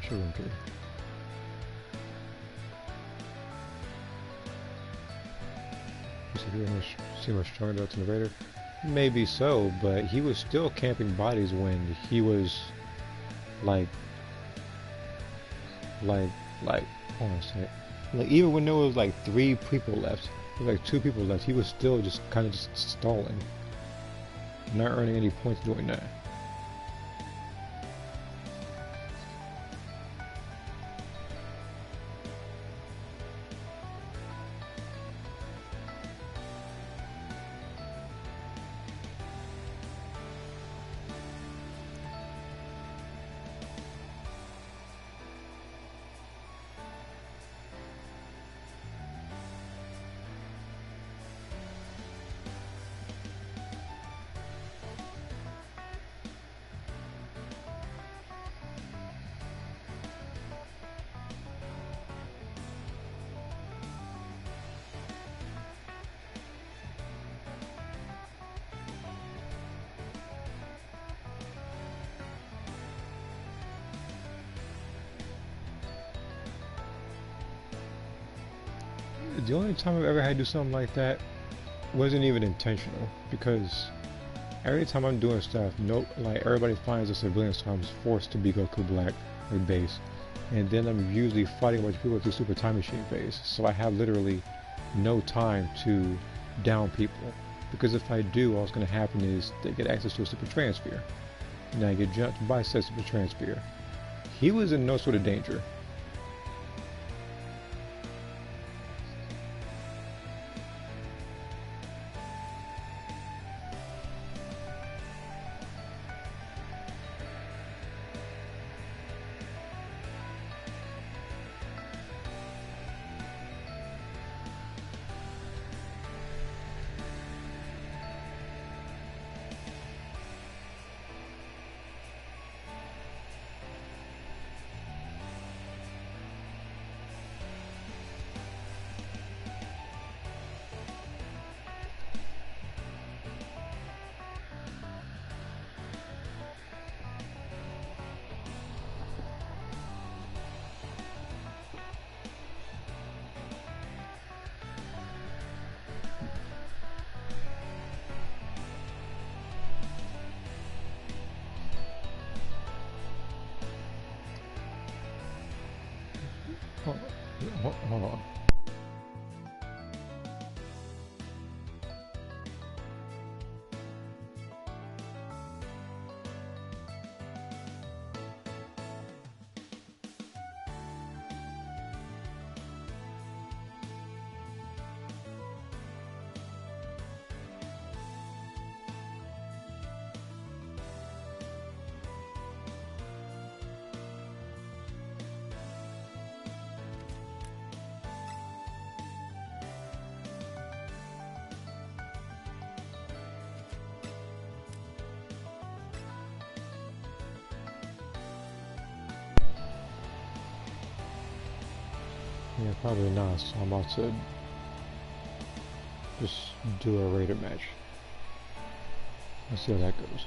Showroom key. You said you see much stronger than the Vader? Maybe so, but he was still camping bodies when he was like, hold on a sec. Like even when there was like 3 people left, like 2 people left, he was still just kind of just stalling, not earning any points doing that. The only time I've ever had to do something like that wasn't even intentional, because every time I'm doing stuff, like everybody finds a civilian, so I'm forced to be Goku Black or base, and then I'm usually fighting a bunch of people through Super Time Machine phase, so I have literally no time to down people, because if I do, what's going to happen is they get access to a Super Transfer, and I get jumped by said Super Transfer. He was in no sort of danger. Hold on. Yeah, probably not. So I'm about to just do a Raider match. Let's see how that goes.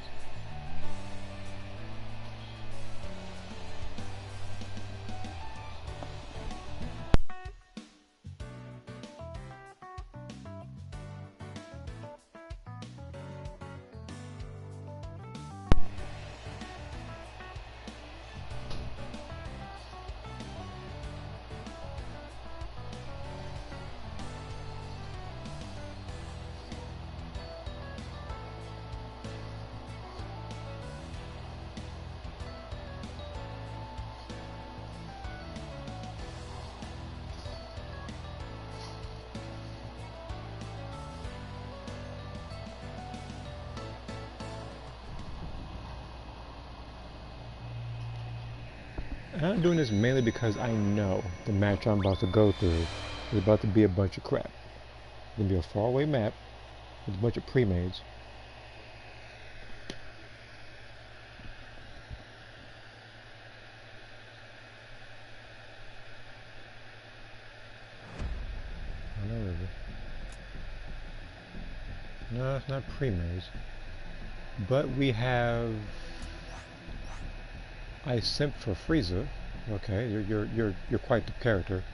And I'm doing this mainly because I know the match I'm about to go through is about to be a bunch of crap. It's going to be a faraway map with a bunch of pre-mades. Oh, no, river. No, it's not pre-mades. But we have I simp for Frieza. Okay, you're quite the character.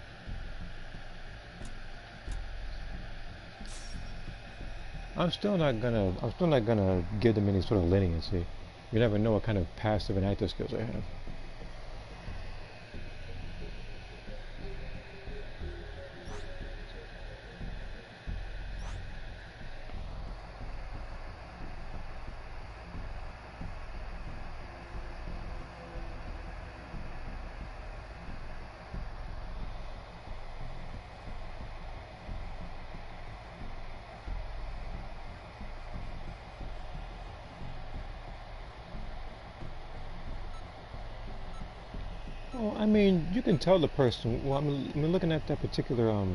I'm still not gonna give them any sort of leniency. You never know what kind of passive and active skills they have. Well, I mean, you can tell the person. Well, I mean, looking at that particular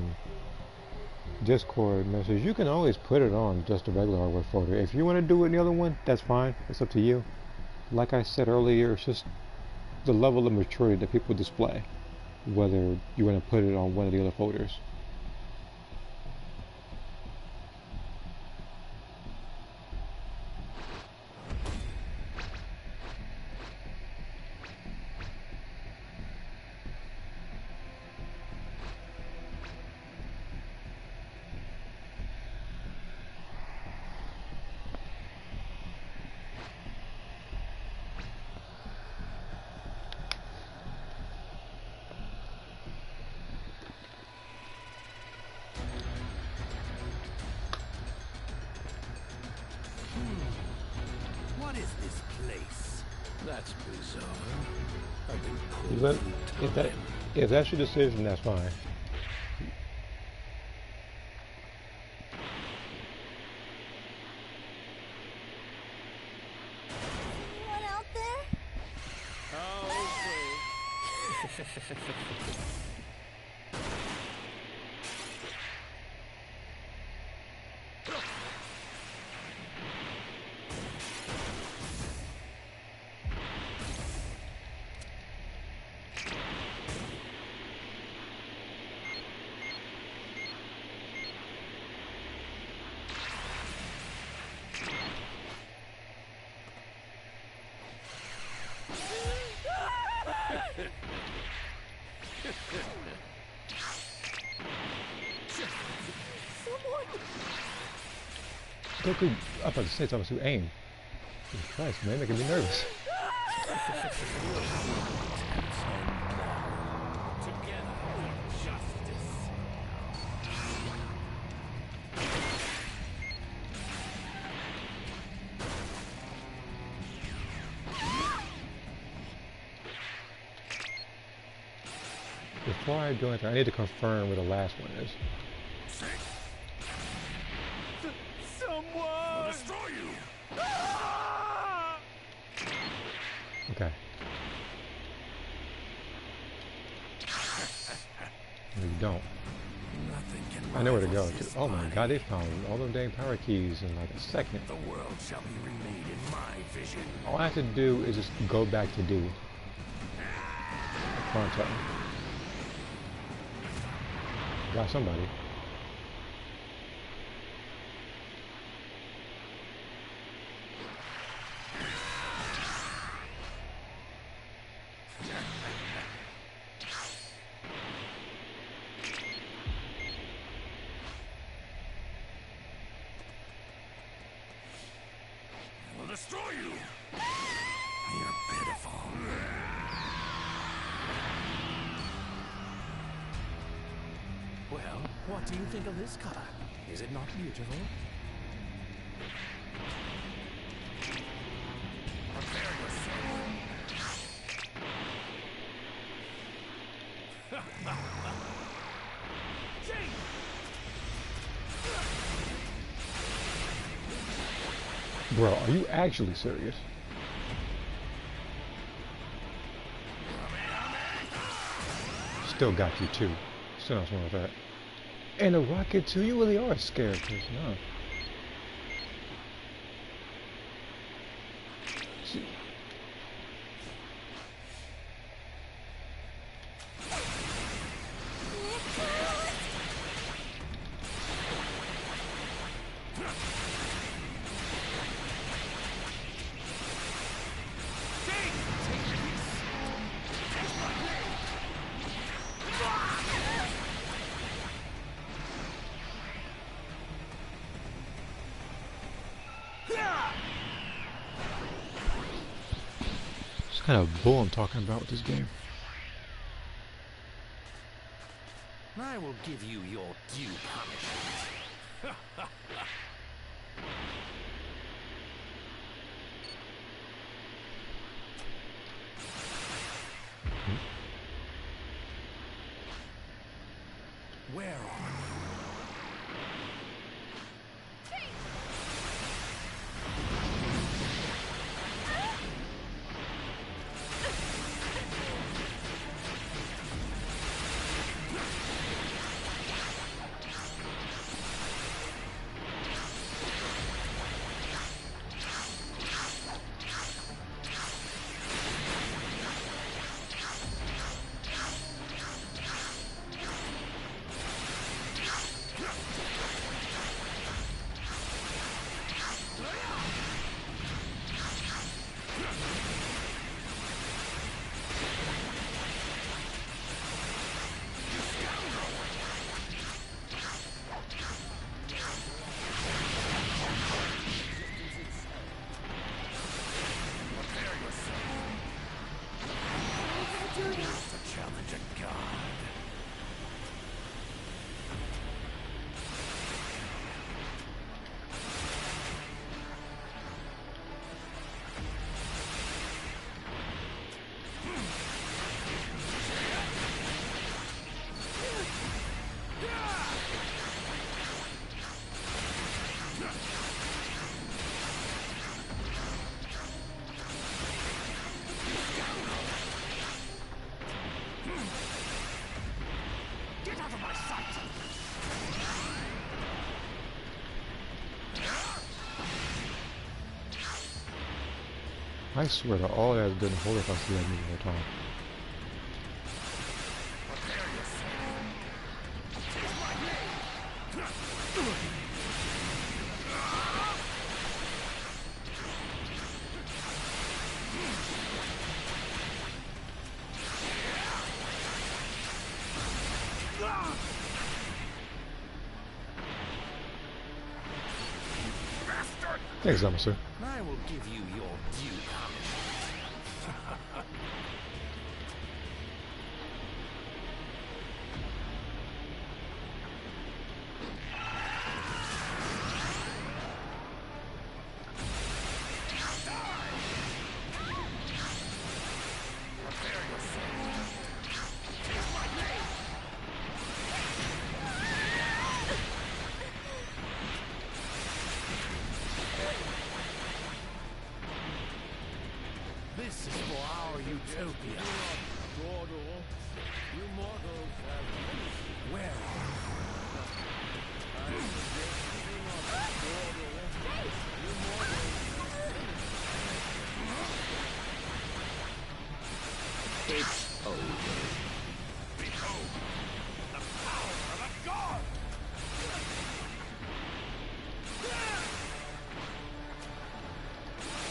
Discord message, you can always put it on just a regular hardware folder. If you want to do it in the other one, that's fine. It's up to you. Like I said earlier, it's just the level of maturity that people display, whether you want to put it on one of the other folders. What is this place? That's bizarre. I've been You pulled let, through time. if that's your decision, that's fine. Anyone out there? Goku, I'm about to say something to aim. Jesus Christ, man, making me nervous. Before I do anything, I need to confirm where the last one is. I'll destroy you! Okay. No, you don't. Nothing can I know where to rival go. this Oh my body. god, they found all those dang power keys in like a second. The world shall be remade in my vision. All I have to do is just go back to D. Pronto. Got somebody. I'll destroy you! You're pitiful. Well, what do you think of this color? Is it not beautiful? Prepare Bro, are you actually serious? Still got you too. Still not wrong with that. And a rocket too? You really are a scared person, huh? What kind of bull I'm talking about with this game? I will give you your due punishment. Where are you? I swear to all that didn't hold if I see that movie one more time. Thanks, Zamasu. I will give you your due punishment. This is for our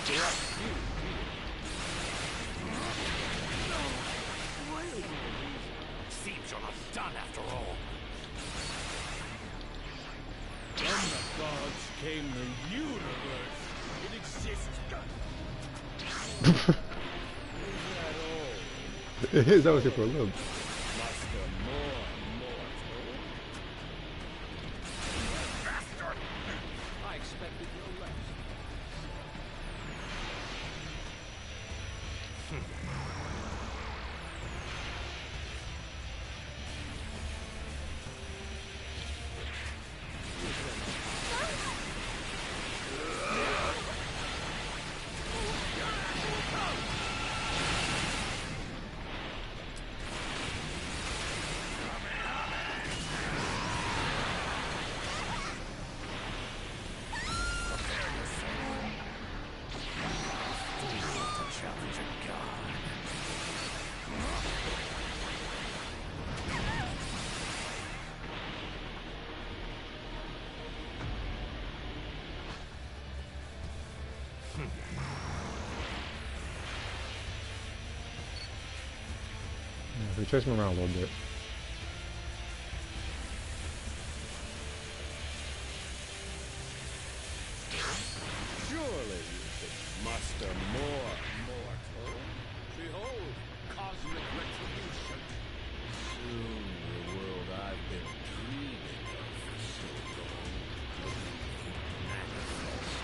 Seems you're not done after all. From the gods came the universe. It exists. Is that all? It is. I was here for a little. Master more mortal? Bastard! I expected no less. To challenge a god. Yeah, we chase him around a little bit. Surely you think Master more mortal? Behold, cosmic retribution. Soon the world I've been dreaming of for so long will manifest.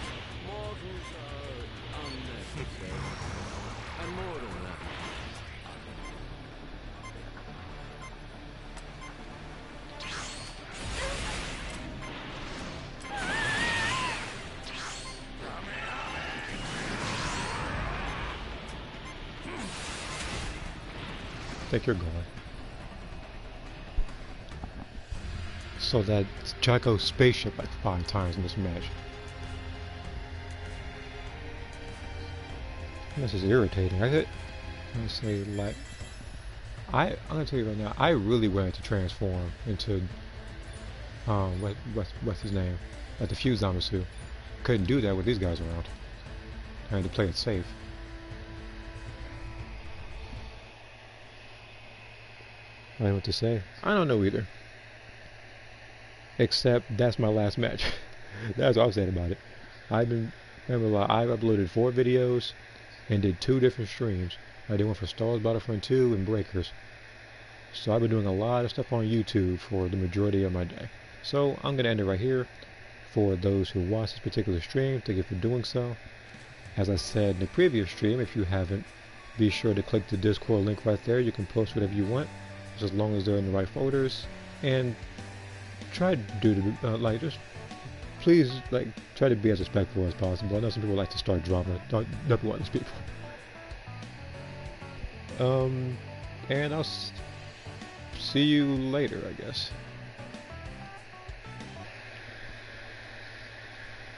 Mortals are unnecessary. And more than that, I think you're going. So that Jacko spaceship like 5 times in this match. This is irritating. I'm gonna say like I'm gonna tell you right now. I really wanted to transform into what's his name? Like the Fuse Zamasu. Couldn't do that with these guys around. I had to play it safe. I don't know what to say. I don't know either. Except that's my last match. That's what I'm saying about it. I've uploaded 4 videos and did 2 different streams. I did one for Star Wars Battlefront 2 and Breakers. So I've been doing a lot of stuff on YouTube for the majority of my day. So I'm going to end it right here. For those who watch this particular stream, thank you for doing so. As I said in the previous stream, if you haven't, be sure to click the Discord link right there. You can post whatever you want, just as long as they're in the right folders. And try to do the, just please try to be as respectful as possible. I know some people like to start drama. Don't be one of those people. And I'll see you later, I guess.